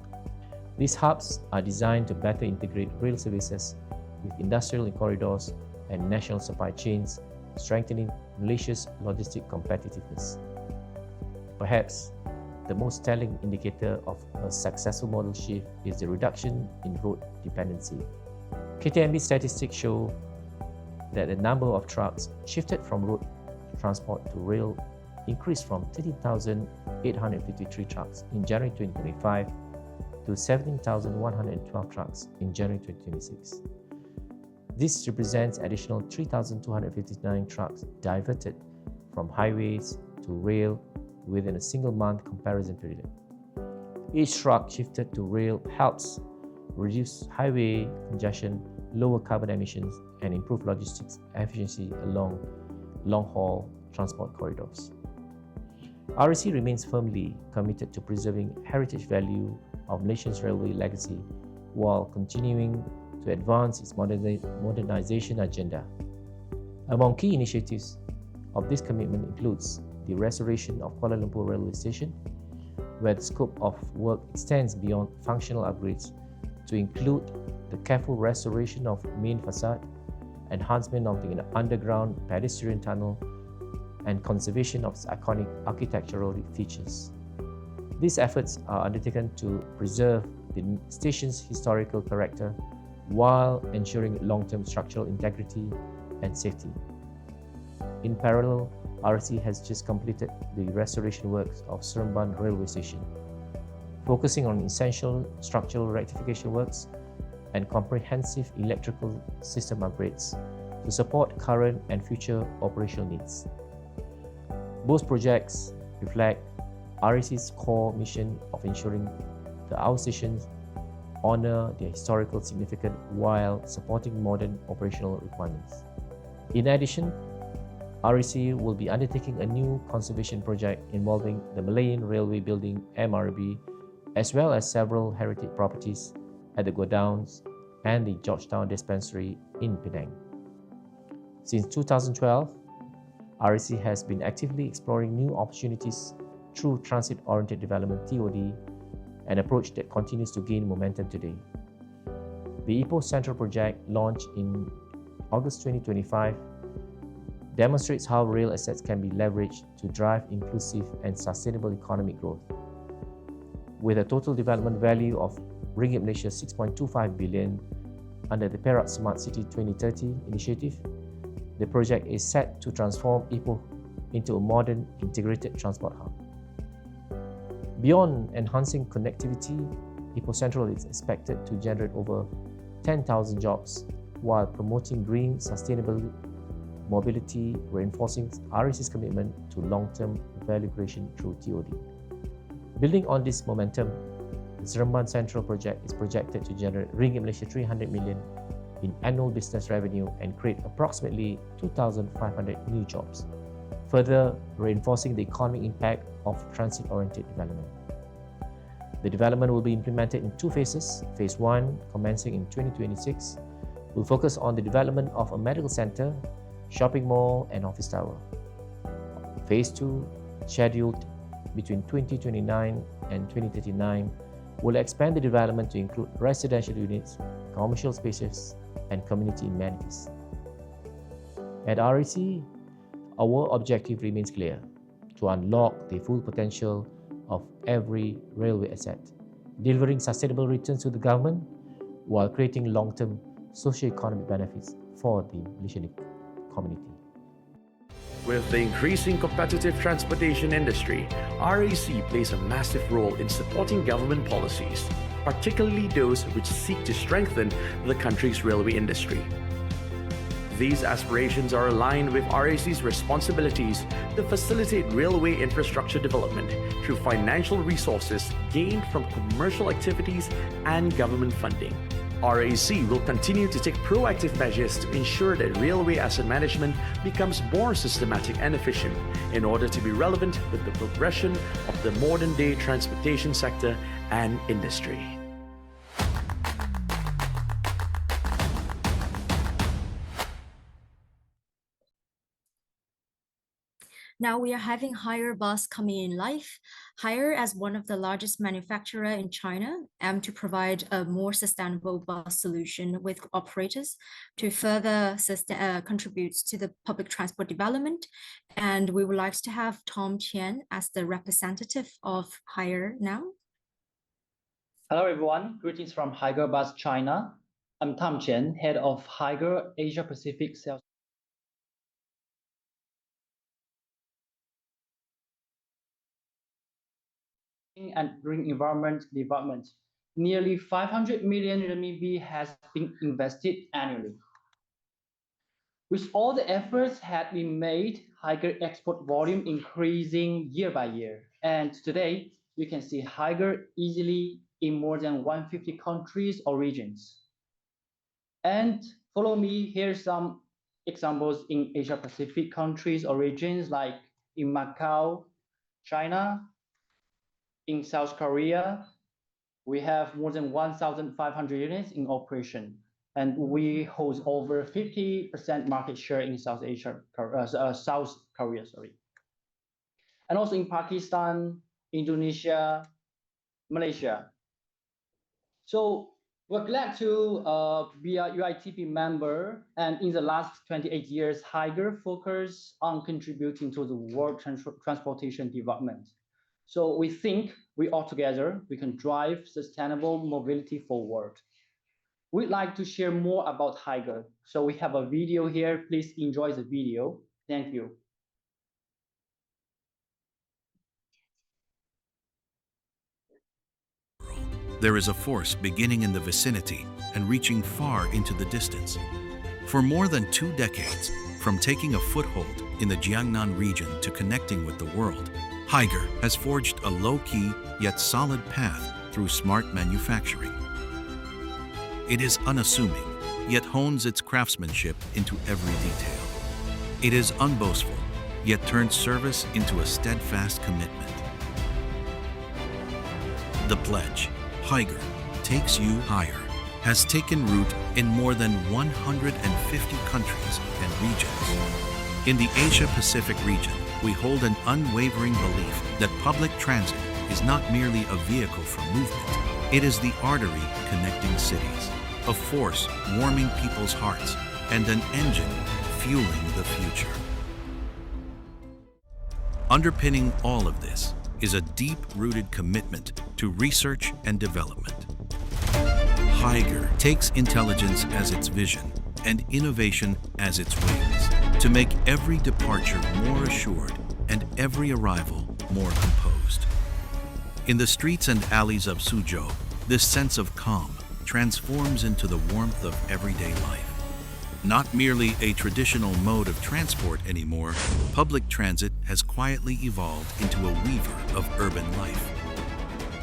These hubs are designed to better integrate rail services with industrial corridors and national supply chains, strengthening Malaysia's logistic competitiveness. Perhaps the most telling indicator of a successful model shift is the reduction in road dependency. KTMB statistics show that the number of trucks shifted from road transport to rail increased from 13,853 trucks in January 2025 to 17,112 trucks in January 2026. This represents additional 3,259 trucks diverted from highways to rail within a single-month comparison period. Each truck shifted to rail helps reduce highway congestion, lower carbon emissions, and improve logistics efficiency along long-haul transport corridors. REC remains firmly committed to preserving heritage value of Malaysia's railway legacy while continuing to advance its modernization agenda. Among key initiatives of this commitment includes the restoration of Kuala Lumpur Railway Station, where the scope of work extends beyond functional upgrades to include the careful restoration of main facade, enhancement of the underground pedestrian tunnel, and conservation of its iconic architectural features. These efforts are undertaken to preserve the station's historical character while ensuring long-term structural integrity and safety. In parallel, REC has just completed the restoration works of Seremban Railway Station, focusing on essential structural rectification works and comprehensive electrical system upgrades to support current and future operational needs. Both projects reflect REC's core mission of ensuring that our stations honor their historical significance while supporting modern operational requirements. In addition, REC will be undertaking a new conservation project involving the Malayan Railway Building MRB, as well as several heritage properties at the Godowns and the Georgetown Dispensary in Penang. Since 2012, REC has been actively exploring new opportunities through transit-oriented development (TOD), an approach that continues to gain momentum today. The Ipoh Central project, launched in August 2025, demonstrates how rail assets can be leveraged to drive inclusive and sustainable economic growth. With a total development value of Ringgit Malaysia 6.25 billion under the Perak Smart City 2030 initiative, the project is set to transform Ipoh into a modern integrated transport hub. Beyond enhancing connectivity, Ipoh Central is expected to generate over 10,000 jobs while promoting green, sustainable mobility, reinforcing REC's commitment to long-term value creation through TOD. Building on this momentum, the Seremban Central project is projected to generate Ringgit Malaysia 300 million in annual business revenue and create approximately 2,500 new jobs, further reinforcing the economic impact of transit-oriented development. The development will be implemented in two phases. Phase 1, commencing in 2026, will focus on the development of a medical center, shopping mall, and office tower. Phase 2, scheduled between 2029 and 2039, will expand the development to include residential units, commercial spaces, and community amenities. At REC, our objective remains clear: to unlock the full potential of every railway asset, delivering sustainable returns to the government while creating long-term socio-economic benefits for the Malaysian community. With the increasing competitive transportation industry, REC plays a massive role in supporting government policies, particularly those which seek to strengthen the country's railway industry. these aspirations are aligned with RAC's responsibilities to facilitate railway infrastructure development through financial resources gained from commercial activities and government funding. RAC will continue to take proactive measures to ensure that railway asset management becomes more systematic and efficient in order to be relevant with the progression of the modern-day transportation sector and industry. Now we are having Haier Bus coming in live. Haier, as one of the largest manufacturer in China, to provide a more sustainable bus solution with operators to further contribute to the public transport development. And we would like to have Tom Qian as the representative of Haier now. Hello everyone, greetings from Haier Bus China. I'm Tom Qian, head of Haier Asia-Pacific sales. And green environment development. Nearly 500 million RMB has been invested annually. With all the efforts had been made, Haier export volume increasing year by year. And today, you can see Haier easily in more than 150 countries or regions. And follow me, here's some examples in Asia-Pacific countries or regions like in Macau, China, in South Korea, we have more than 1,500 units in operation, and we hold over 50% market share in South Korea, sorry. And also in Pakistan, Indonesia, Malaysia. So we're glad to be a UITP member, and in the last 28 years, Haier focused on contributing to the world transportation development. So we think we all together, we can drive sustainable mobility forward. We'd like to share more about Haier. So we have a video here. Please enjoy the video. Thank you. There is a force beginning in the vicinity and reaching far into the distance. For more than 2 decades, from taking a foothold in the Jiangnan region to connecting with the world, Haier has forged a low-key yet solid path through smart manufacturing. It is unassuming, yet hones its craftsmanship into every detail. It is unboastful, yet turns service into a steadfast commitment. The pledge, Haier takes you higher, has taken root in more than 150 countries and regions. In the Asia-Pacific region, we hold an unwavering belief that public transit is not merely a vehicle for movement. It is the artery connecting cities, a force warming people's hearts, and an engine fueling the future. Underpinning all of this is a deep-rooted commitment to research and development. Haier takes intelligence as its vision and innovation as its wings to make every departure more assured and every arrival more composed. In the streets and alleys of Suzhou, this sense of calm transforms into the warmth of everyday life. Not merely a traditional mode of transport anymore, public transit has quietly evolved into a weaver of urban life.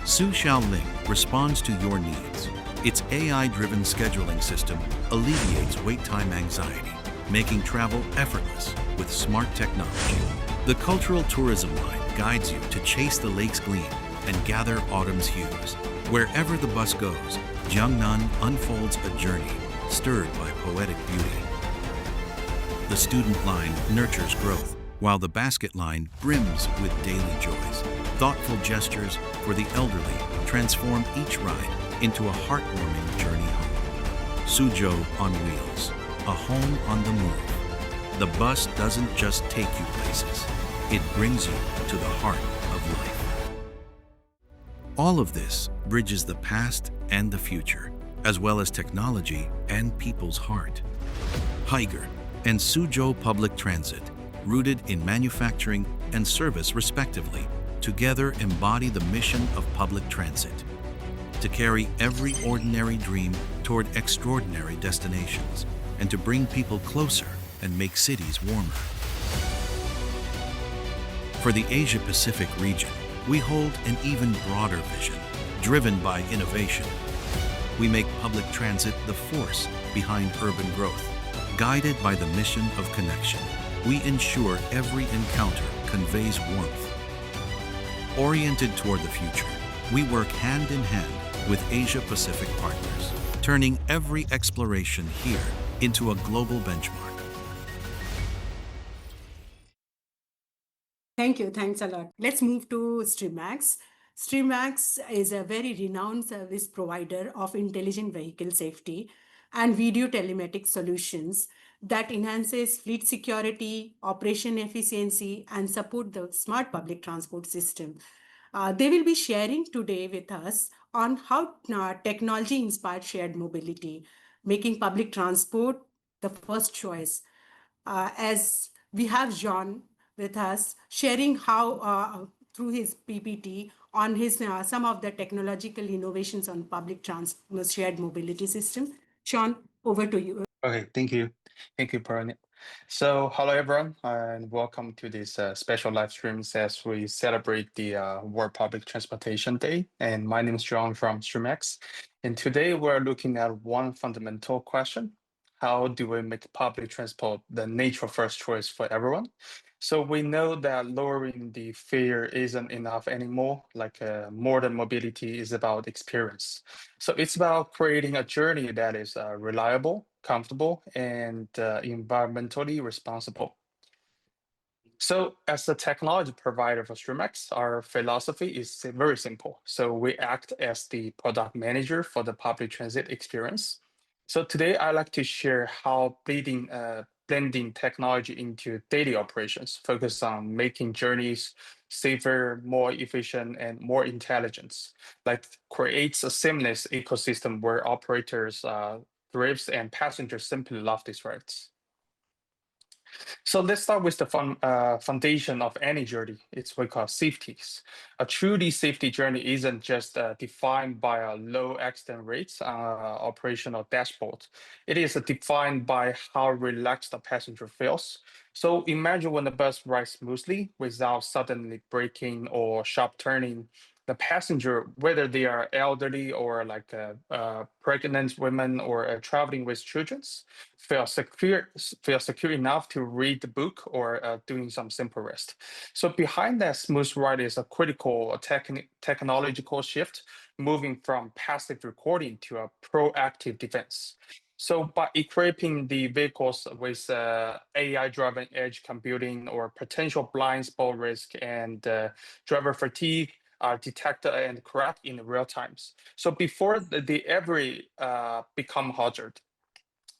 Su Xiaoling responds to your needs. Its AI-driven scheduling system alleviates wait time anxiety, making travel effortless with smart technology. The cultural tourism line guides you to chase the lake's gleam and gather autumn's hues. Wherever the bus goes, Jiangnan unfolds a journey stirred by poetic beauty. The student line nurtures growth, while the basket line brims with daily joys. Thoughtful gestures for the elderly transform each ride into a heartwarming journey home. Suzhou on wheels, a home on the move. The bus doesn't just take you places, it brings you to the heart of life. All of this bridges the past and the future, as well as technology and people's heart. Haier and Suzhou Public Transit, rooted in manufacturing and service respectively, together embody the mission of public transit: to carry every ordinary dream toward extraordinary destinations. and to bring people closer and make cities warmer. For the Asia-Pacific region, we hold an even broader vision, driven by innovation. We make public transit the force behind urban growth. Guided by the mission of connection, we ensure every encounter conveys warmth. Oriented toward the future, we work hand in hand with Asia-Pacific partners, turning every exploration here into a global benchmark. Thank you. Thanks a lot. Let's move to StreamX. StreamX is a very renowned service provider of intelligent vehicle safety and video telematics solutions that enhances fleet security, operation efficiency, and support the smart public transport system. They will be sharing today with us on how technology-inspired shared mobility, making public transport the first choice. As we have John with us sharing how through his PPT on his some of the technological innovations on public transport shared mobility system. Sean, over to you. Okay, thank you. Thank you, Parani. So hello everyone and welcome to this special live stream as we celebrate the World Public Transportation Day. And my name is John from StreamX. And today we're looking at one fundamental question. How do we make public transport the natural first choice for everyone? So we know that lowering the fare isn't enough anymore, like modern mobility is about experience. So it's about creating a journey that is reliable, comfortable, and environmentally responsible. So as a technology provider for StreamX, our philosophy is very simple. So we act as the product manager for the public transit experience. So today I'd like to share how blending technology into daily operations, focus on making journeys safer, more efficient, and more intelligent, like creates a seamless ecosystem where operators thrives and passengers simply love these rides. So let's start with the foundation of any journey. It's what we call safeties. A truly safety journey isn't just defined by a low accident rates operational dashboard. It is defined by how relaxed the passenger feels. So imagine when the bus rides smoothly without suddenly braking or sharp turning. The passenger, whether they are elderly or like pregnant women or traveling with children, feel secure enough to read the book or doing some simple rest. So behind that smooth ride is a critical technological shift, moving from passive recording to a proactive defense. So by equipping the vehicles with AI-driven edge computing or potential blind spot risk and driver fatigue are detected and correct in real times. So before they ever become hazard.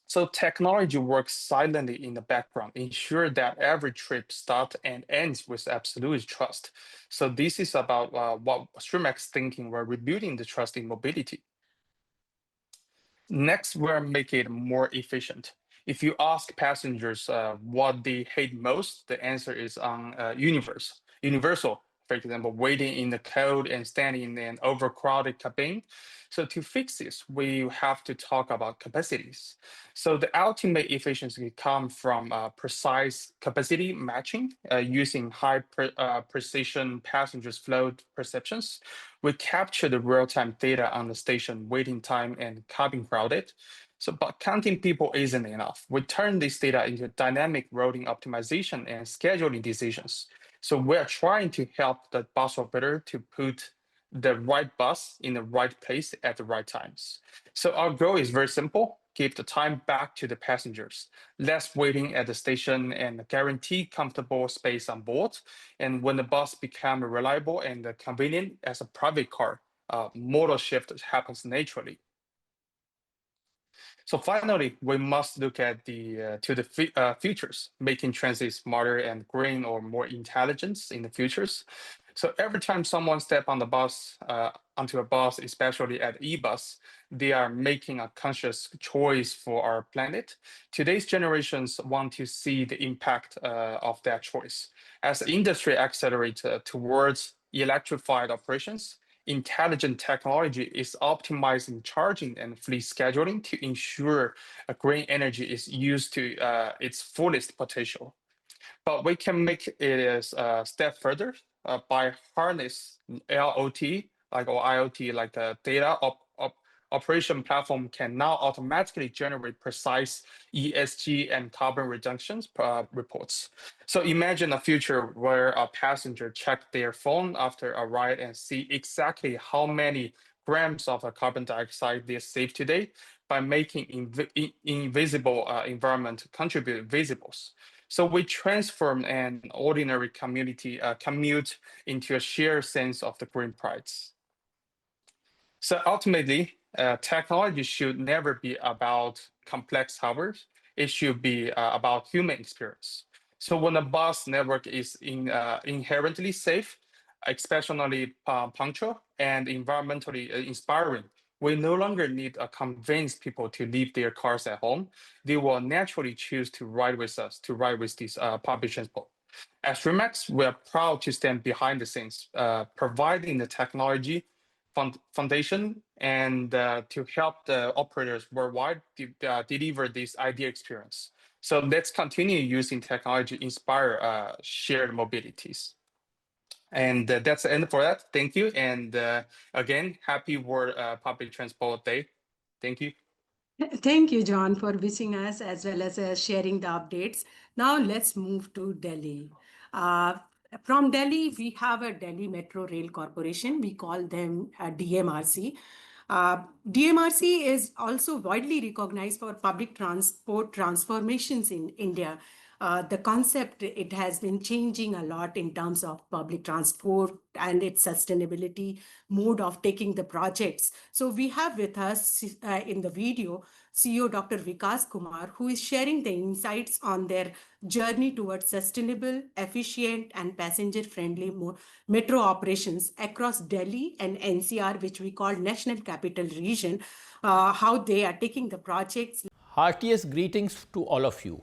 So technology works silently in the background, ensure that every trip starts and ends with absolute trust. So this is about what StreamX thinking. We're rebuilding the trust in mobility. Next, we're making it more efficient. If you ask passengers what they hate most, the answer is on universal. For example, waiting in the cold and standing in an overcrowded cabin. So to fix this, we have to talk about capacities. So the ultimate efficiency comes from precise capacity matching using high precision passengers flow perceptions. We capture the real-time data on the station waiting time and cabin crowded. So, but counting people isn't enough. We turn this data into dynamic routing optimization and scheduling decisions. So we're trying to help the bus operator to put the right bus in the right place at the right times. So our goal is very simple: give the time back to the passengers, less waiting at the station, and guarantee comfortable space on board. And when the bus becomes reliable and convenient as a private car, modal shift happens naturally. So finally, we must look at the futures, making transit smarter and green or more intelligent in the futures. So every time someone steps on the bus, onto a bus, especially at e-bus, they are making a conscious choice for our planet. Today's generations want to see the impact of that choice. As the industry accelerates towards electrified operations, intelligent technology is optimizing charging and fleet scheduling to ensure green energy is used to its fullest potential. But we can make it a step further by harness LOT or IoT, like the data operation platform can now automatically generate precise ESG and carbon reductions reports. So imagine a future where a passenger check their phone after a ride and see exactly how many grams of carbon dioxide they saved today by making invisible environment contribute visibles. So we transform an ordinary community commute into a shared sense of the green prides. So ultimately, technology should never be about complex hardware. It should be about human experience. So when a bus network is inherently safe, exceptionally punctual, and environmentally inspiring, we no longer need to convince people to leave their cars at home. They will naturally choose to ride with us, to ride with this public transport. At Streamax, we are proud to stand behind the scenes, providing the technology foundation and to help the operators worldwide deliver this ideal experience. So let's continue using technology to inspire shared mobilities. And that's the end for that. Thank you. And again, happy World Public Transport Day. Thank you. Thank you, John, for wishing us as well as sharing the updates. Now let's move to Delhi. From Delhi, we have a Delhi Metro Rail Corporation. We call them DMRC. DMRC is also widely recognized for public transport transformations in India. The concept, it has been changing a lot in terms of public transport and its sustainability mode of taking the projects. So we have with us in the video, CEO Dr. Vikas Kumar, who is sharing the insights on their journey towards sustainable, efficient, and passenger-friendly metro operations across Delhi and NCR, which we call National Capital Region, how they are taking the projects. Heartiest greetings to all of you.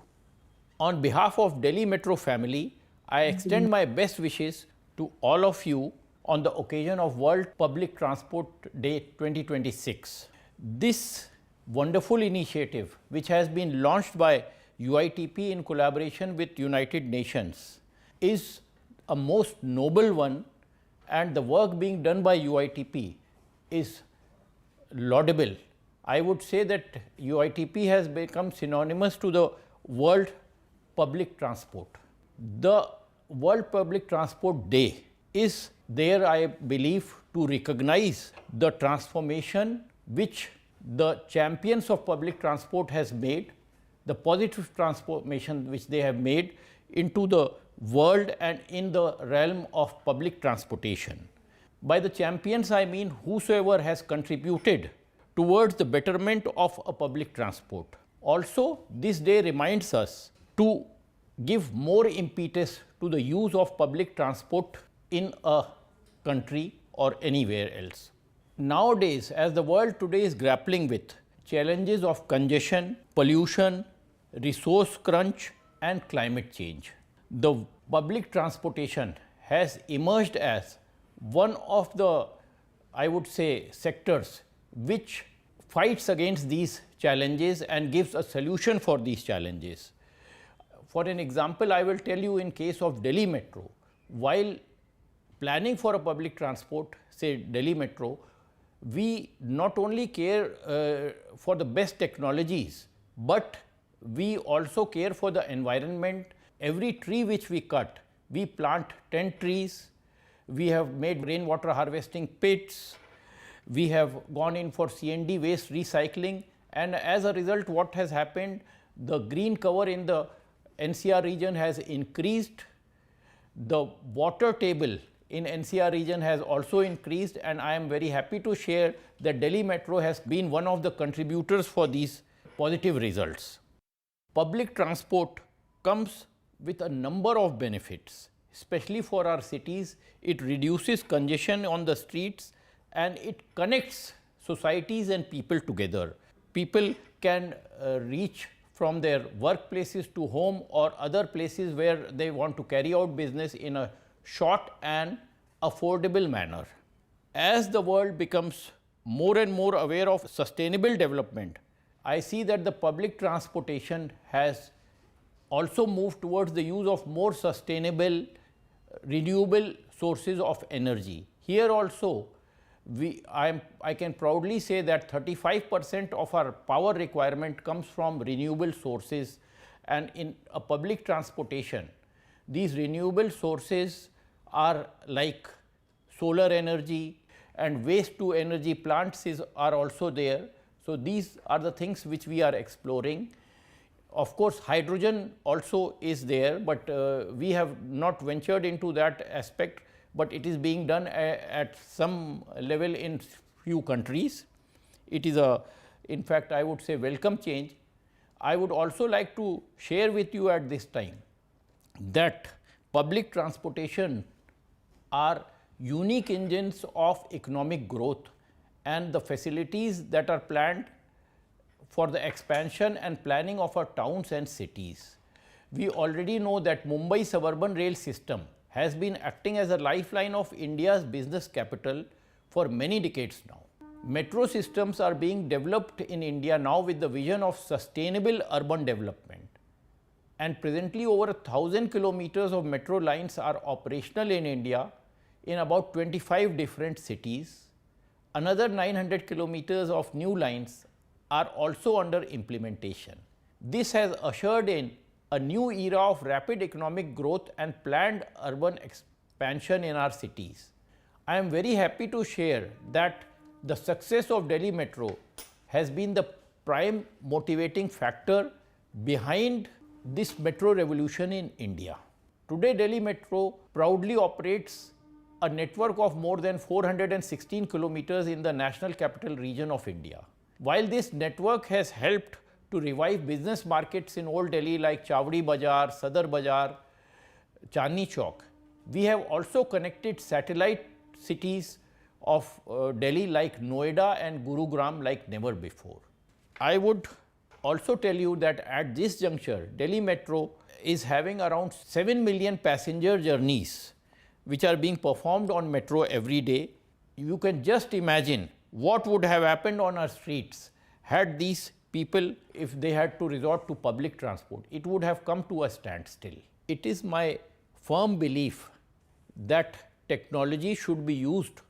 On behalf of Delhi Metro family, I extend my best wishes to all of you on the occasion of World Public Transport Day 2026. This wonderful initiative, which has been launched by UITP in collaboration with United Nations, is a most noble one, and the work being done by UITP is laudable. I would say that UITP has become synonymous to the world public transport. The World Public Transport Day is there, I believe, to recognize the transformation which the champions of public transport has made, the positive transformation which they have made into the world and in the realm of public transportation. By the champions, I mean whosoever has contributed towards the betterment of a public transport. Also, this day reminds us to give more impetus to the use of public transport in a country or anywhere else. Nowadays, as the world today is grappling with challenges of congestion, pollution, resource crunch, and climate change, the public transportation has emerged as one of the, I would say, sectors which fights against these challenges and gives a solution for these challenges. For an example, I will tell you in case of Delhi Metro, while planning for a public transport, say Delhi Metro, we not only care for the best technologies, but we also care for the environment. Every tree which we cut, we plant 10 trees. We have made rainwater harvesting pits. We have gone in for C&D waste recycling. And as a result, what has happened, the green cover in the NCR region has increased. The water table in NCR region has also increased, and I am very happy to share that Delhi Metro has been one of the contributors for these positive results. Public transport comes with a number of benefits, especially for our cities. It reduces congestion on the streets and it connects societies and people together. People can reach from their workplaces to home or other places where they want to carry out business in a short and affordable manner. as the world becomes more and more aware of sustainable development, I see that the public transportation has also moved towards the use of more sustainable, renewable sources of energy. Here also, I can proudly say that 35% of our power requirement comes from renewable sources, and in a public transportation, these renewable sources are like solar energy, and waste to energy plants are also there. So these are the things which we are exploring. Of course, hydrogen also is there, but we have not ventured into that aspect, but it is being done at some level in few countries. It is in fact, I would say welcome change. I would also like to share with you at this time that public transportation are unique engines of economic growth, and the facilities that are planned for the expansion and planning of our towns and cities. We already know that Mumbai suburban rail system has been acting as a lifeline of India's business capital for many decades now. Metro systems are being developed in India now with the vision of sustainable urban development. And presently over 1,000 kilometers of metro lines are operational in India in about 25 different cities. Another 900 kilometers of new lines are also under implementation. This has ushered in a new era of rapid economic growth and planned urban expansion in our cities. I am very happy to share that the success of Delhi Metro has been the prime motivating factor behind this metro revolution in India. Today, Delhi Metro proudly operates a network of more than 416 kilometers in the National Capital Region of India. While this network has helped to revive business markets in Old Delhi like Chavdi Bazaar, Sadar Bazaar, Chandni Chowk, we have also connected satellite cities of Delhi like Noida and Gurugram like never before. I would also tell you that at this juncture, Delhi Metro is having around 7 million passenger journeys which are being performed on metro every day. You can just imagine what would have happened on our streets had these people, if they had to resort to public transport. It would have come to a standstill. It is my firm belief that technology should be used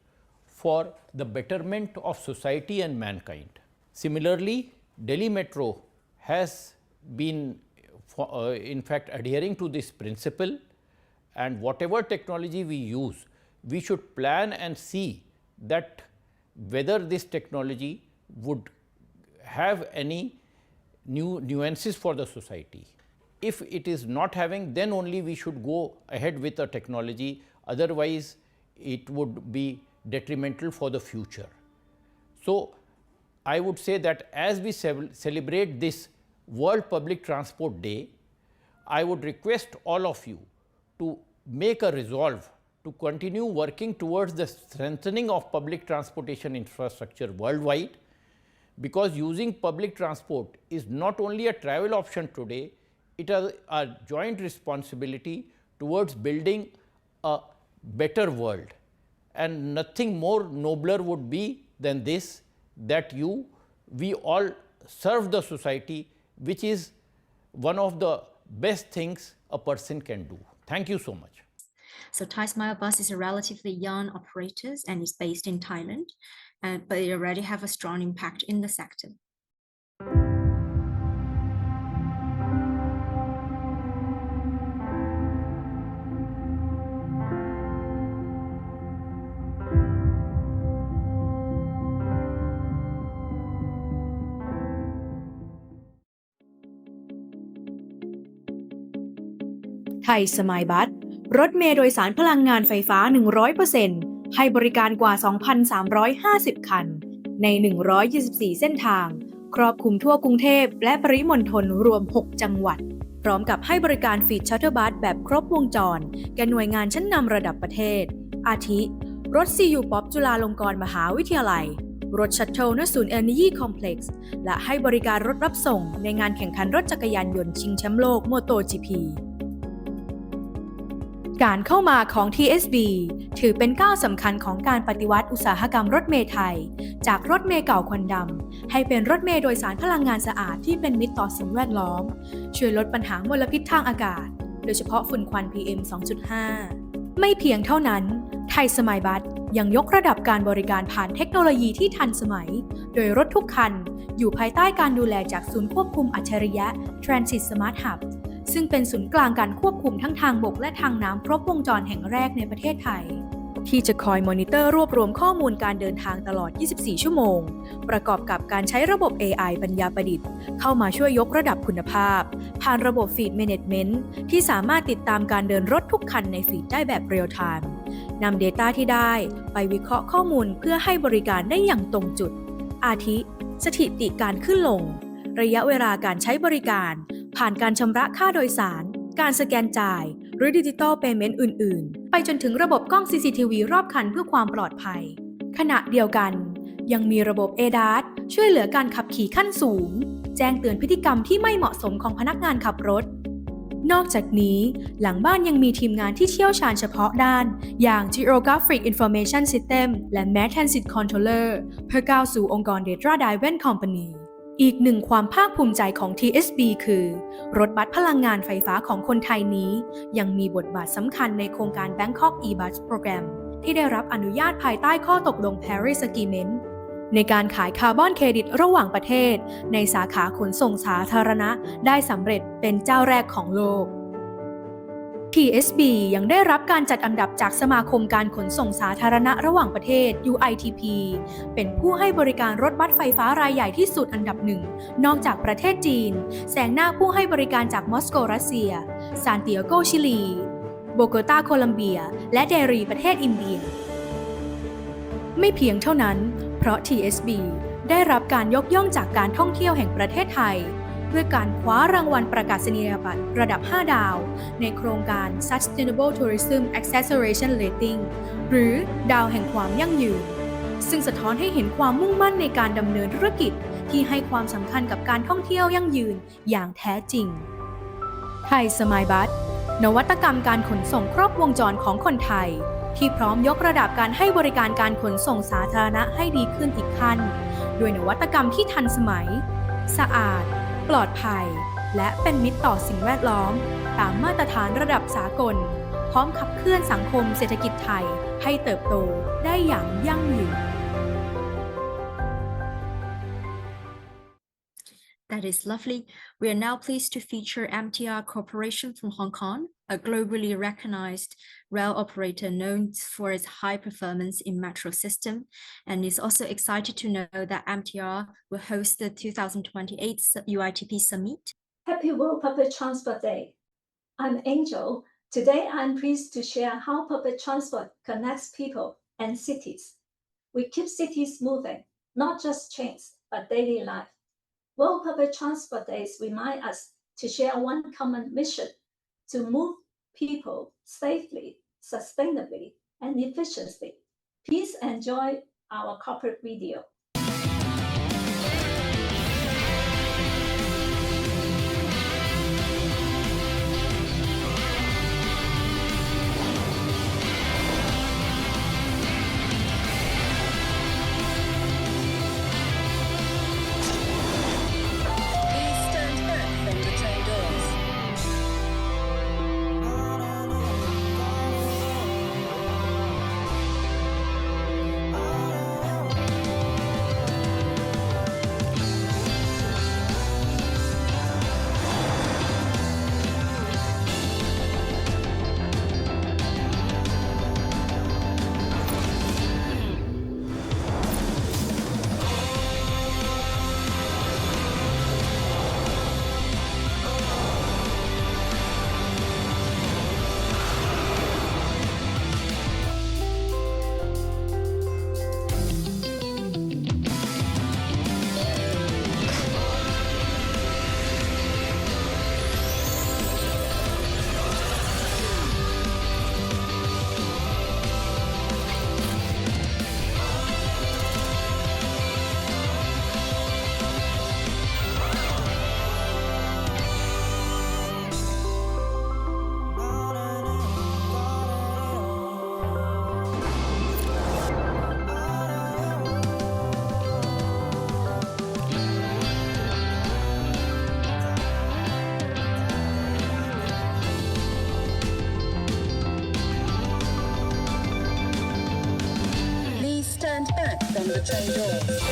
for the betterment of society and mankind. Similarly, Delhi Metro has been in fact adhering to this principle, and whatever technology we use, we should plan and see that whether this technology would have any new nuances for the society. If it is not having, then only we should go ahead with the technology, otherwise it would be detrimental for the future. So I would say that as we celebrate this World Public Transport Day, I would request all of you to make a resolve to continue working towards the strengthening of public transportation infrastructure worldwide, because using public transport is not only a travel option today, it is a joint responsibility towards building a better world. And nothing more nobler would be than this, that we all serve the society, which is one of the best things a person can do. Thank you so much. So Thai Smile Bus is a relatively young operator and is based in Thailand, but it already have a strong impact in the sector. Thai Smile Bus รถเมล์โดยสารพลังงานไฟฟ้า 100% ให้บริการกว่า 2,350 คัน ใน 124 เส้นทาง ครอบคลุมทั่วกรุงเทพและปริมณฑลรวม 6 จังหวัด พร้อมกับให้บริการฟีดชัตเทิลบัสแบบครบวงจร แก่หน่วยงานชั้นนำระดับประเทศ อาทิ รถ CU POP จุฬาลงกรณ์มหาวิทยาลัย รถชัตเทิลณศูนย์ Energy Complex และให้บริการรถรับส่งในงานแข่งขันรถจักรยานยนต์ชิงแชมป์โลก MotoGP การเข้ามาของ TSB ถือเป็นก้าวสำคัญของการปฏิวัติอุตสาหกรรมรถเมล์ไทยจากรถเมล์เก่าควันดำให้เป็นรถเมล์โดยสารพลังงานสะอาดที่เป็นมิตรต่อสิ่งแวดล้อมช่วยลดปัญหามลพิษทางอากาศโดยเฉพาะฝุ่นควัน PM 2.5 ไม่เพียงเท่านั้นไทยสมัยบัสยังยกระดับการบริการผ่านเทคโนโลยีที่ทันสมัยโดยรถทุกคันอยู่ภายใต้การดูแลจากศูนย์ควบคุมอัจฉริยะ Transit Smart Hub ซึ่งเป็นศูนย์กลางการควบคุมทั้งทางบกและทางน้ำครบวงจรแห่งแรกในประเทศไทยที่จะคอยมอนิเตอร์รวบรวมข้อมูลการเดินทางตลอด 24 ชั่วโมงประกอบกับการใช้ระบบ AI ปัญญาประดิษฐ์เข้ามาช่วยยกระดับคุณภาพผ่านระบบ Feed Management ที่สามารถติดตามการเดินรถทุกคันในฟีดได้แบบเรียลไทม์นำ Data ที่ได้ไปวิเคราะห์ข้อมูลเพื่อให้บริการได้อย่างตรงจุดอาทิสถิติการขึ้นลงระยะเวลาการใช้บริการผ่านการชำระค่าโดยสารการสแกนจ่ายหรือดิจิตอลเพย์เมนต์อื่นๆไปจนถึงระบบกล้อง CCTV รอบคันเพื่อความปลอดภัยขณะเดียวกันยังมีระบบ ADAS ช่วยเหลือการขับขี่ขั้นสูงแจ้งเตือนพฤติกรรมที่ไม่เหมาะสมของพนักงานขับรถนอกจากนี้หลังบ้านยังมีทีมงานที่เชี่ยวชาญเฉพาะด้านอย่าง Geographic Information System และ Mass Transit Controller เพื่อก้าวสู่องค์กร Data Driven Company อีกหนึ่งความภาคภูมิใจของ TSB คือรถบัสพลังงานไฟฟ้าของคนไทยนี้ยังมีบทบาทสำคัญในโครงการ Bangkok E-Bus Program ที่ได้รับอนุญาตภายใต้ข้อตกลง Paris Agreement ในการขายคาร์บอนเครดิตระหว่างประเทศในสาขาขนส่งสาธารณะได้สำเร็จเป็นเจ้าแรกของโลก TSB ยังได้รับการจัดอันดับจากสมาคมการขนส่งสาธารณะระหว่างประเทศ UITP เป็นผู้ให้บริการรถบัสไฟฟ้ารายใหญ่ที่สุดอันดับหนึ่งนอกจากประเทศจีนแซงหน้าผู้ให้บริการจากมอสโกรัสเซียซานติอาโกชิลีโบโกตาโคลัมเบียและเดรีประเทศอินเดียไม่เพียงเท่านั้นเพราะ TSB ได้รับการยกย่องจากการท่องเที่ยวแห่งประเทศไทยด้วยการคว้ารางวัลประกาศนียบัตรระดับ 5 ดาวในโครงการ Sustainable Tourism Acceleration Rating หรือดาวแห่งความยั่งยืนซึ่งสะท้อนให้เห็นความมุ่งมั่นในการดำเนินธุรกิจที่ให้ความสำคัญกับการท่องเที่ยวยั่งยืนอย่างแท้จริงไทยสมายบัสนวัตกรรมการขนส่งครบวงจรของคนไทยที่พร้อมยกระดับการให้บริการการขนส่งสาธารณะให้ดีขึ้นอีกขั้นด้วยนวัตกรรมที่ทันสมัยสะอาดปลอดภัยและเป็นมิตรต่อสิ่งแวดล้อมตามมาตรฐานระดับสากลพร้อมขับเคลื่อนสังคมเศรษฐกิจไทยให้เติบโตได้อย่างยั่งยืน That is lovely. We are now pleased to feature MTR Corporation from Hong Kong, a globally recognized rail operator known for its high performance in metro system, and is also excited to know that MTR will host the 2028 UITP Summit. Happy World Public Transport Day. I'm Angel. Today I'm pleased to share how public transport connects people and cities. We keep cities moving, not just trains, but daily life. World Public Transport Days remind us to share one common mission, to move people safely, sustainably, and efficiently. Please enjoy our corporate video. open the train doors.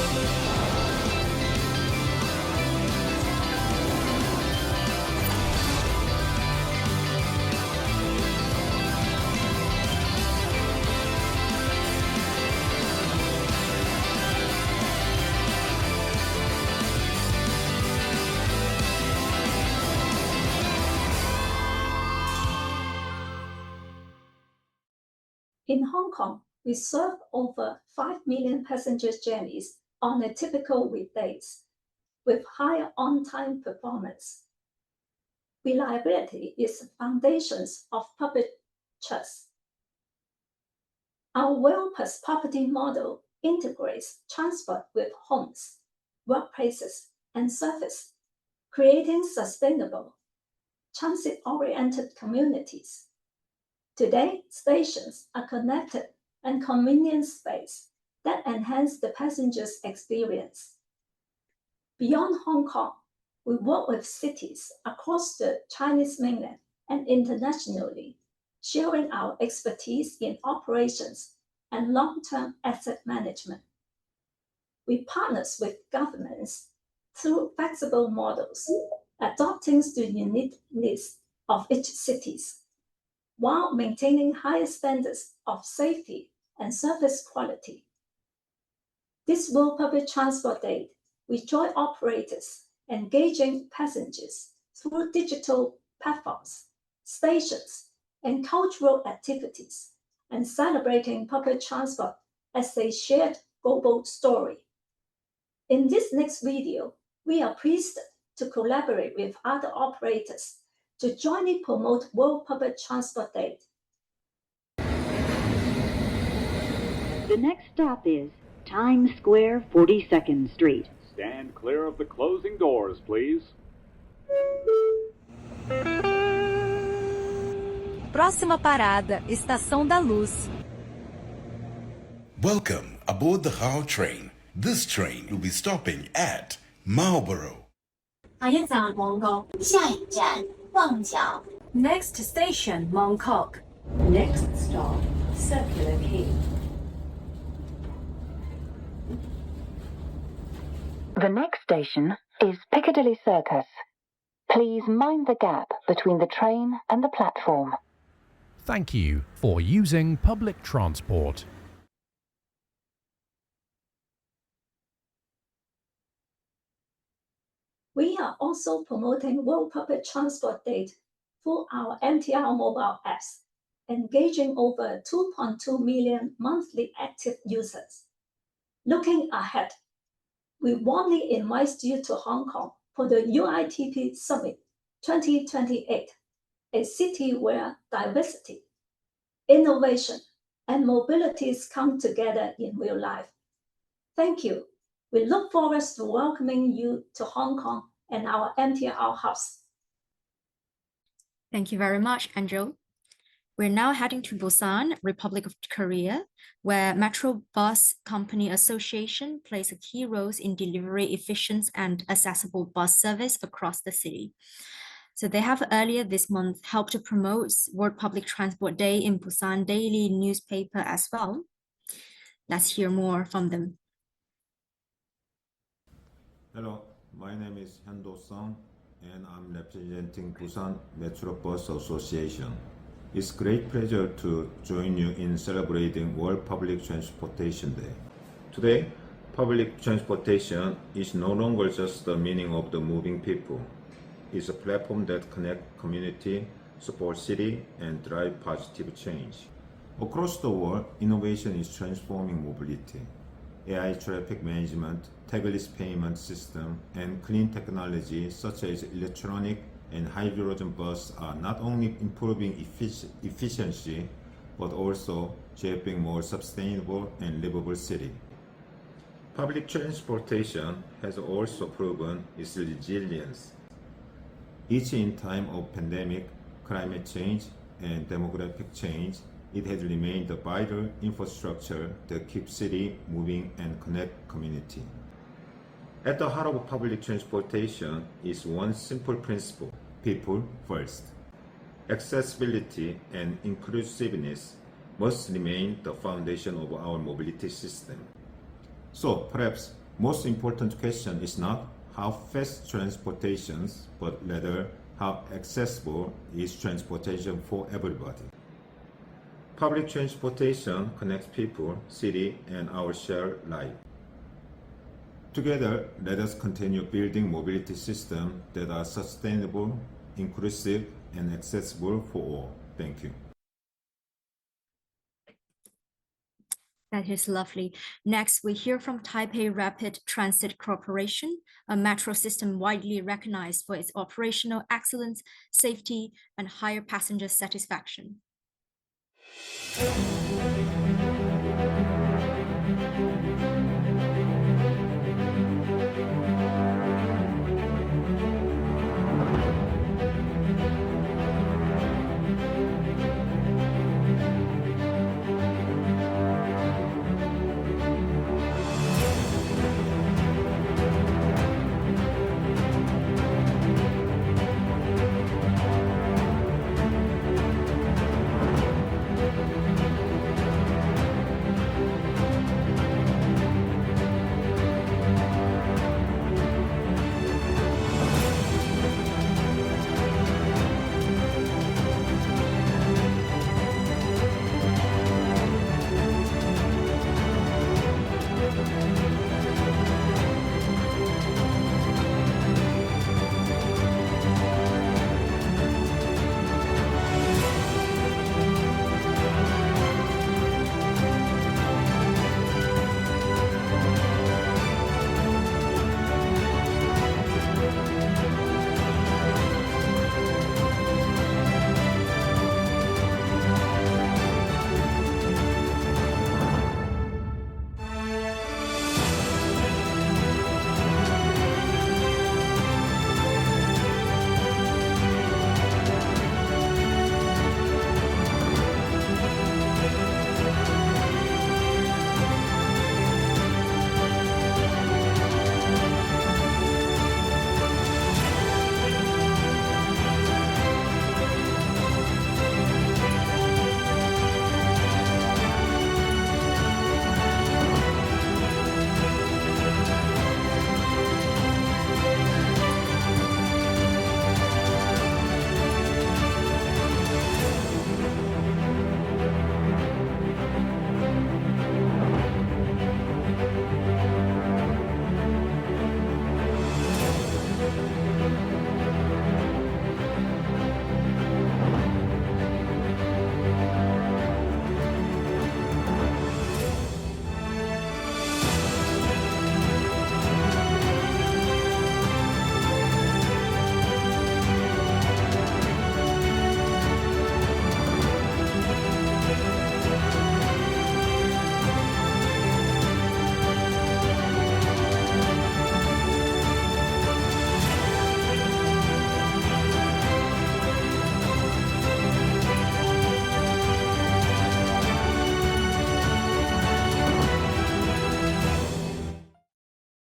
In Hong Kong, we serve over 5 million passenger journeys on a typical weekdays, with higher on-time performance. Reliability is the foundations of public trust. Our well-plus property model integrates transport with homes, workplaces, and service, creating sustainable, transit-oriented communities. Today, stations are connected and convenient space that enhance the passenger's experience. Beyond Hong Kong, we work with cities across the Chinese mainland and internationally, sharing our expertise in operations and long-term asset management. We partner with governments through flexible models, adapting to the unique needs of each city, while maintaining higher standards of safety and service quality. This World Public Transport Day, we join operators engaging passengers through digital platforms, stations, and cultural activities, and celebrating public transport as a shared global story. In this next video, we are pleased to collaborate with other operators to jointly promote World Public Transport Day. The next stop is Times Square, 42nd Street. Stand clear of the closing doors, please. Próxima parada, Estação da Luz. Welcome aboard the How train. This train will be stopping at Marlborough. 下一站旺角，下一站旺角。Next station, Mongkok. Next stop, Circular Quay. The next station is Piccadilly Circus. Please mind the gap between the train and the platform. Thank you for using public transport. We are also promoting World Public Transport Day through our MTR mobile apps, engaging over 2.2 million monthly active users. Looking ahead, we warmly invite you to Hong Kong for the UITP Summit 2028, a city where diversity, innovation, and mobilities come together in real life. Thank you. We look forward to welcoming you to Hong Kong and our MTR hubs. Thank you very much, Angel. We're now heading to Busan, Republic of Korea, where Metro Bus Company Association plays a key role in delivering efficient and accessible bus service across the city. So they have earlier this month helped to promote World Public Transport Day in Busan Daily newspaper as well. Let's hear more from them. Hello, my name is Hyun-Do Sung, and I'm representing Busan Metro Bus Association. It's a great pleasure to join you in celebrating World Public Transportation Day. Today, public transportation is no longer just the meaning of the moving people. It's a platform that connects community, supports city, and drives positive change. Across the world, innovation is transforming mobility. AI traffic management, tagless payment system, and clean technology such as electronic and hydrogen bus are not only improving efficiency, but also shaping more sustainable and livable city. Public transportation has also proven its resilience. Each in time of pandemic, climate change, and demographic change, it has remained a vital infrastructure that keeps city moving and connect community. At the heart of public transportation is one simple principle: people first. Accessibility and inclusiveness must remain the foundation of our mobility system. So perhaps most important question is not how fast transportation, but rather how accessible is transportation for everybody. Public transportation connects people, city, and our shared life. Together, let us continue building mobility systems that are sustainable, inclusive, and accessible for all. Thank you. That is lovely. Next, we hear from Taipei Rapid Transit Corporation, a metro system widely recognized for its operational excellence, safety, and higher passenger satisfaction.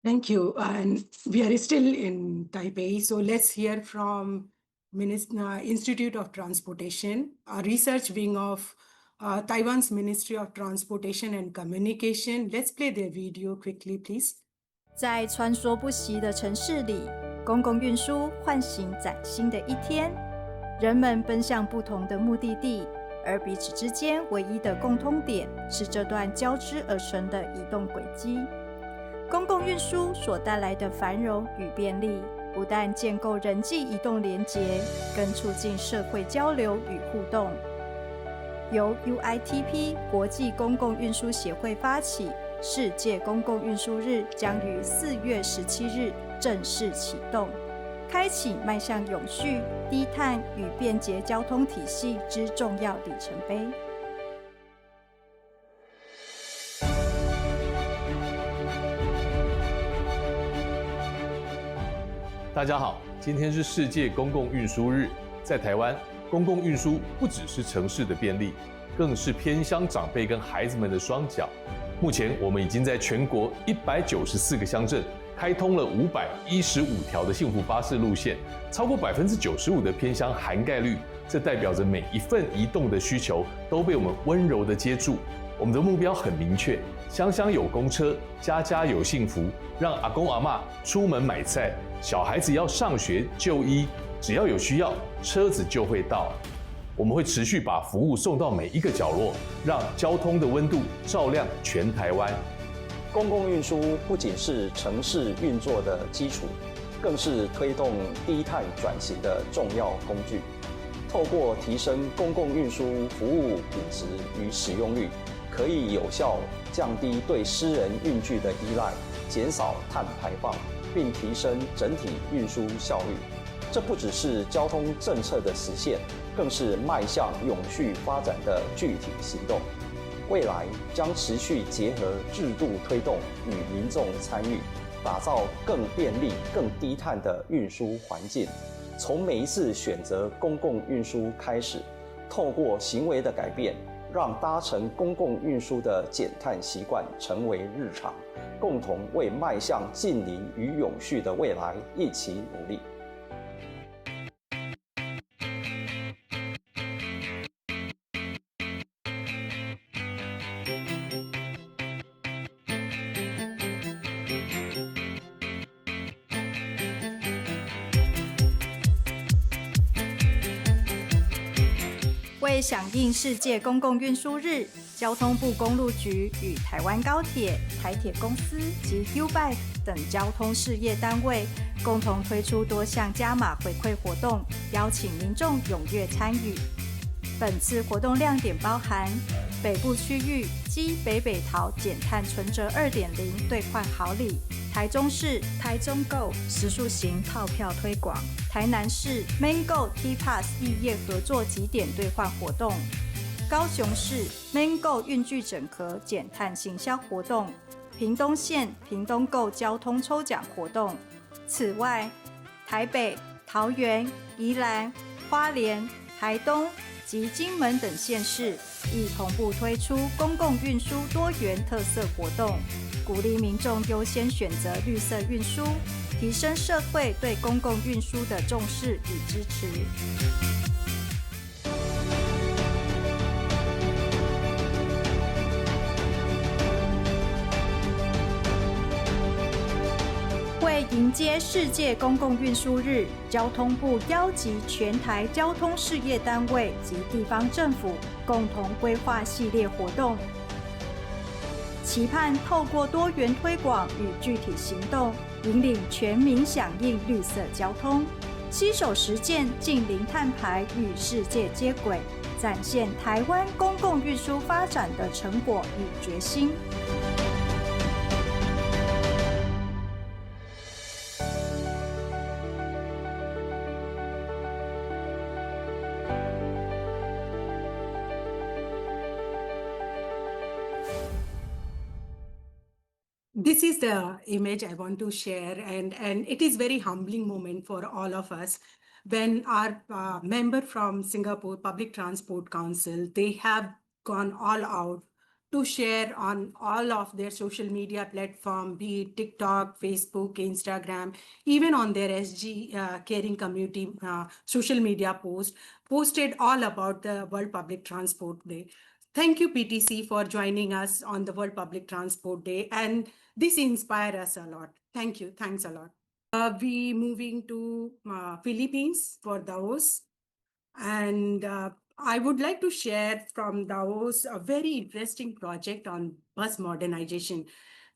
Thank you. And we are still in Taipei, so let's hear from Institute of Transportation, a research wing of Taiwan's Ministry of Transportation and Communication. Let's play their video quickly, please. 在穿梭不息的城市里，公共运输唤醒崭新的一天。人们奔向不同的目的地，而彼此之间唯一的共通点是这段交织而成的移动轨迹。公共运输所带来的繁荣与便利，不但建构人际移动连结，更促进社会交流与互动。由 UITP 国际公共运输协会发起，世界公共运输日将于4月17日正式启动，开启迈向永续、低碳与便捷交通体系之重要里程碑。大家好，今天是世界公共运输日。在台湾，公共运输不只是城市的便利，更是偏乡长辈跟孩子们的双脚。目前，我们已经在全国194个乡镇开通了515条的幸福巴士路线，超过95%的偏乡涵盖率。这代表着每一份移动的需求都被我们温柔的接住。我们的目标很明确，乡乡有公车，家家有幸福，让阿公阿嬷出门买菜，小孩子要上学就医，只要有需要，车子就会到。我们会持续把服务送到每一个角落，让交通的温度照亮全台湾。公共运输不仅是城市运作的基础，更是推动低碳转型的重要工具。透过提升公共运输服务品质与使用率，可以有效降低对私人运具的依赖，减少碳排放，并提升整体运输效率。这不只是交通政策的实现，更是迈向永续发展的具体行动。未来将持续结合制度推动与民众参与，打造更便利、更低碳的运输环境。从每一次选择公共运输开始，透过行为的改变，让搭乘公共运输的减碳习惯成为日常，共同为迈向近邻与永续的未来一起努力。为响应世界公共运输日，交通部公路局与台湾高铁、台铁公司及 UBike 等交通事业单位共同推出多项加码回馈活动，邀请民众踊跃参与。本次活动亮点包含北部区域基北北桃减碳存折 2.0 兑换好礼，台中市台中购时速型套票推广，台南市 Mango T-Pass 异业合作集点兑换活动，高雄市 Mango 运具整合减碳行销活动，屏东县屏东购交通抽奖活动。此外，台北、桃园、宜兰、花莲、台东及金门等县市亦同步推出公共运输多元特色活动，鼓励民众优先选择绿色运输，提升社会对公共运输的重视与支持。为迎接世界公共运输日，交通部邀集全台交通事业单位及地方政府共同规划系列活动，期盼透过多元推广与具体行动，引领全民响应绿色交通，携手实践近零碳排与世界接轨，展现台湾公共运输发展的成果与决心。This is the image I want to share, and it is very humbling moment for all of us when our member from Singapore Public Transport Council, they have gone all out to share on all of their social media platform, be it TikTok, Facebook, Instagram, even on their SG caring community social media posted all about the World Public Transport Day. Thank you, PTC, for joining us on the World Public Transport Day. And this inspired us a lot. Thank you. Thanks a lot. We moving to Philippines for Davos. And I would like to share from Davos a very interesting project on bus modernization,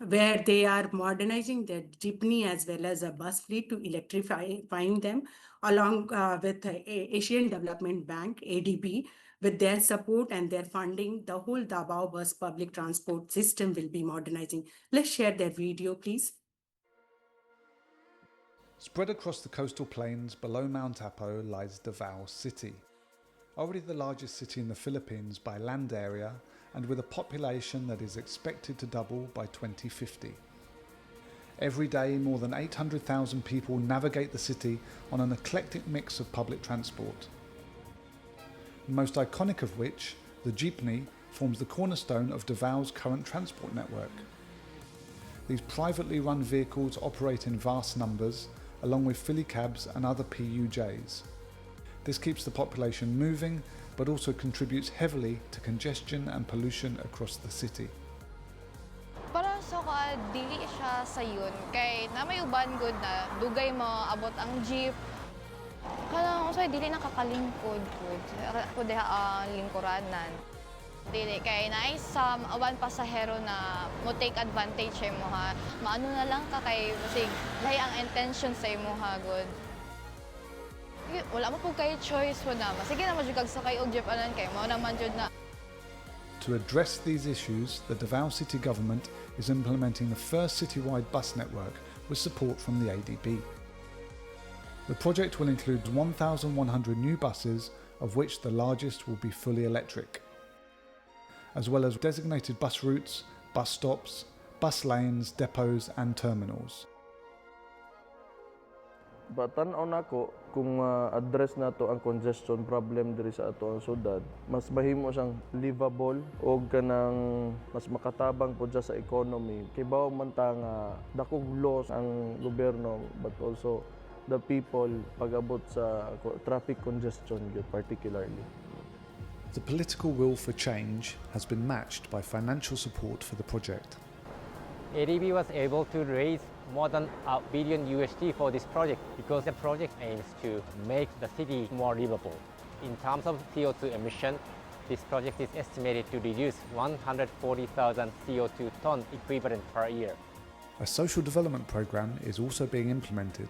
where they are modernizing their jeepney as well as a bus fleet to electrifying them, along with the Asian Development Bank, ADB, with their support and their funding, the whole Davao bus public transport system will be modernizing. Let's share their video, please. Spread across the coastal plains below Mount Apo lies Davao City, already the largest city in the Philippines by land area and with a population that is expected to double by 2050. Every day, more than 800,000 people navigate the city on an eclectic mix of public transport. The most iconic of which, the jeepney, forms the cornerstone of Davao's current transport network. These privately run vehicles operate in vast numbers, along with filicabs and other PUJs. This keeps the population moving, but also contributes heavily to congestion and pollution across the city. dili siya sayon kay na may uban good na dugay mo abot ang jeep. Kanang usay dili nakakalingkod pud. Ako diha ang lingkuranan. Dili kay naay some awan pasahero na mo take advantage sa imo ha. Maano na lang ka kay sig lahi ang intention sa imo ha good. Wala mo pud kay choice mo na. Sige na mo jud kag sakay og jeep anan kay mao naman jud na. To address these issues, the Davao City Government is implementing the first citywide bus network with support from the ADB. The project will include 1,100 new buses, of which the largest will be fully electric, as well as designated bus routes, bus stops, bus lanes, depots and terminals. Batan-aw nako kung address nato ang congestion problem diri sa ato ang syudad, mas mahimo siyang livable o kanang mas makatabang po sa economy. Kay bawo man ta nga dakong loss ang gobyerno but also the people pag-abot sa traffic congestion particularly. The political will for change has been matched by financial support for the project. ADB was able to raise more than $1 billion for this project because the project aims to make the city more livable. In terms of CO2 emission, this project is estimated to reduce 140,000 CO2 ton equivalent per year. A social development program is also being implemented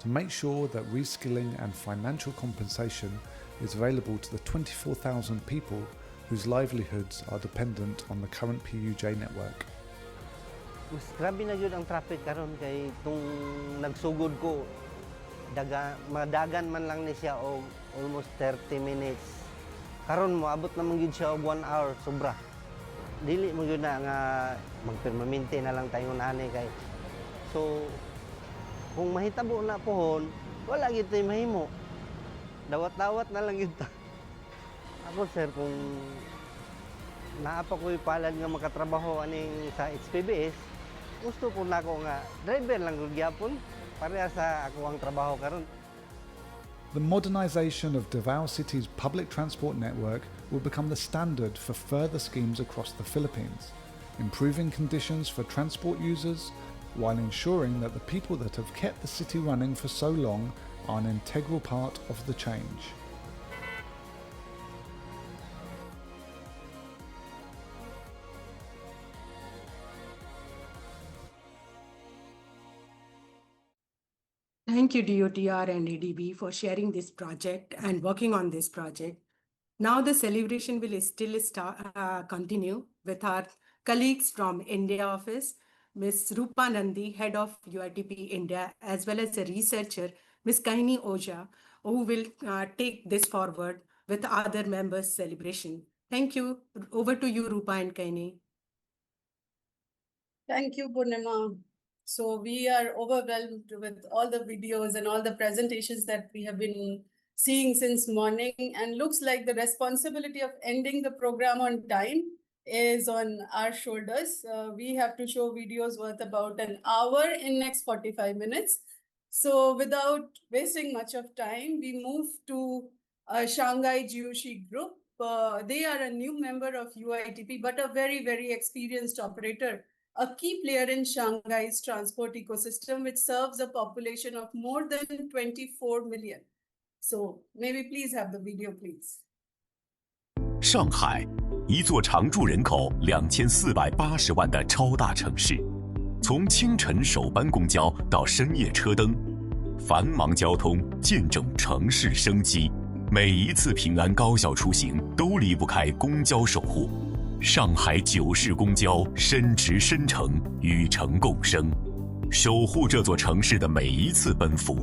to make sure that reskilling and financial compensation is available to the 24,000 people whose livelihoods are dependent on the current PUJ network. Mas grabe na yun ang traffic karon kay tung nagsugod ko madagan man lang ni siya og almost 30 minutes. Karon mo abot na man gyud siya og 1 hour sobra. Dili mo gyud na nga magpermanente na lang tayo ani kay. So kung mahitabo na pohon, wala gyud tay mahimo. Dawat-dawat na lang gyud ta. Ako sir kung naapa ko'y palad nga makatrabaho aning sa HPBS, gusto ko na ako nga driver lang gud gyapon pareha sa ako ang trabaho karon. The modernization of Davao City's public transport network will become the standard for further schemes across the Philippines, improving conditions for transport users while ensuring that the people that have kept the city running for so long are an integral part of the change. Thank you, DOTR and ADB, for sharing this project and working on this project. Now the celebration will still continue with our colleagues from India office, Ms. Rupa Nandi, head of UITP India, as well as a researcher, Ms. Kaini Oja, who will take this forward with other members' celebration. Thank you. Over to you, Rupa and Kaini. Thank you, Purnima. So we are overwhelmed with all the videos and all the presentations that we have been seeing since morning, and looks like the responsibility of ending the program on time is on our shoulders. We have to show videos worth about an hour in next 45 minutes. So without wasting much of time, we move to Shanghai Jiushi Group. They are a new member of UITP, but a very, very experienced operator, a key player in Shanghai's transport ecosystem, which serves a population of more than 24 million. So may we please have the video, please. 上海，一座常住人口2480万的超大城市，从清晨首班公交到深夜车灯，繁忙交通见证城市生机。每一次平安高效出行都离不开公交守护。上海九市公交深植深诚，与城共生，守护这座城市的每一次奔赴。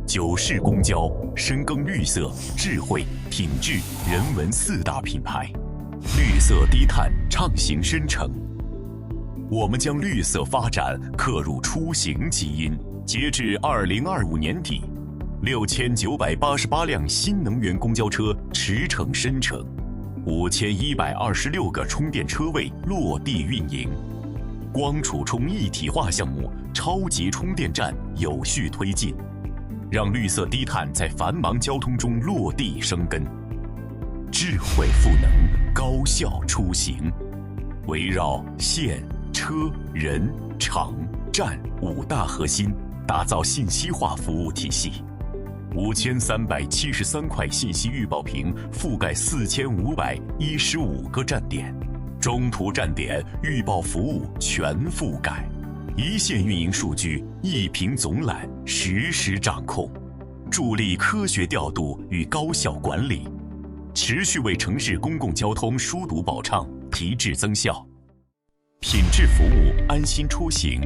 九市公交深耕绿色、智慧、品质、人文4大品牌，绿色低碳，畅行深城。我们将绿色发展刻入出行基因。截至2025年底，6988辆新能源公交车驰骋深城，5126个充电车位落地运营，光储充一体化项目超级充电站有序推进，让绿色低碳在繁忙交通中落地生根。智慧赋能，高效出行，围绕线、车、人、场、站5大核心，打造信息化服务体系。5373块信息预报屏覆盖4515个站点，中途站点预报服务全覆盖，一线运营数据一屏总览，实时掌控，助力科学调度与高效管理，持续为城市公共交通疏堵保畅提质增效。品质服务，安心出行。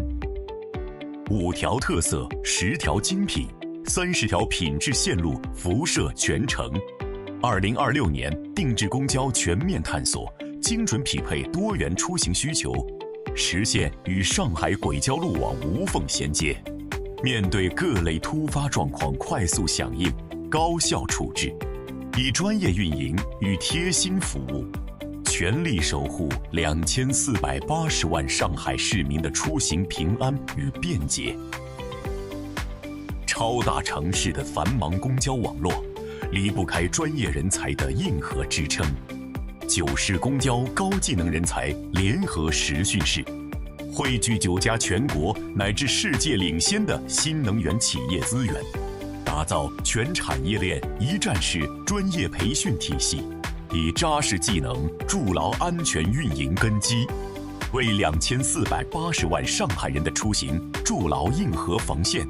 5条特色，10条精品，30条品质线路辐射全城。2026年定制公交全面探索，精准匹配多元出行需求，实现与上海轨交路网无缝衔接。面对各类突发状况快速响应，高效处置，以专业运营与贴心服务，全力守护2480万上海市民的出行平安与便捷。超大城市的繁忙公交网络，离不开专业人才的硬核支撑。9市公交高技能人才联合实训室，汇聚9家全国乃至世界领先的新能源企业资源，打造全产业链一站式专业培训体系，以扎实技能筑牢安全运营根基，为2480万上海人的出行筑牢硬核防线。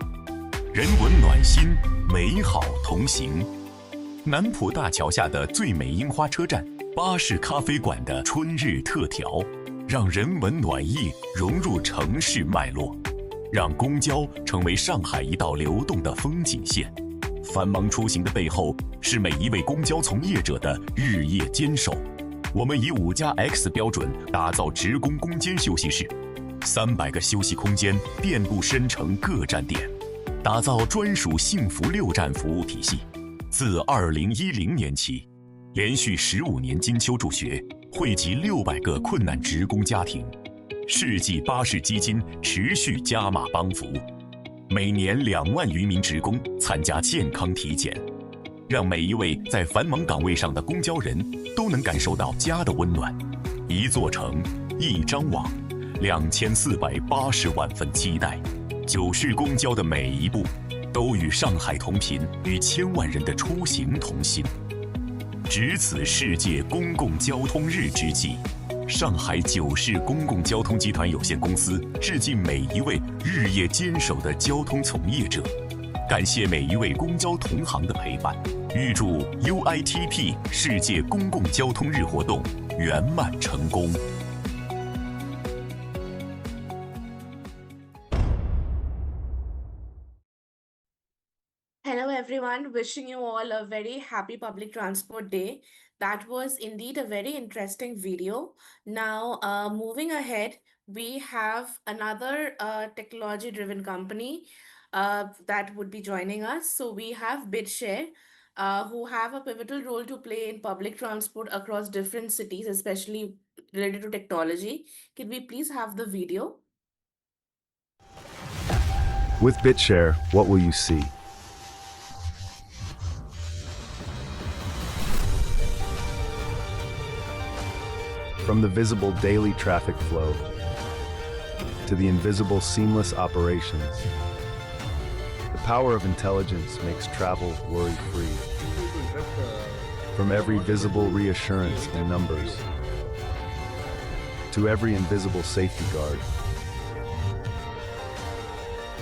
人文暖心，美好同行。南浦大桥下的最美樱花车站，巴士咖啡馆的春日特调，让人文暖意融入城市脉络，让公交成为上海一道流动的风景线。繁忙出行的背后，是每一位公交从业者的日夜坚守。我们以5+X 标准打造职工攻坚休息室，300个休息空间遍布深城各站点，打造专属幸福6站服务体系。自2010年起，连续15年金秋助学，惠及600个困难职工家庭。世纪巴士基金持续加码帮扶，每年2万余名职工参加健康体检，让每一位在繁忙岗位上的公交人都能感受到家的温暖。一座城，一张网，2480万份期待。9市公交的每一步，都与上海同频，与千万人的出行同行。值此世界公共交通日之际，上海9市公共交通集团有限公司致敬每一位日夜坚守的交通从业者，感谢每一位公交同行的陪伴，预祝 UITP 世界公共交通日活动圆满成功。Hello everyone, wishing you all a very happy Public Transport Day. That was indeed a very interesting video. Now, moving ahead, we have another technology-driven company that would be joining us. So we have BitShare, who have a pivotal role to play in public transport across different cities, especially related to technology. Can we please have the video? With BitShare, what will you see? From the visible daily traffic flow to the invisible seamless operations, the power of intelligence makes travel worry-free. From every visible reassurance in numbers to every invisible safety guard,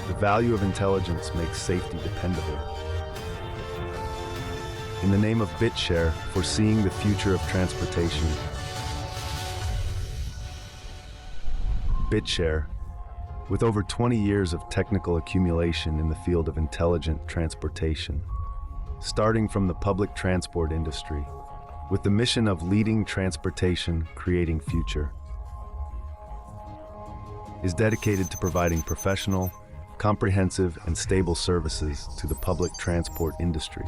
the value of intelligence makes safety dependable. In the name of BitShare, foreseeing the future of transportation, BitShare, with over 20 years of technical accumulation in the field of intelligent transportation, starting from the public transport industry, with the mission of leading transportation, creating future, is dedicated to providing professional, comprehensive, and stable services to the public transport industry.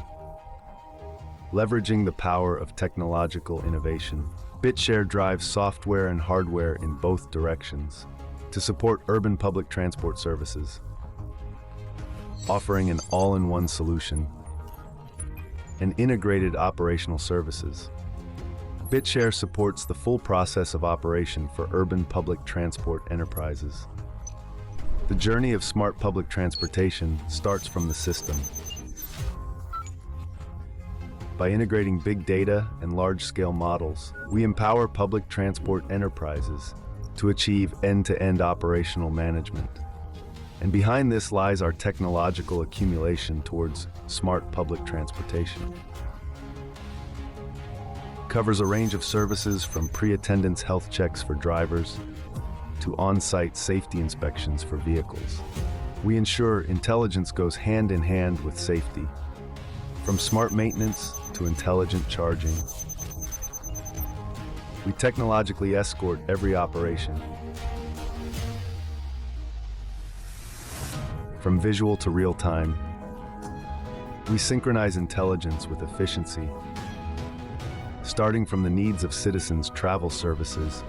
Leveraging the power of technological innovation, BitShare drives software and hardware in both directions to support urban public transport services, offering an all-in-one solution and integrated operational services. BitShare supports the full process of operation for urban public transport enterprises, The journey of smart public transportation starts from the system. By integrating big data and large-scale models, we empower public transport enterprises to achieve end-to-end operational management. And behind this lies our technological accumulation towards smart public transportation. Covers a range of services from pre-attendance health checks for drivers to on-site safety inspections for vehicles. We ensure intelligence goes hand in hand with safety, from smart maintenance to intelligent charging. We technologically escort every operation, from visual to real time. We synchronize intelligence with efficiency, starting from the needs of citizens' travel services.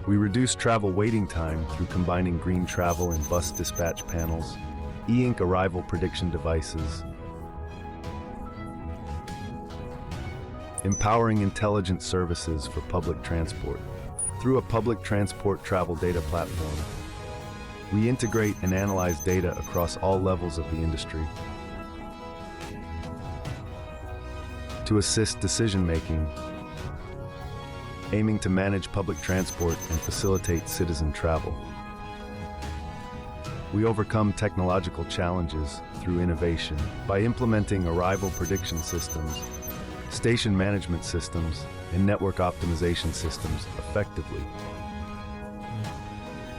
We reduce travel waiting time through combining green travel and bus dispatch panels, e-ink arrival prediction devices, empowering intelligent services for public transport. Through a public transport travel data platform, we integrate and analyze data across all levels of the industry to assist decision-making, aiming to manage public transport and facilitate citizen travel. We overcome technological challenges through innovation by implementing arrival prediction systems, station management systems, and network optimization systems effectively.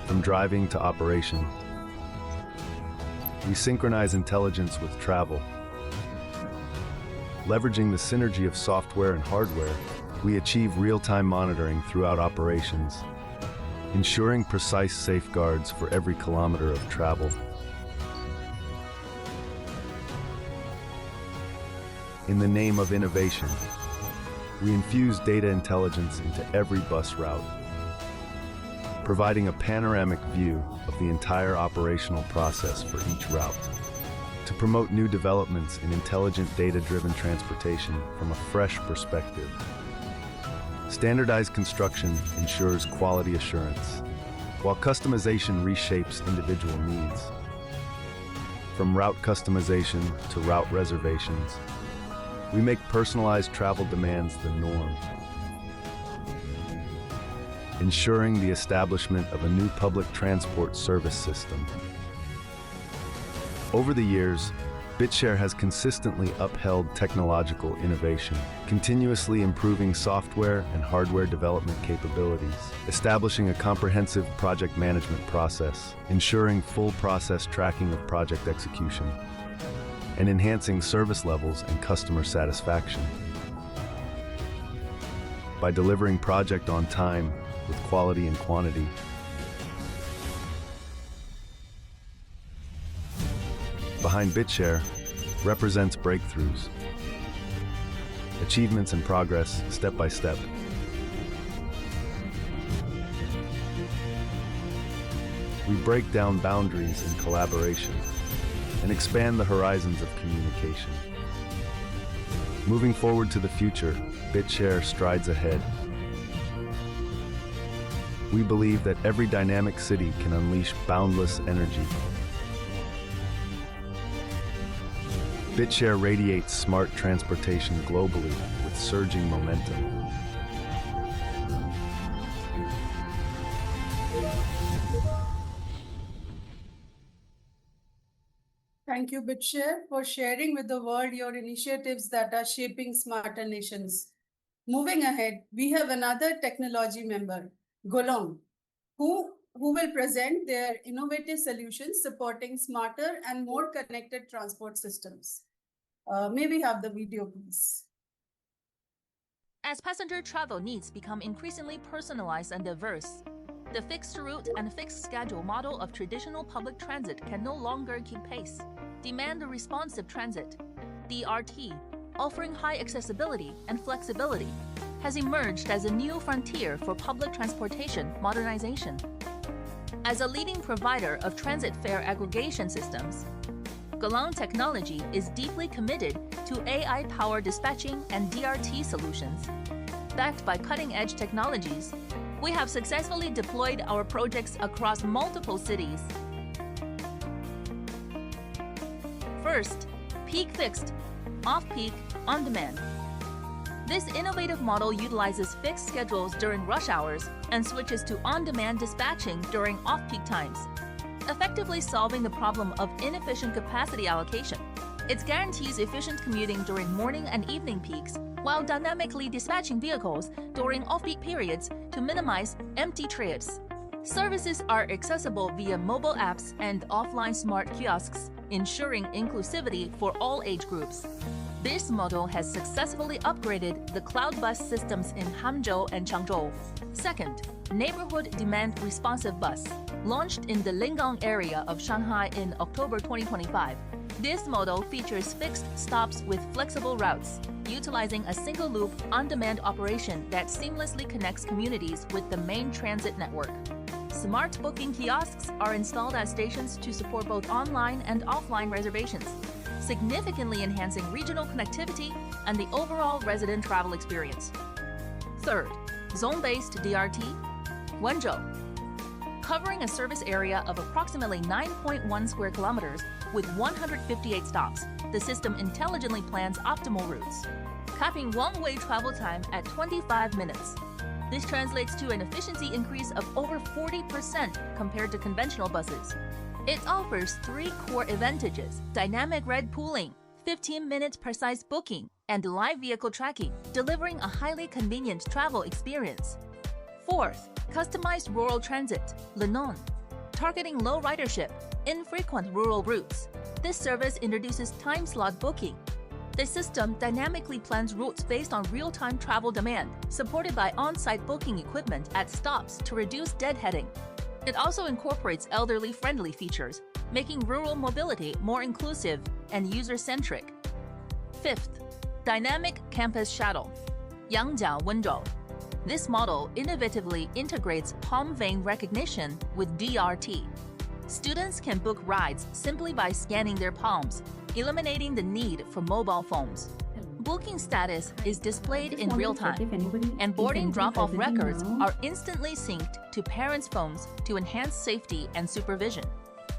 From driving to operation, we synchronize intelligence with travel. Leveraging the synergy of software and hardware, we achieve real-time monitoring throughout operations, ensuring precise safeguards for every kilometer of travel. In the name of innovation, we infuse data intelligence into every bus route, providing a panoramic view of the entire operational process for each route, to promote new developments in intelligent data-driven transportation from a fresh perspective. Standardized construction ensures quality assurance, while customization reshapes individual needs. From route customization to route reservations, we make personalized travel demands the norm, ensuring the establishment of a new public transport service system. Over the years, BitShare has consistently upheld technological innovation, continuously improving software and hardware development capabilities, establishing a comprehensive project management process, ensuring full process tracking of project execution, and enhancing service levels and customer satisfaction. By delivering project on time with quality and quantity, behind BitShare represents breakthroughs, achievements and progress step by step. We break down boundaries in collaboration and expand the horizons of communication. Moving forward to the future, BitShare strides ahead. We believe that every dynamic city can unleash boundless energy. BitShare radiates smart transportation globally with surging momentum. Thank you, BitShare, for sharing with the world your initiatives that are shaping smarter nations. Moving ahead, we have another technology member, Golong, who will present their innovative solutions supporting smarter and more connected transport systems. May we have the video, please? As passenger travel needs become increasingly personalized and diverse, the fixed route and fixed schedule model of traditional public transit can no longer keep pace. Demand-responsive transit, DRT, offering high accessibility and flexibility, has emerged as a new frontier for public transportation modernization. As a leading provider of transit fare aggregation systems, Golong Technology is deeply committed to AI-powered dispatching and DRT solutions. Backed by cutting-edge technologies, We have successfully deployed our projects across multiple cities. First, peak fixed, off-peak, on-demand. This innovative model utilizes fixed schedules during rush hours and switches to on-demand dispatching during off-peak times, effectively solving the problem of inefficient capacity allocation. It guarantees efficient commuting during morning and evening peaks, while dynamically dispatching vehicles during off-peak periods to minimize empty trips. Services are accessible via mobile apps and offline smart kiosks, ensuring inclusivity for all age groups. This model has successfully upgraded the cloud bus systems in Hangzhou and Changzhou. Second, Neighborhood Demand Responsive Bus, launched in the Lingang area of Shanghai in October 2025. This model features fixed stops with flexible routes, utilizing a single-loop, on-demand operation that seamlessly connects communities with the main transit network. Smart booking kiosks are installed at stations to support both online and offline reservations, significantly enhancing regional connectivity and the overall resident travel experience. Third, zone-based DRT, Wenzhou. Covering a service area of approximately 9.1 square kilometers with 158 stops, the system intelligently plans optimal routes, capping one-way travel time at 25 minutes. This translates to an efficiency increase of over 40% compared to conventional buses. It offers 3 core advantages: dynamic red pooling, 15 minutes precise booking, and live vehicle tracking, delivering a highly convenient travel experience. Fourth, customized rural transit, Lenon, targeting low ridership, infrequent rural routes. This service introduces time slot booking. The system dynamically plans routes based on real-time travel demand, supported by on-site booking equipment at stops to reduce deadheading. It also incorporates elderly-friendly features, making rural mobility more inclusive and user-centric. Fifth, dynamic campus shuttle, Yangjiang Wenzhou. This model innovatively integrates palm vein recognition with DRT. Students can book rides simply by scanning their palms, eliminating the need for mobile phones. Booking status is displayed in real time, and boarding drop-off records are instantly synced to parents' phones to enhance safety and supervision.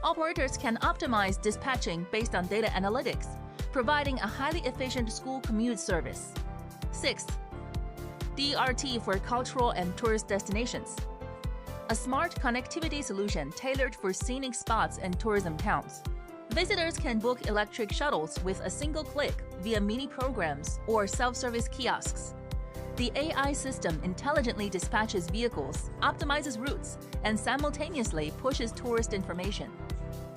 Operators can optimize dispatching based on data analytics, providing a highly efficient school commute service. Sixth, DRT for cultural and tourist destinations. A smart connectivity solution tailored for scenic spots and tourism towns. Visitors can book electric shuttles with a single click via mini programs or self-service kiosks. The AI system intelligently dispatches vehicles, optimizes routes, and simultaneously pushes tourist information.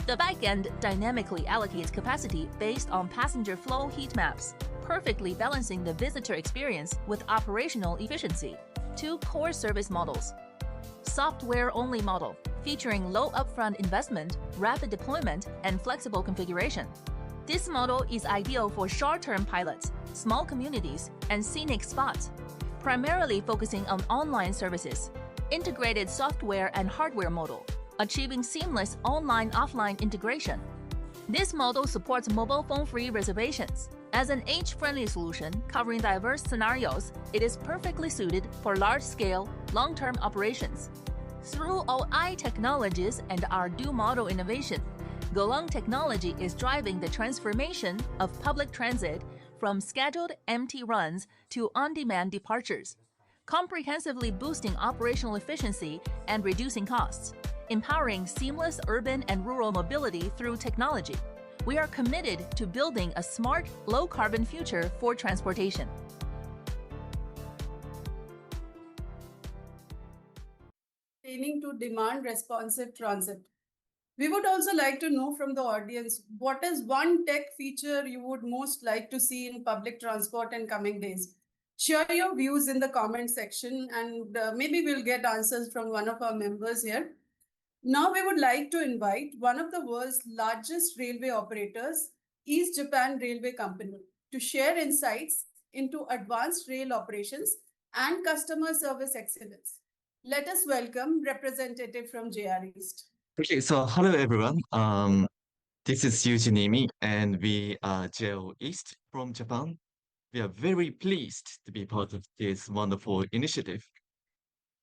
The backend dynamically allocates capacity based on passenger flow heat maps, perfectly balancing the visitor experience with operational efficiency. 2 core service models. Software-only model, featuring low upfront investment, rapid deployment, and flexible configuration. This model is ideal for short-term pilots, small communities, and scenic spots, primarily focusing on online services. Integrated software and hardware model, achieving seamless online-offline integration. This model supports mobile phone-free reservations. As an age-friendly solution covering diverse scenarios, it is perfectly suited for large-scale, long-term operations. Through AI technologies and our dual model innovation, Golong Technology is driving the transformation of public transit from scheduled empty runs to on-demand departures, comprehensively boosting operational efficiency and reducing costs, empowering seamless urban and rural mobility through technology. We are committed to building a smart, low-carbon future for transportation. Pertaining to demand responsive transit. We would also like to know from the audience, what is one tech feature you would most like to see in public transport in coming days? Share your views in the comment section, and maybe we'll get answers from one of our members here. Now we would like to invite one of the world's largest railway operators, East Japan Railway Company, to share insights into advanced rail operations and customer service excellence. Let us welcome representative from JR East. Okay, so hello everyone. This is Yuji Nimi, and we are JR East from Japan. We are very pleased to be part of this wonderful initiative.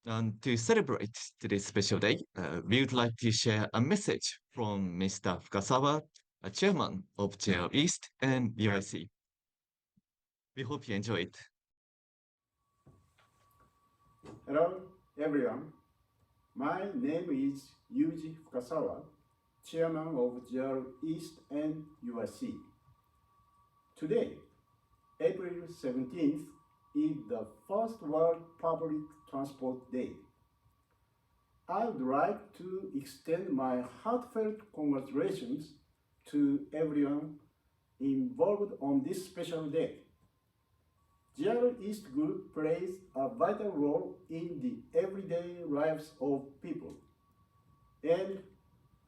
To celebrate today's special day, we would like to share a message from Mr. Fukasawa, a chairman of JL East and UIC. We hope you enjoy it. Hello, everyone. My name is Yuji Fukasawa, chairman of JR East and UIC. Today, April 17th, is the first World Public Transport Day. I would like to extend my heartfelt congratulations to everyone involved on this special day. JR East Group plays a vital role in the everyday lives of people and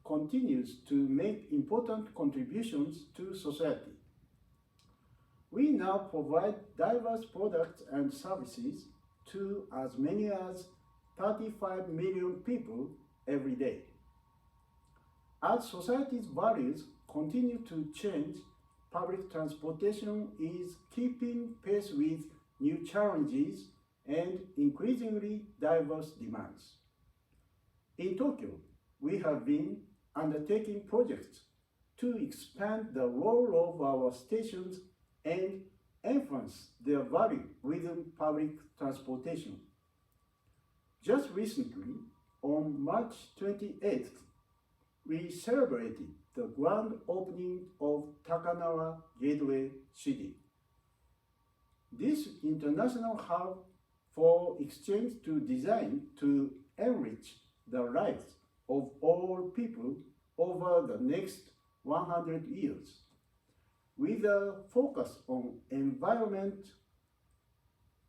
continues to make important contributions to society. We now provide diverse products and services to as many as 35 million people every day. As society's values continue to change, public transportation is keeping pace with new challenges and increasingly diverse demands. In Tokyo, we have been undertaking projects to expand the role of our stations and enhance their value within public transportation. Just recently, on March 28th, we celebrated the grand opening of Takanawa Gateway City. This international hub for exchange to design to enrich the lives of all people over the next 100 years, with a focus on environment,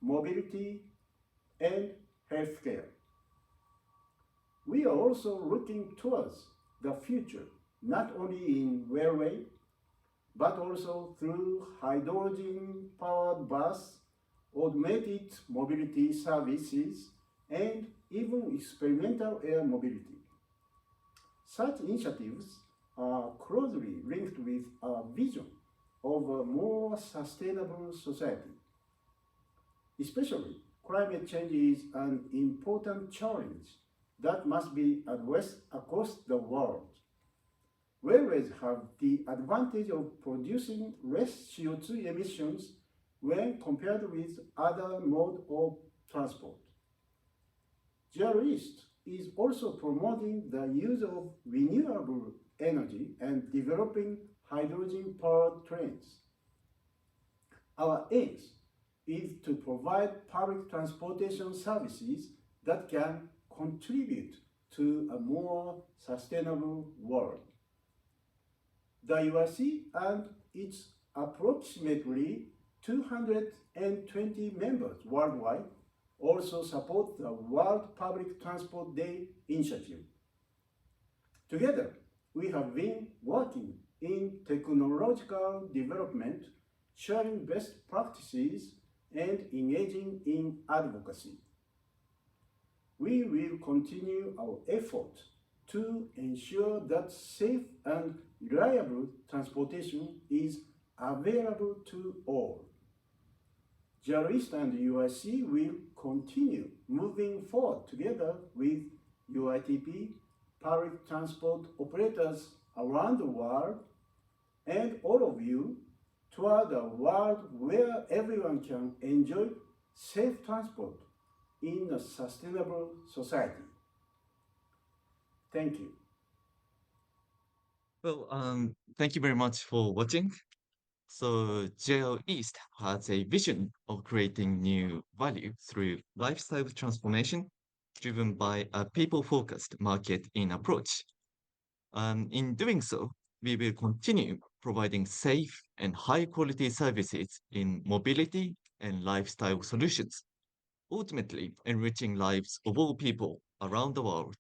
mobility, and healthcare. We are also looking towards the future, not only in railway, but also through hydrogen-powered bus, automated mobility services, and even experimental air mobility. Such initiatives are closely linked with our vision of a more sustainable society. Especially, climate change is an important challenge that must be addressed across the world. Railways have the advantage of producing less CO2 emissions when compared with other modes of transport. JR East is also promoting the use of renewable energy and developing hydrogen-powered trains. Our aim is to provide public transportation services that can contribute to a more sustainable world. The UIC and its approximately 220 members worldwide also support the World Public Transport Day initiative. Together, we have been working in technological development, sharing best practices, and engaging in advocacy. We will continue our effort to ensure that safe and reliable transportation is available to all. JR East and UIC will continue moving forward together with UITP, public transport operators around the world, and all of you toward a world where everyone can enjoy safe transport in a sustainable society. Thank you. Well, thank you very much for watching. So JL East has a vision of creating new value through lifestyle transformation driven by a people-focused market-in approach. In doing so, we will continue providing safe and high-quality services in mobility and lifestyle solutions, ultimately enriching lives of all people around the world.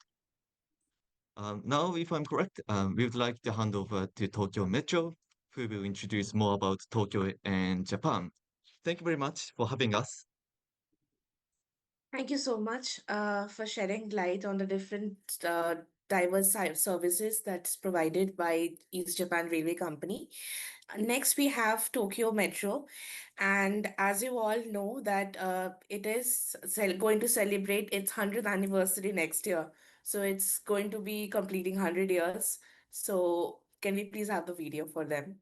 Now, if I'm correct, we would like to hand over to Tokyo Metro, who will introduce more about Tokyo and Japan. Thank you very much for having us. Thank you so much for shedding light on the different diverse services that's provided by East Japan Railway Company. Next, we have Tokyo Metro. And as you all know that it is going to celebrate its 100th anniversary next year. So it's going to be completing 100 years. So can we please have the video for them?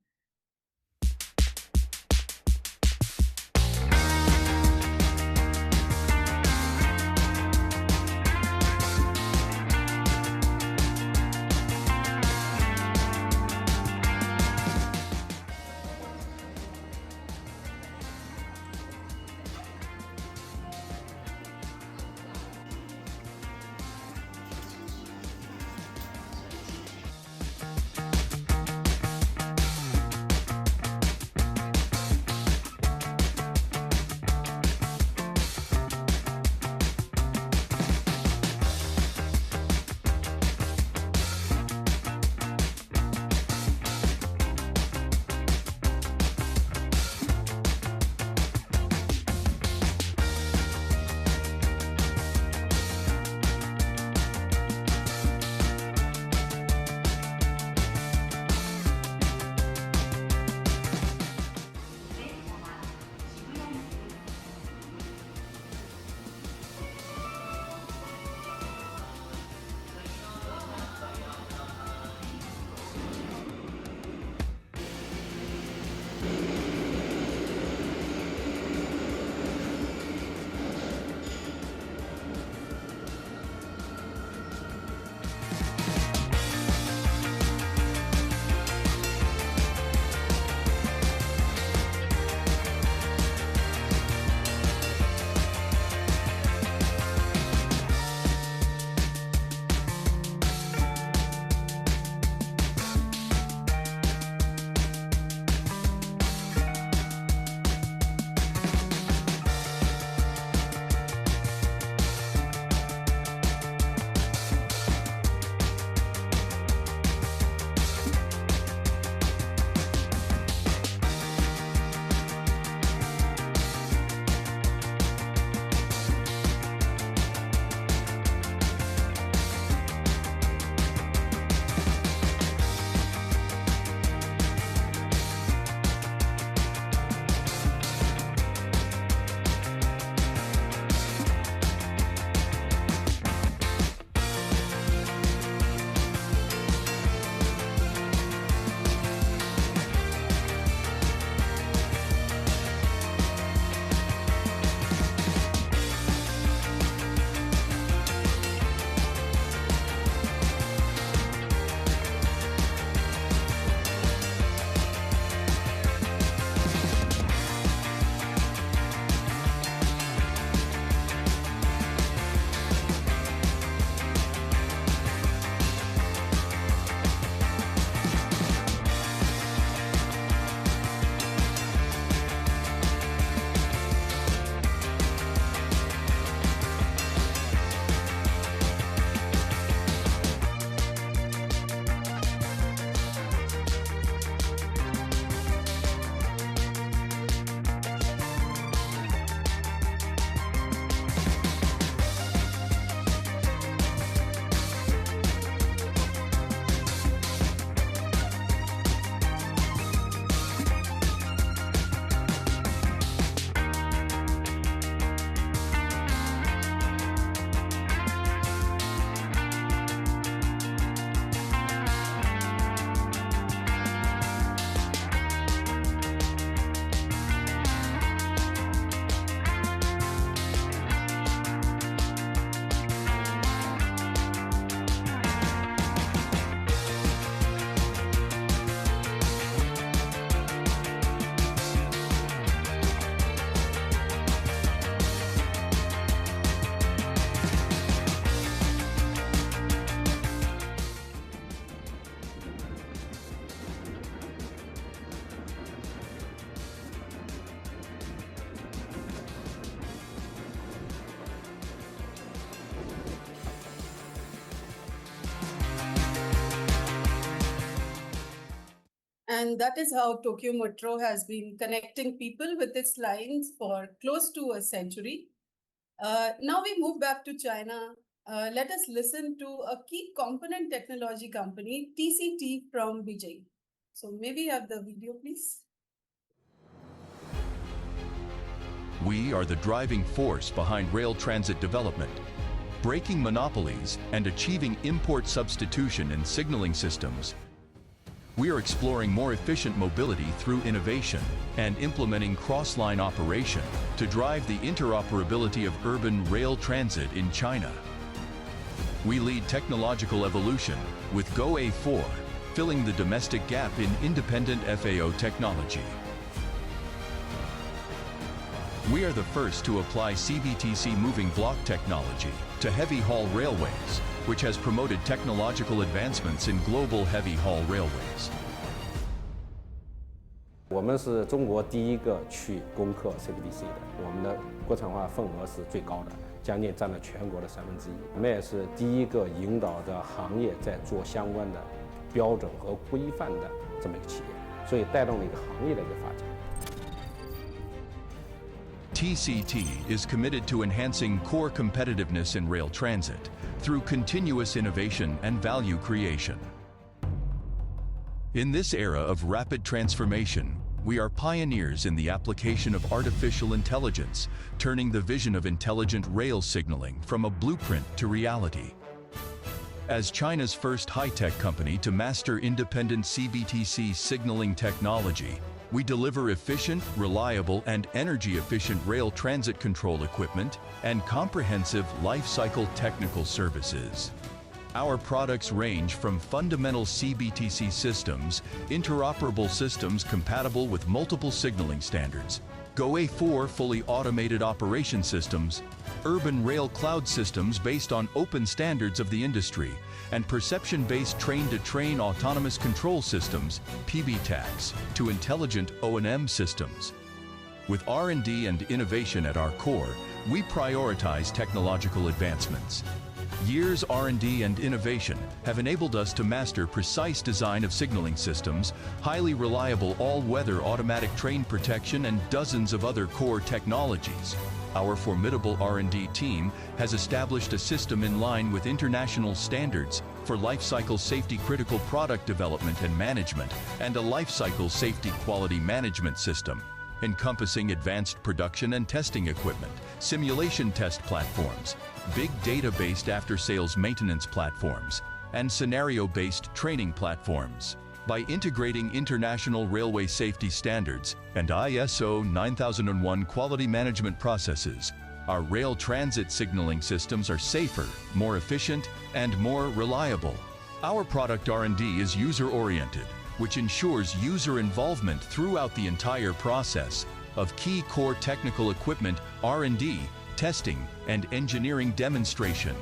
And that is how Tokyo Metro has been connecting people with its lines for close to a century. Now we move back to China let us listen to a key component technology company, TCT from Beijing. So maybe you have the video, please. We are the driving force behind rail transit development, breaking monopolies and achieving import substitution in signaling systems. We are exploring more efficient mobility through innovation and implementing cross-line operation to drive the interoperability of urban rail transit in China. We lead technological evolution with GoA4, filling the domestic gap in independent FAO technology. We are the first to apply CBTC moving block technology to heavy haul railways, which has promoted technological advancements in global heavy haul railways. 我们是中国第一个去攻克 CBTC 的，我们的国产化份额是最高的，将近占了全国的1/3。我们也是第一个引导着行业在做相关的标准和规范的这么一个企业，所以带动了一个行业的一个发展。 TCT is committed to enhancing core competitiveness in rail transit through continuous innovation and value creation. In this era of rapid transformation, we are pioneers in the application of artificial intelligence, turning the vision of intelligent rail signaling from a blueprint to reality. As China's first high-tech company to master independent CBTC signaling technology, we deliver efficient, reliable, and energy-efficient rail transit control equipment and comprehensive life-cycle technical services. Our products range from fundamental CBTC systems, interoperable systems compatible with multiple signaling standards, GoA4 fully automated operation systems, urban rail cloud systems based on open standards of the industry, and perception-based train-to-train autonomous control systems, PBTACs, to intelligent O&M systems. With R&D and innovation at our core, we prioritize technological advancements. Years R&D and innovation have enabled us to master precise design of signaling systems, highly reliable all-weather automatic train protection, and dozens of other core technologies. Our formidable R&D team has established a system in line with international standards for lifecycle safety critical product development and management, and a lifecycle safety quality management system, encompassing advanced production and testing equipment, simulation test platforms, big data-based after-sales maintenance platforms, and scenario-based training platforms. By integrating international railway safety standards and ISO 9001 quality management processes, our rail transit signaling systems are safer, more efficient, and more reliable. Our product R&D is user-oriented, which ensures user involvement throughout the entire process of key core technical equipment R&D, testing, and engineering demonstration.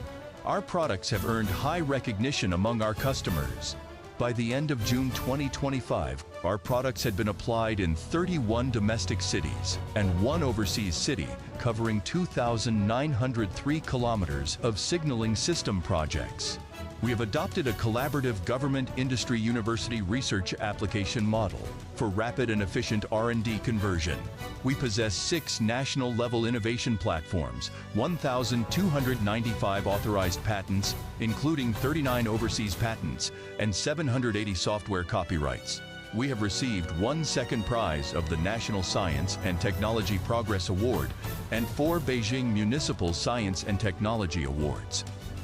Our products have earned high recognition among our customers. By the end of June 2025, our products had been applied in 31 domestic cities and 1 overseas city, covering 2,903 kilometers of signaling system projects. We have adopted a collaborative government-industry-university research application model for rapid and efficient R&D conversion. We possess 6 national-level innovation platforms, 1,295 authorized patents, including 39 overseas patents, and 780 software copyrights. We have received 1 second prize of the National Science and Technology Progress Award and 4 Beijing Municipal Science and Technology Awards.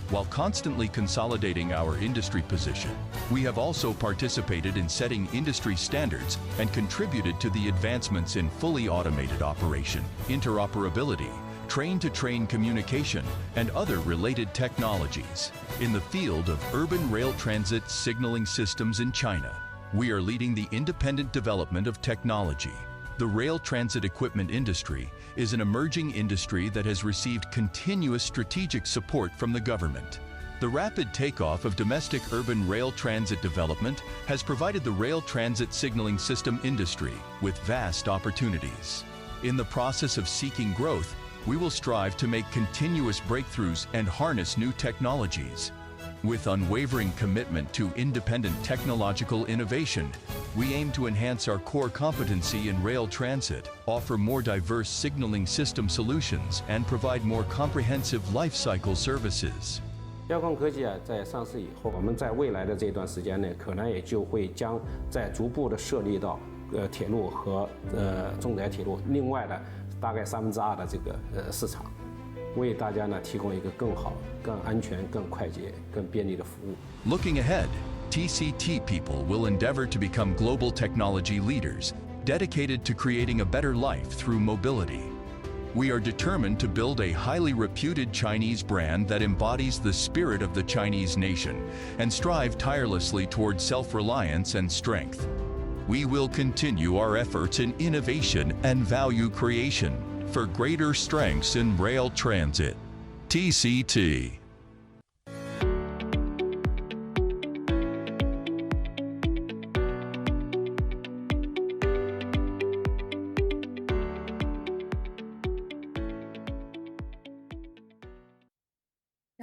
While constantly consolidating our industry position, we have also participated in setting industry standards and contributed to the advancements in fully automated operation, interoperability, train-to-train communication, and other related technologies. In the field of urban rail transit signaling systems in China, we are leading the independent development of technology. The rail transit equipment industry is an emerging industry that has received continuous strategic support from the government. The rapid takeoff of domestic urban rail transit development has provided the rail transit signaling system industry with vast opportunities. In the process of seeking growth, we will strive to make continuous breakthroughs and harness new technologies. With unwavering commitment to independent technological innovation, we aim to enhance our core competency in rail transit, offer more diverse signaling system solutions, and provide more comprehensive life cycle services. 标控科技啊，在上市以后，我们在未来的这段时间内，可能也就会将在逐步的设立到铁路和中载铁路另外的大概2/3的这个市场，为大家呢提供一个更好、更安全、更快捷、更便利的服务。Looking ahead, TCT people will endeavor to become global technology leaders, dedicated to creating a better life through mobility. We are determined to build a highly reputed Chinese brand that embodies the spirit of the Chinese nation and strive tirelessly toward self-reliance and strength. We will continue our efforts in innovation and value creation for greater strengths in rail transit. TCT.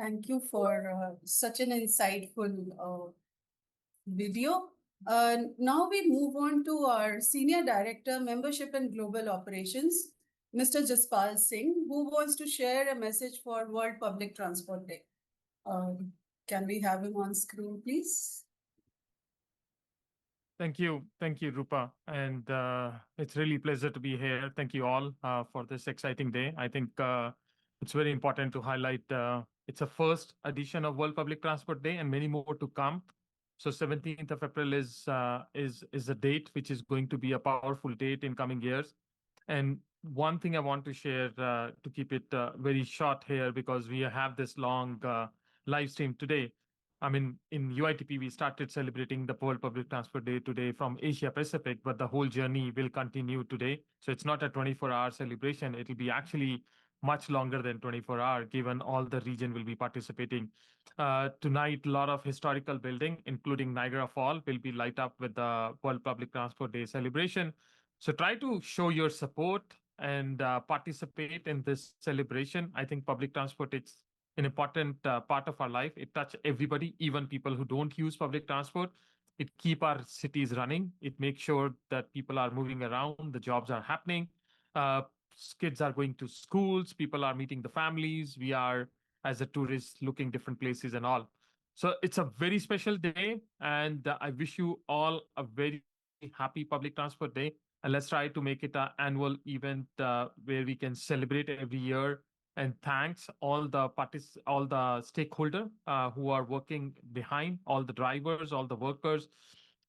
Thank you for such an insightful video. Now we move on to our Senior Director, Membership and Global Operations, Mr. Jaspal Singh, who wants to share a message for World Public Transport Day. Can we have him on screen, please? Thank you, Rupa, and it's really a pleasure to be here. Thank you all for this exciting day. I think it's very important to highlight it's a first edition of World Public Transport Day, and many more to come. So 17th of April is a date which is going to be a powerful date in coming years. And one thing I want to share to keep it very short here, because we have this long live stream today. I mean, in UITP, we started celebrating the World Public Transport Day today from Asia-Pacific, but the whole journey will continue today. So it's not a 24-hour celebration. It'll be actually much longer than 24-hour, given all the region will be participating. Tonight, a lot of historical building, including Niagara Falls, will be light up with the World Public Transport Day celebration. So try to show your support and participate in this celebration. I think public transport is an important part of our life. It touches everybody, even people who don't use public transport. It keeps our cities running. It makes sure that people are moving around, the jobs are happening. Kids are going to schools, people are meeting the families. We are, as a tourist, looking different places and all. So it's a very special day, and I wish you all a very happy Public Transport Day. And let's try to make it an annual event where we can celebrate every year. And thanks all the stakeholders who are working behind, all the drivers, all the workers,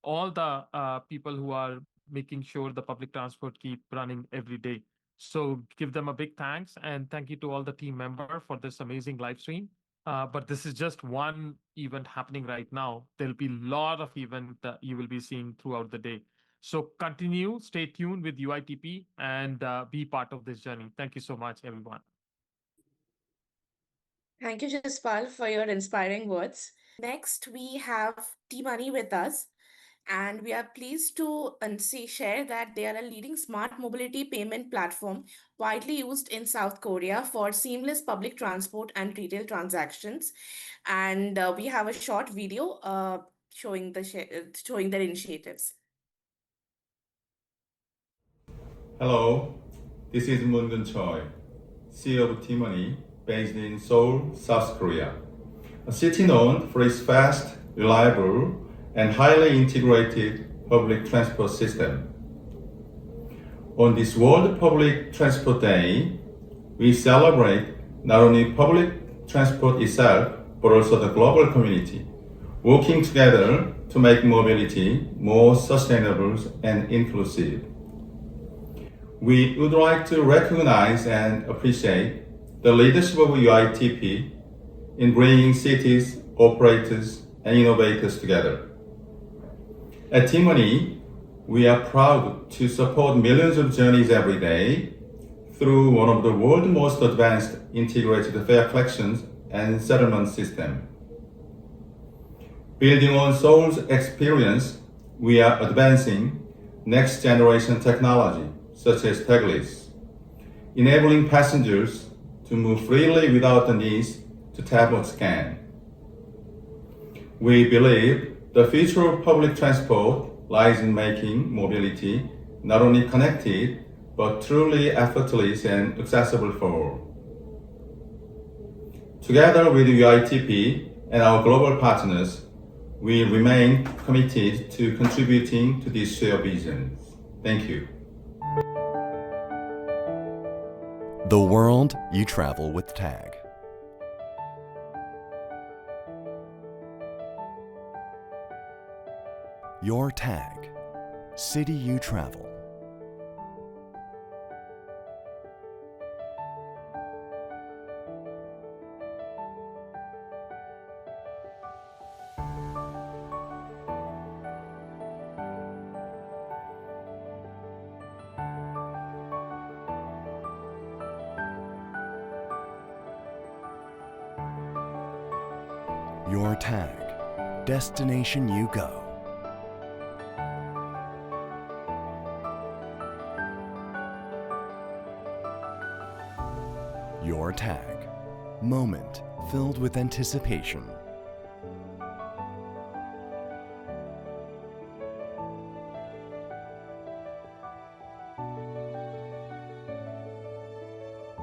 all the people who are making sure the public transport keep running every day. So give them a big thanks, and thank you to all the team members for this amazing live stream. But this is just one event happening right now. There'll be a lot of events that you will be seeing throughout the day. So continue, stay tuned with UITP and be part of this journey. Thank you so much, everyone. Thank you, Jaspal, for your inspiring words. Next, we have T-Money with us. And we are pleased to share that they are a leading smart mobility payment platform widely used in South Korea for seamless public transport and retail transactions. And we have a short video showing their initiatives. Hello, this is Moon Choi, CEO of T-Money, based in Seoul, South Korea. A city known for its fast, reliable, and highly integrated public transport system. On this World Public Transport Day, we celebrate not only public transport itself, but also the global community, working together to make mobility more sustainable and inclusive. We would like to recognize and appreciate the leadership of UITP in bringing cities, operators, and innovators together. At T-Money, we are proud to support millions of journeys every day through one of the world's most advanced integrated fare collections and settlement system. Building on Seoul's experience, we are advancing next generation technology such as tagless, enabling passengers to move freely without the need to tap or scan. We believe the future of public transport lies in making mobility not only connected, but truly effortless and accessible for all. Together with UITP, and our global partners, we remain committed to contributing to this shared vision. Thank you. The world you travel with TAG. Your TAG. City you travel. Your TAG. Destination you go. Your TAG. Moment filled with anticipation.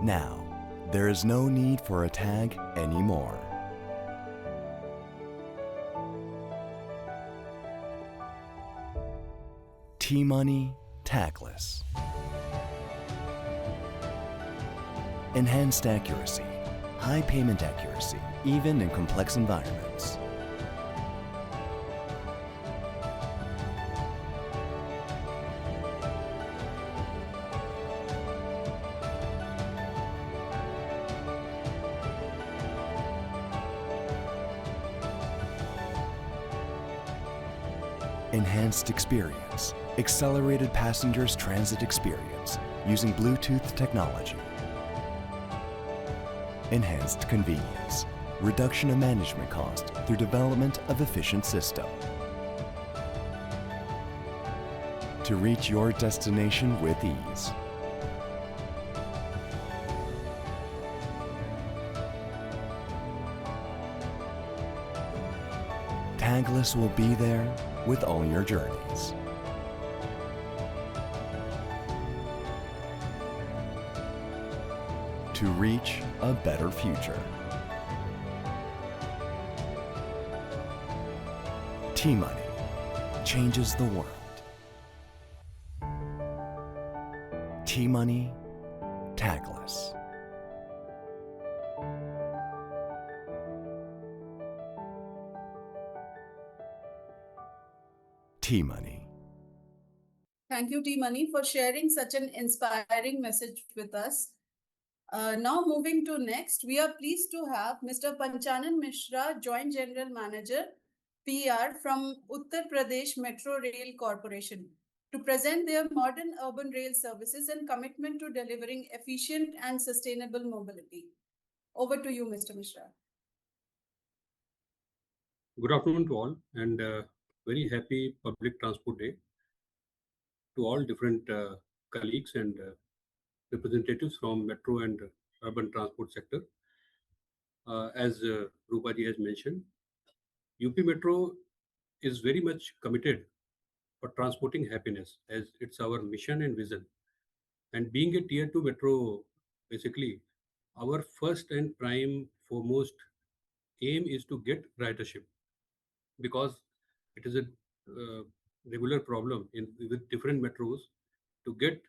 Now, there is no need for a tag anymore. T-Money Tagless. Enhanced accuracy, high payment accuracy, even in complex environments. Enhanced experience, accelerated passengers transit experience using Bluetooth technology. Enhanced convenience, reduction of management cost through development of efficient system. To reach your destination with ease. Tagless will be there with all your journeys. To reach a better future. T-Money changes the world. T-Money Tagless. T-Money. Thank you, T-Money, for sharing such an inspiring message with us. Now moving to next, we are pleased to have Mr. Panchanan Mishra, Joint General Manager, PR from Uttar Pradesh Metro Rail Corporation, to present their modern urban rail services and commitment to delivering efficient and sustainable mobility. Over to you, Mr. Mishra. Good afternoon to all, and very happy Public Transport Day to all different colleagues and representatives from metro and urban transport sector. As Rupaji has mentioned, UP Metro is very much committed for transporting happiness, as it's our mission and vision. And being a tier 2 metro, basically, our first and prime foremost aim is to get ridership, because it is a regular problem with different metros to get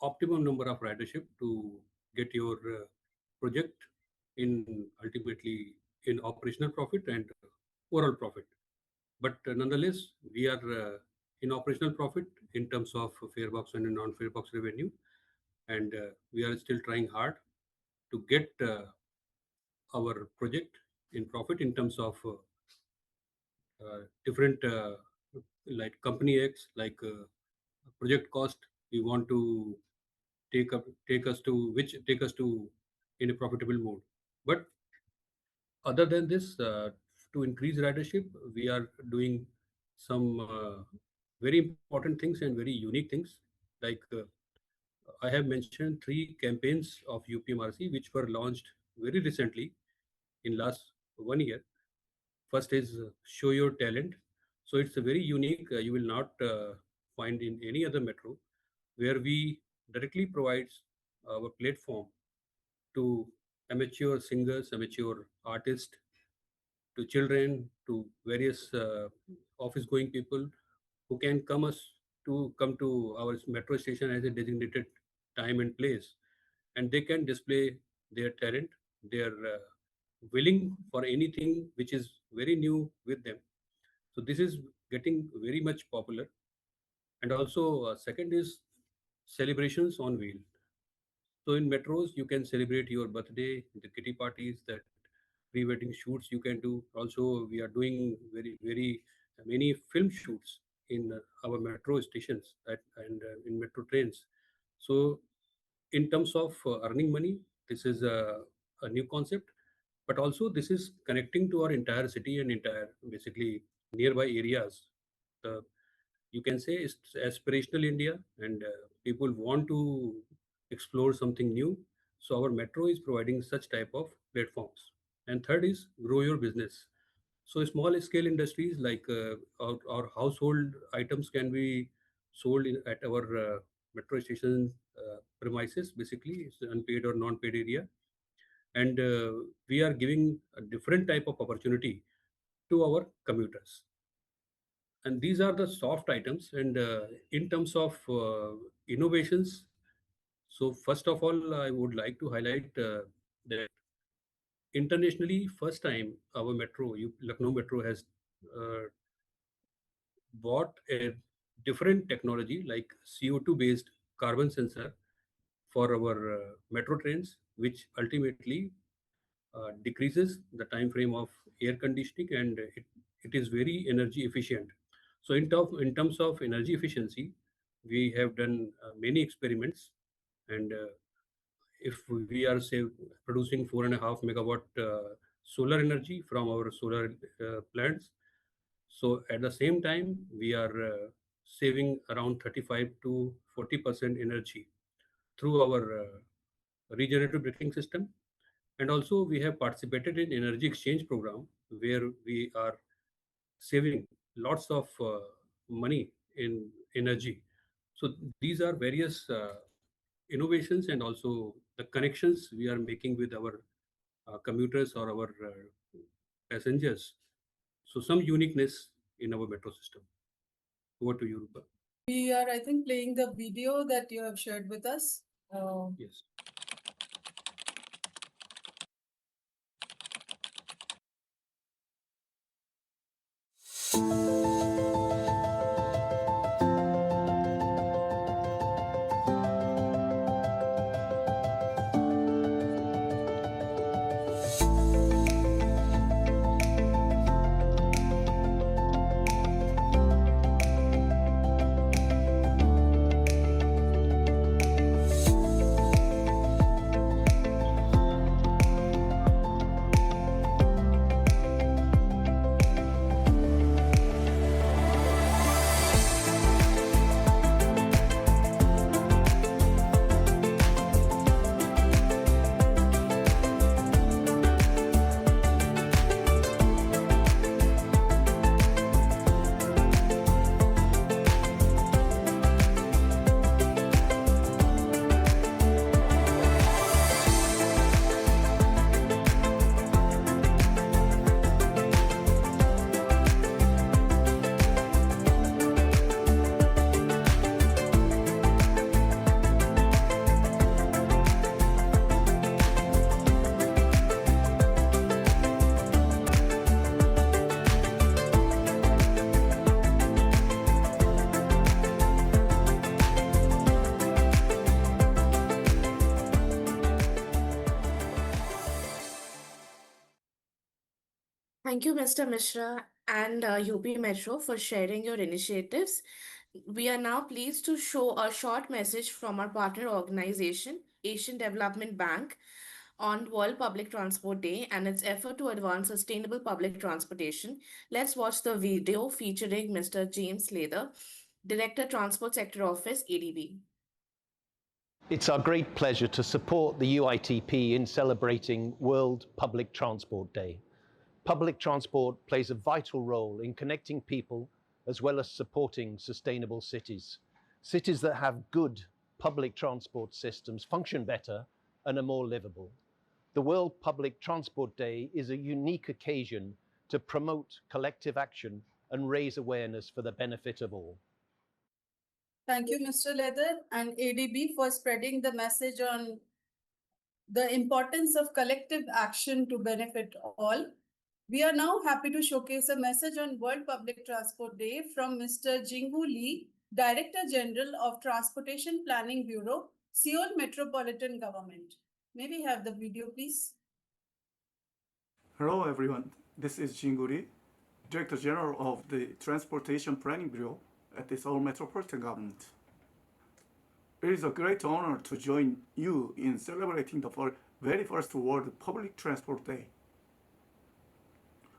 optimum number of ridership to get your project in ultimately in operational profit and overall profit. But nonetheless, we are in operational profit in terms of fare box and non-fare box revenue, and we are still trying hard to get our project in profit in terms of different like company X, like project cost. We want to take us to in a profitable mode. But other than this, to increase ridership, we are doing some very important things and very unique things. Like I have mentioned 3 campaigns of UPMRC which were launched very recently in last 1 year. First is Show Your Talent. So it's a very unique, you will not find in any other metro, where we directly provides our platform to amateur singers, amateur artists, to children, to various office-going people who can come to our metro station as a designated time and place, and they can display their talent. They are willing for anything which is very new with them. So this is getting very much popular. And also, second is celebrations on wheel. So in metros, you can celebrate your birthday, the kitty parties, that pre-wedding shoots you can do. Also, we are doing very many film shoots in our metro stations and in metro trains. So in terms of earning money, this is a new concept, but also this is connecting to our entire city and entire basically nearby areas. The you can say it's aspirational India, and people want to explore something new. So our metro is providing such type of platforms. And third is grow your business. So small scale industries like our household items can be sold at our metro station premises. Basically, it's unpaid or non-paid area, and we are giving a different type of opportunity to our commuters. And these are the soft items. And in terms of innovations, so first of all, I would like to highlight that internationally, first time our metro, Lucknow Metro, has uh, bought a different technology like CO2 based carbon sensor for our metro trains, which ultimately decreases the time frame of air conditioning, and it is very energy efficient. So in terms of energy efficiency, we have done many experiments, and if we are say producing 4.5 megawatt solar energy from our solar plants, so at the same time we are saving around 35 to 40% energy through our regenerative braking system. And also we have participated in energy exchange program where we are saving lots of money in energy. So these are various innovations and also the connections we are making with our commuters or our passengers. So some uniqueness in our metro system. Over to you, Rupa. We are, I think, playing the video that you have shared with us. Yes. Thank you, Mr. Mishra and UP Metro for sharing your initiatives. We are now pleased to show a short message from our partner organization, Asian Development Bank, on World Public Transport Day and its effort to advance sustainable public transportation. Let's watch the video featuring Mr. James Lather, Director Transport Sector Office, ADB. It's our great pleasure to support the UITP in celebrating World Public Transport Day. Public transport plays a vital role in connecting people as well as supporting sustainable cities. Cities that have good public transport systems function better and are more livable. The World Public Transport Day is a unique occasion to promote collective action and raise awareness for the benefit of all. Thank you, Mr. Leather and ADB, for spreading the message on the importance of collective action to benefit all. We are now happy to showcase a message on World Public Transport Day from Mr. Jingwoo Lee, Director General of Transportation Planning Bureau, Seoul Metropolitan Government. May we have the video, please? Hello, everyone. This is Jingwoo Lee, Director General of the Transportation Planning Bureau at the Seoul Metropolitan Government. It is a great honor to join you in celebrating the very first World Public Transport Day.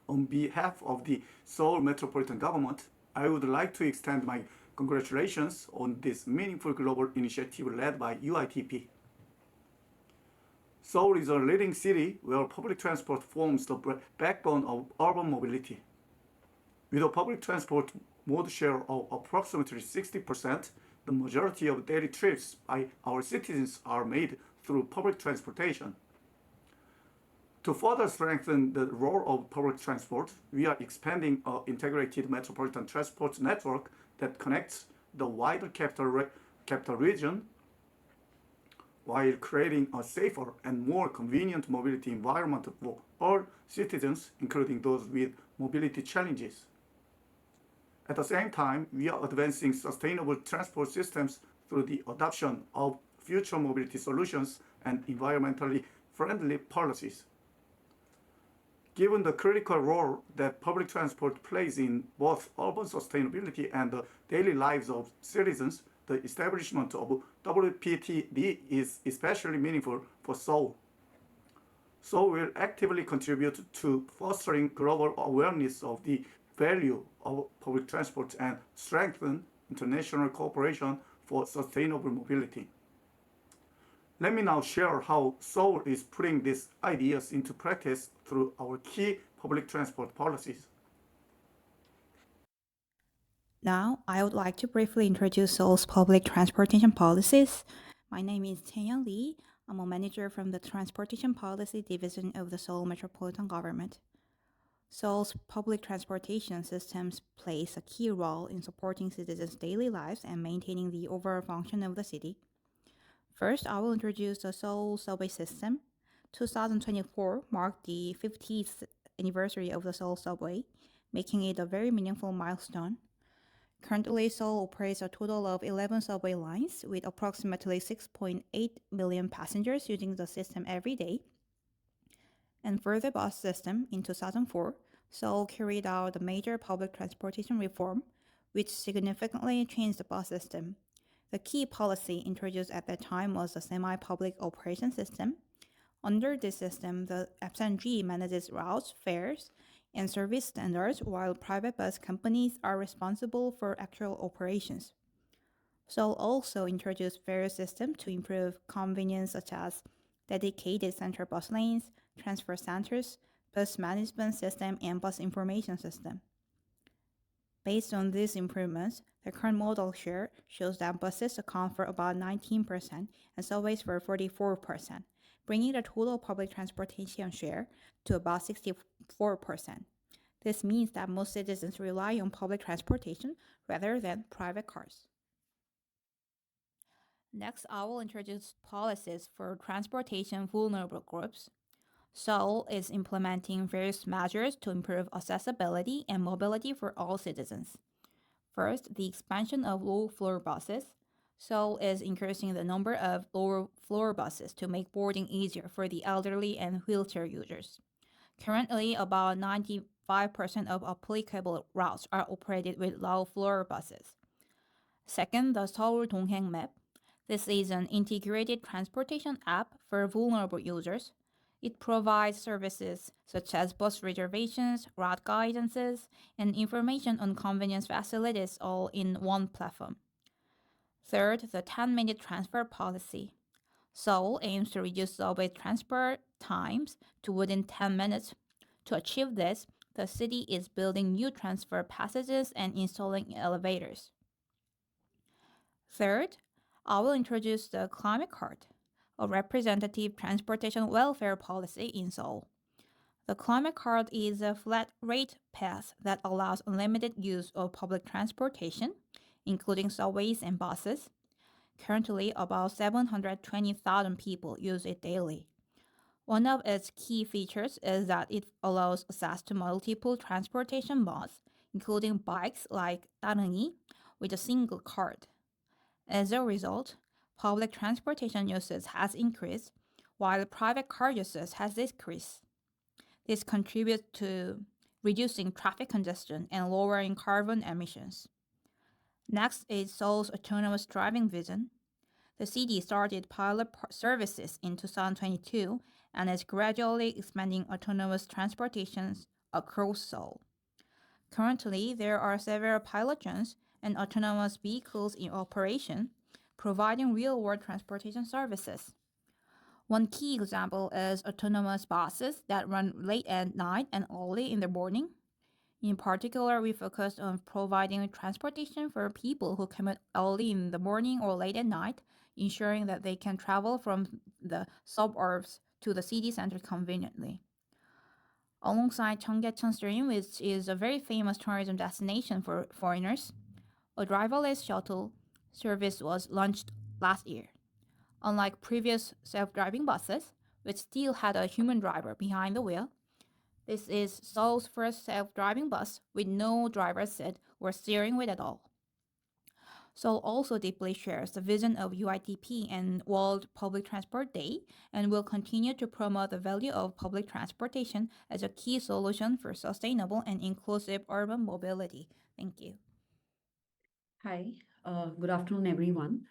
On behalf of the Seoul Metropolitan Government, I would like to extend my congratulations on this meaningful global initiative led by UITP. Seoul is a leading city where public transport forms the backbone of urban mobility. With a public transport mode share of approximately 60%, the majority of daily trips by our citizens are made through public transportation. To further strengthen the role of public transport, we are expanding an integrated metropolitan transport network that connects the wider capital region while creating a safer and more convenient mobility environment for all citizens, including those with mobility challenges. At the same time, we are advancing sustainable transport systems through the adoption of future mobility solutions and environmentally friendly policies. Given the critical role that public transport plays in both urban sustainability and the daily lives of citizens, the establishment of WPTD is especially meaningful for Seoul. Seoul will actively contribute to fostering global awareness of the value of public transport and strengthen international cooperation for sustainable mobility. Let me now share how Seoul is putting these ideas into practice through our key public transport policies. Now, I would like to briefly introduce Seoul's public transportation policies. My name is Taeyeon Lee. I'm a manager from the Transportation Policy Division of the Seoul Metropolitan Government. Seoul's public transportation systems plays a key role in supporting citizens' daily lives and maintaining the overall function of the city. First, I will introduce the Seoul subway system. 2024 marked the 50th anniversary of the Seoul subway, making it a very meaningful milestone. Currently, Seoul operates a total of 11 subway lines with approximately 6.8 million passengers using the system every day. And for the bus system, in 2004, Seoul carried out a major public transportation reform, which significantly changed the bus system. The key policy introduced at that time was the semi-public operation system. Under this system, the FSNG manages routes, fares, and service standards, while private bus companies are responsible for actual operations. Seoul also introduced various systems to improve convenience, such as dedicated central bus lanes, transfer centers, bus management system, and bus information system. Based on these improvements, the current model share shows that buses account for about 19% and subways for 44%, bringing the total public transportation share to about 64%. This means that most citizens rely on public transportation rather than private cars. Next, I will introduce policies for transportation vulnerable groups. Seoul is implementing various measures to improve accessibility and mobility for all citizens. First, the expansion of low-floor buses. Seoul is increasing the number of lower-floor buses to make boarding easier for the elderly and wheelchair users. Currently, about 95% of applicable routes are operated with low-floor buses. Second, the Seoul Dongheng Map. This is an integrated transportation app for vulnerable users. It provides services such as bus reservations, route guidances, and information on convenience facilities all in one platform. Third, the 10-minute transfer policy. Seoul aims to reduce subway transfer times to within 10 minutes. To achieve this, the city is building new transfer passages and installing elevators. Third, I will introduce the climate card, a representative transportation welfare policy in Seoul. The Climate Card is a flat rate pass that allows unlimited use of public transportation, including subways and buses. Currently, about 720,000 people use it daily. One of its key features is that it allows access to multiple transportation modes, including bikes like 따릉이, with a single card. As a result, public transportation usage has increased, while private car usage has decreased. This contributes to reducing traffic congestion and lowering carbon emissions. Next is Seoul's autonomous driving vision. The city started pilot services in 2022 and is gradually expanding autonomous transportations across Seoul. Currently, there are several pilot drones and autonomous vehicles in operation, providing real-world transportation services. One key example is autonomous buses that run late at night and early in the morning. In particular, we focused on providing transportation for people who commute early in the morning or late at night, ensuring that they can travel from the suburbs to the city center conveniently. Alongside Cheonggyecheon Stream, which is a very famous tourism destination for foreigners, a driverless shuttle service was launched last year. Unlike previous self-driving buses, which still had a human driver behind the wheel, this is Seoul's first self-driving bus with no driver's seat or steering wheel at all. Seoul also deeply shares the vision of UITP and World Public Transport Day and will continue to promote the value of public transportation as a key solution for sustainable and inclusive urban mobility. Thank you. Hi, good afternoon, everyone.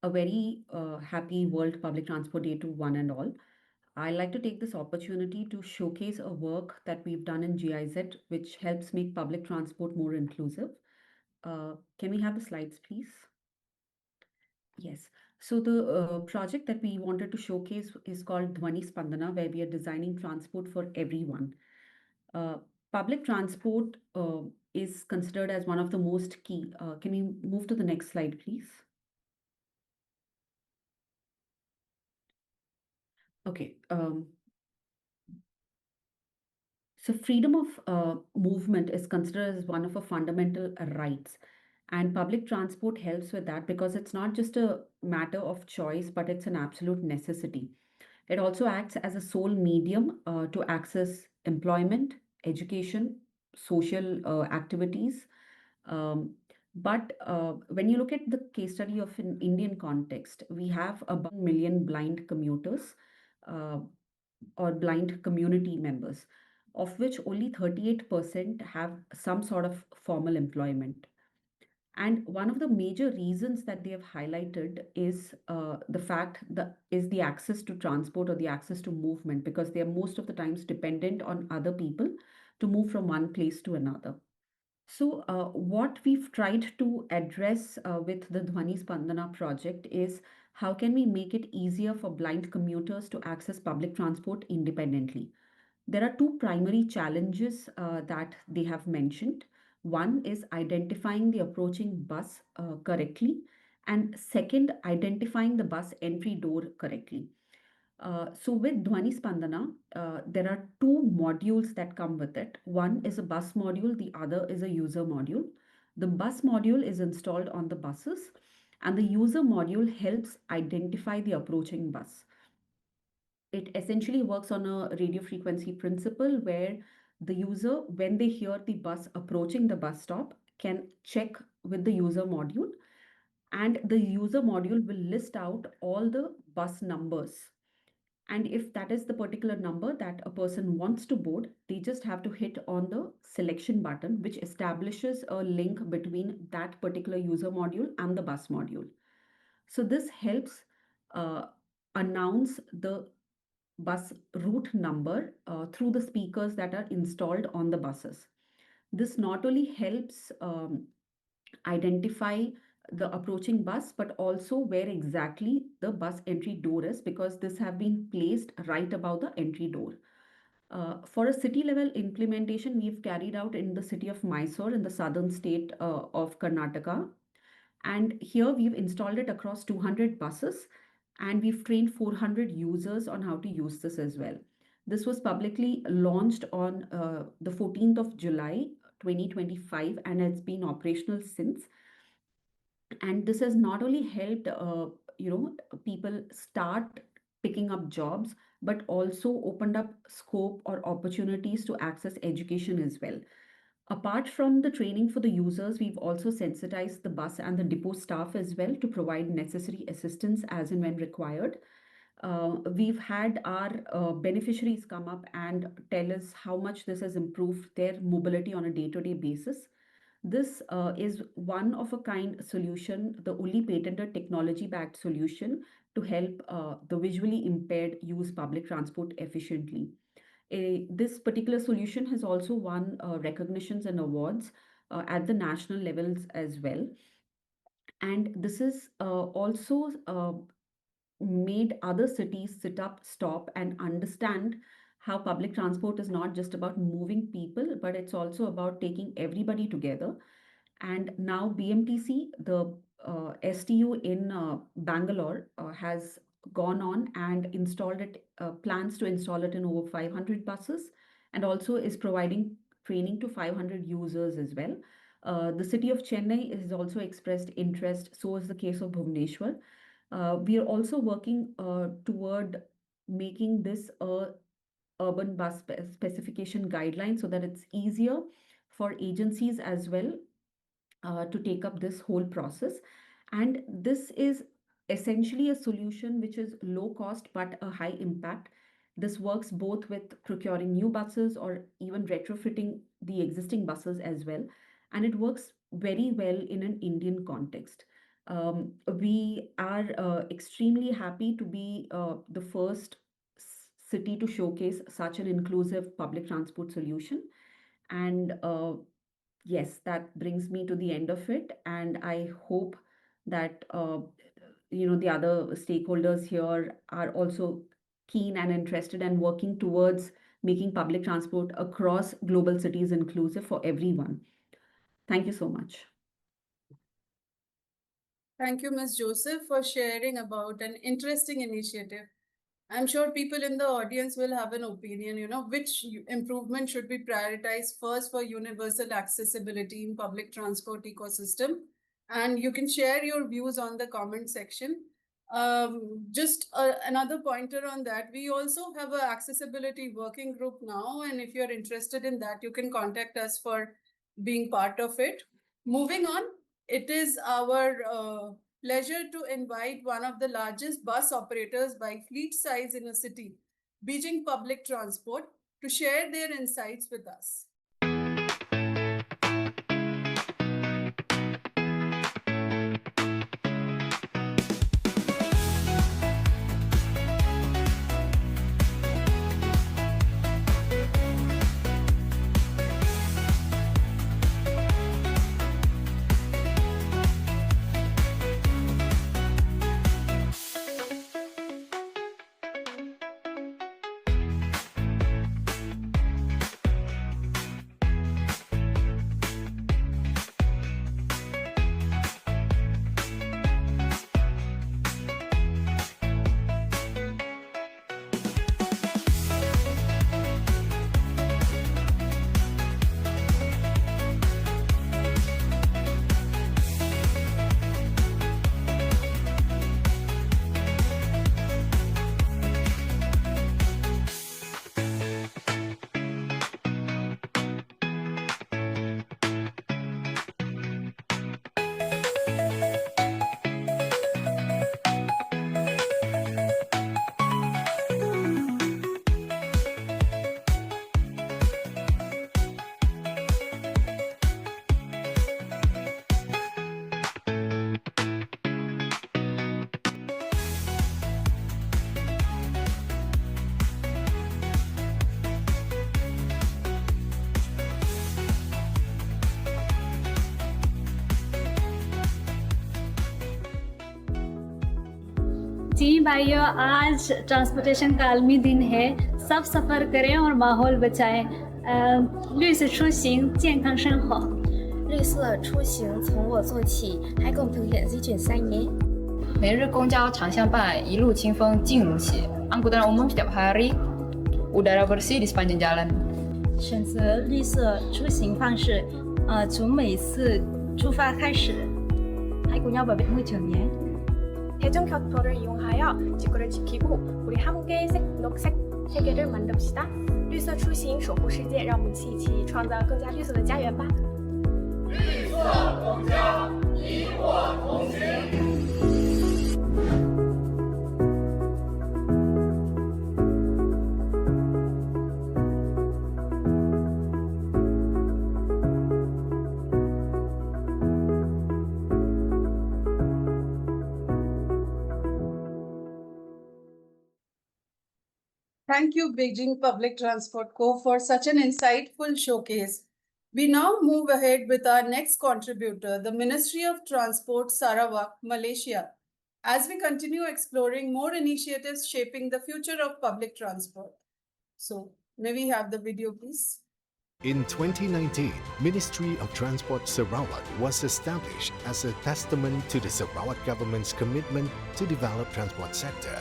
A very happy World Public Transport Day to one and all. I'd like to take this opportunity to showcase a work that we've done in GIZ, which helps make public transport more inclusive. Can we have the slides, please? Yes. So the project that we wanted to showcase is called Dhwani Spandana, where we are designing transport for everyone. Public transport is considered as one of the most key. Can we move to the next slide, please? Okay. So freedom of movement is considered as one of our fundamental rights. And public transport helps with that because it's not just a matter of choice, but it's an absolute necessity. It also acts as a sole medium to access employment, education, social activities. But when you look at the case study of an Indian context, we have about 1 million blind commuters or blind community members, of which only 38% have some sort of formal employment. And one of the major reasons that they have highlighted is the fact that is the access to transport or the access to movement, because they are most of the times dependent on other people to move from one place to another. So what we've tried to address with the Dhwani Spandana project is how can we make it easier for blind commuters to access public transport independently. There are two primary challenges that they have mentioned. One is identifying the approaching bus correctly, and second, identifying the bus entry door correctly. So with Dhwani Spandana, there are two modules that come with it. One is a bus module, the other is a user module. The bus module is installed on the buses, and the user module helps identify the approaching bus. It essentially works on a radio frequency principle where the user, when they hear the bus approaching the bus stop, can check with the user module, and the user module will list out all the bus numbers. And if that is the particular number that a person wants to board, they just have to hit on the selection button, which establishes a link between that particular user module and the bus module. So this helps announce the bus route number through the speakers that are installed on the buses. This not only helps identify the approaching bus, but also where exactly the bus entry door is, because this have been placed right above the entry door. For a city level implementation, we've carried out in the city of Mysore in the southern state of Karnataka. And here we've installed it across 200 buses, and we've trained 400 users on how to use this as well. This was publicly launched on the 14th of July 2025 and it's been operational since. And this has not only helped people start picking up jobs, but also opened up scope or opportunities to access education as well. Apart from the training for the users, we've also sensitized the bus and the depot staff as well to provide necessary assistance as and when required. We've had our beneficiaries come up and tell us how much this has improved their mobility on a day-to-day basis. This is one of a kind solution, the only patented technology-backed solution to help the visually impaired use public transport efficiently. This particular solution has also won recognitions and awards at the national levels as well. And this is also made other cities sit up, stop, and understand how public transport is not just about moving people, but it's also about taking everybody together. And now BMTC, the STU in Bangalore, has gone on and installed it, plans to install it in over 500 buses, and also is providing training to 500 users as well. The city of Chennai has also expressed interest, so is the case of Bhubaneswar. We are also working toward making this a urban bus specification guideline so that it's easier for agencies as well to take up this whole process. And this is essentially a solution which is low cost but a high impact. This works both with procuring new buses or even retrofitting the existing buses as well. And it works very well in an Indian context. We are extremely happy to be the first city to showcase such an inclusive public transport solution. And yes, that brings me to the end of it. And I hope that the other stakeholders here are also keen and interested and working towards making public transport across global cities inclusive for everyone. Thank you so much. Thank you, Ms. Joseph, for sharing about an interesting initiative. I'm sure people in the audience will have an opinion, which improvement should be prioritized first for universal accessibility in public transport ecosystem. And you can share your views on the comment section. Just another pointer on that, we also have an accessibility working group now. And if you're interested in that, you can contact us for being part of it. Moving on, it is our pleasure to invite one of the largest bus operators by fleet size in a city, Beijing Public Transport, to share their insights with us. जी भाइयों, आज transportation का आलमी दिन है। सब सफ़र करें और माहौल बचाएं। 绿色出行，健康生活。绿色出行从我做起，还共同演习卷3年。每日公交常相伴，一路清风尽如洗。Angkutan umum setiap hari udara bersih di sepanjang jalan. 选择绿色出行方式，从每次出发开始。 Hãy cùng nhau bảo vệ môi trường nhé. 대중교통을 이용하여 지구를 지키고 우리 함께 녹색 세계를 만듭시다. 绿色出行守护世界，让我们一起创造更加绿色的家园吧。绿色公交，你我同行。 Thank you, Beijing Public Transport Co. for such an insightful showcase. We now move ahead with our next contributor, the Ministry of Transport, Sarawak, Malaysia, as we continue exploring more initiatives shaping the future of public transport. So, may we have the video, please? In 2019, Ministry of Transport Sarawak was established as a testament to the Sarawak government's commitment to develop transport sector.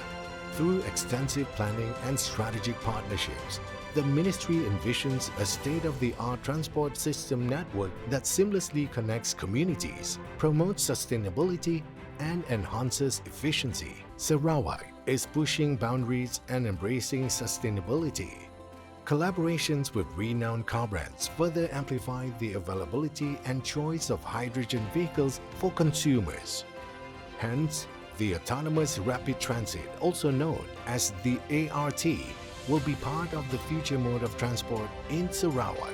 Through extensive planning and strategic partnerships, the ministry envisions a state-of-the-art transport system network that seamlessly connects communities, promotes sustainability, and enhances efficiency. Sarawak is pushing boundaries and embracing sustainability. Collaborations with renowned car brands further amplify the availability and choice of hydrogen vehicles for consumers. Hence, the Autonomous Rapid Transit, also known as the ART, will be part of the future mode of transport in Sarawak.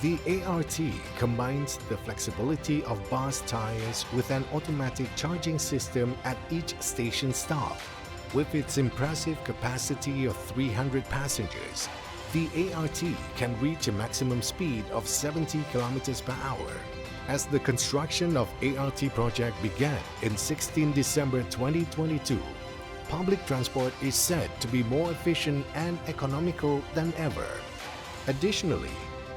The ART combines the flexibility of bus tires with an automatic charging system at each station stop. With its impressive capacity of 300 passengers, the ART can reach a maximum speed of 70 km per hour. As the construction of ART project began in 16 December 2022, public transport is said to be more efficient and economical than ever. Additionally,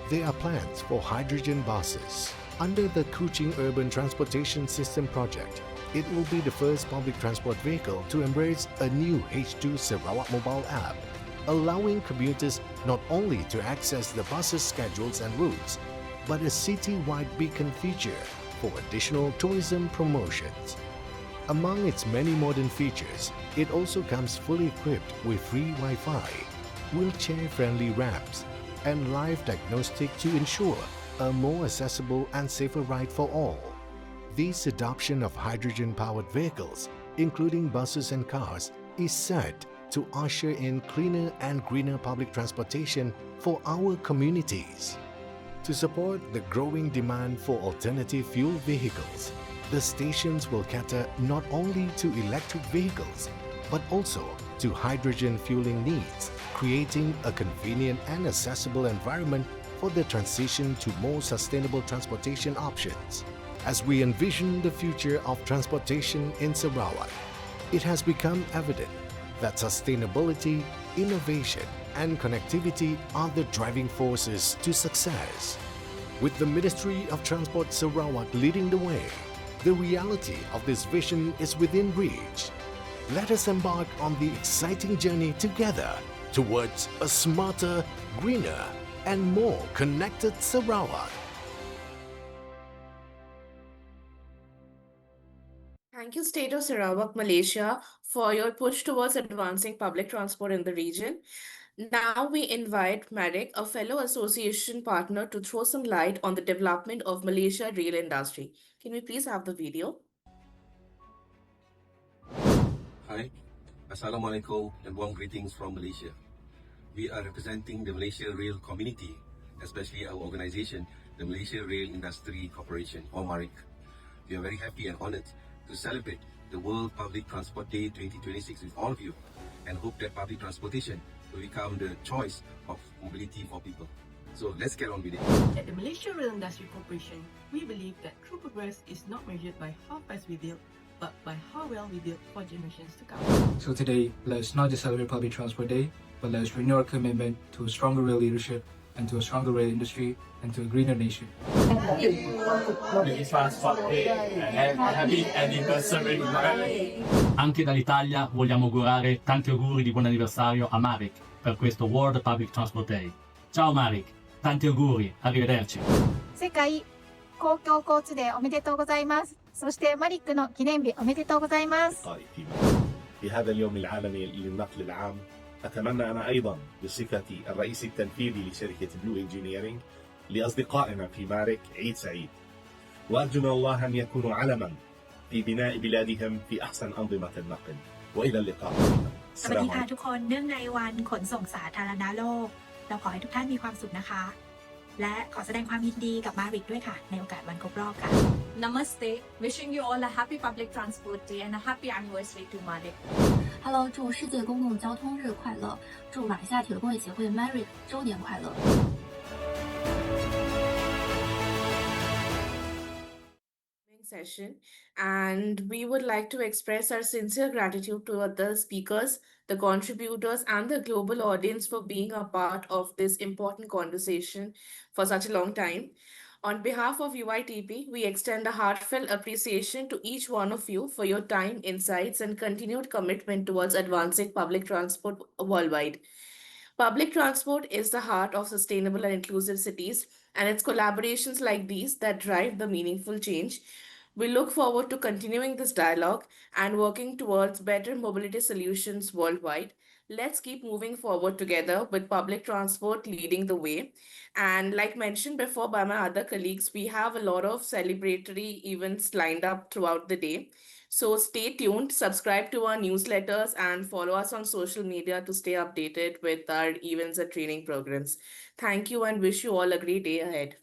there are plans for hydrogen buses. Under the Kuching Urban Transportation System project, it will be the first public transport vehicle to embrace a new H2 Sarawak mobile app, allowing commuters not only to access the bus's schedules and routes, but a city-wide beacon feature for additional tourism promotions. Among its many modern features, it also comes fully equipped with free Wi-Fi, wheelchair-friendly ramps, and live diagnostic to ensure a more accessible and safer ride for all. This adoption of hydrogen-powered vehicles, including buses and cars, is set to usher in cleaner and greener public transportation for our communities. To support the growing demand for alternative fuel vehicles, the stations will cater not only to electric vehicles, but also to hydrogen fueling needs, creating a convenient and accessible environment for the transition to more sustainable transportation options. As we envision the future of transportation in Sarawak, it has become evident that sustainability, innovation, and connectivity are the driving forces to success. With the Ministry of Transport Sarawak leading the way, the reality of this vision is within reach. Let us embark on the exciting journey together towards a smarter, greener, and more connected Sarawak. Thank you, State of Sarawak, Malaysia, for your push towards advancing public transport in the region. Now we invite Marek, a fellow association partner, to throw some light on the development of Malaysia rail industry. Can we please have the video? Hi, Assalamualaikum and warm greetings from Malaysia. We are representing the Malaysia Rail community, especially our organization, the Malaysia Rail Industry Corporation, or MARIC. We are very happy and honored to celebrate the World Public Transport Day 2026 with all of you, and hope that public transportation will become the choice of mobility for people. So let's get on with it. At the Malaysia Rail Industry Corporation, we believe that true progress is not measured by how fast we build, but by how well we build for generations to come. So today, let's not just celebrate Public Transport Day, but let's renew our commitment to a stronger rail leadership and to a stronger rail industry and to a greener nation. Happy Transport Day and happy anniversary, Marek. Anche dall'Italia vogliamo augurare tanti auguri di buon anniversario a Marek per questo World Public Transport Day. Ciao Marik, tanti auguri, arrivederci. 世界公共交通デーおめでとうございます。そしてマリックの記念日おめでとうございます。 في هذا اليوم العالمي للنقل العام أتمنى أنا أيضا بصفتي الرئيس التنفيذي لشركة بلو انجينيرينج لأصدقائنا في مارك عيد سعيد، وأرجو من الله أن يكونوا علما في بناء بلادهم في أحسن أنظمة النقل، وإلى اللقاء. สวัสดีค่ะทุกคนเนื่องในวันขนส่งสาธารณโลกเราขอให้ทุกท่านมีความสุขนะคะ และขอแสดงความยินดีกับมาริกด้วยค่ะในโอกาสวันครบรอบค่ะ Namaste, wishing you all a happy public transport day and a happy anniversary to Marik. Hello， 祝世界公共交通日快乐！祝马来西亚铁路工业协会 Marik 周年快乐！ Session, and we would like to express our sincere gratitude to the speakers, the contributors, and the global audience for being a part of this important conversation for such a long time. On behalf of UITP, we extend a heartfelt appreciation to each one of you for your time, insights, and continued commitment towards advancing public transport worldwide. Public transport is the heart of sustainable and inclusive cities, and it's collaborations like these that drive the meaningful change. We look forward to continuing this dialogue and working towards better mobility solutions worldwide. Let's keep moving forward together with public transport leading the way. And like mentioned before by my other colleagues, we have a lot of celebratory events lined up throughout the day. So stay tuned, subscribe to our newsletters, and follow us on social media to stay updated with our events and training programs. Thank you and wish you all a great day ahead.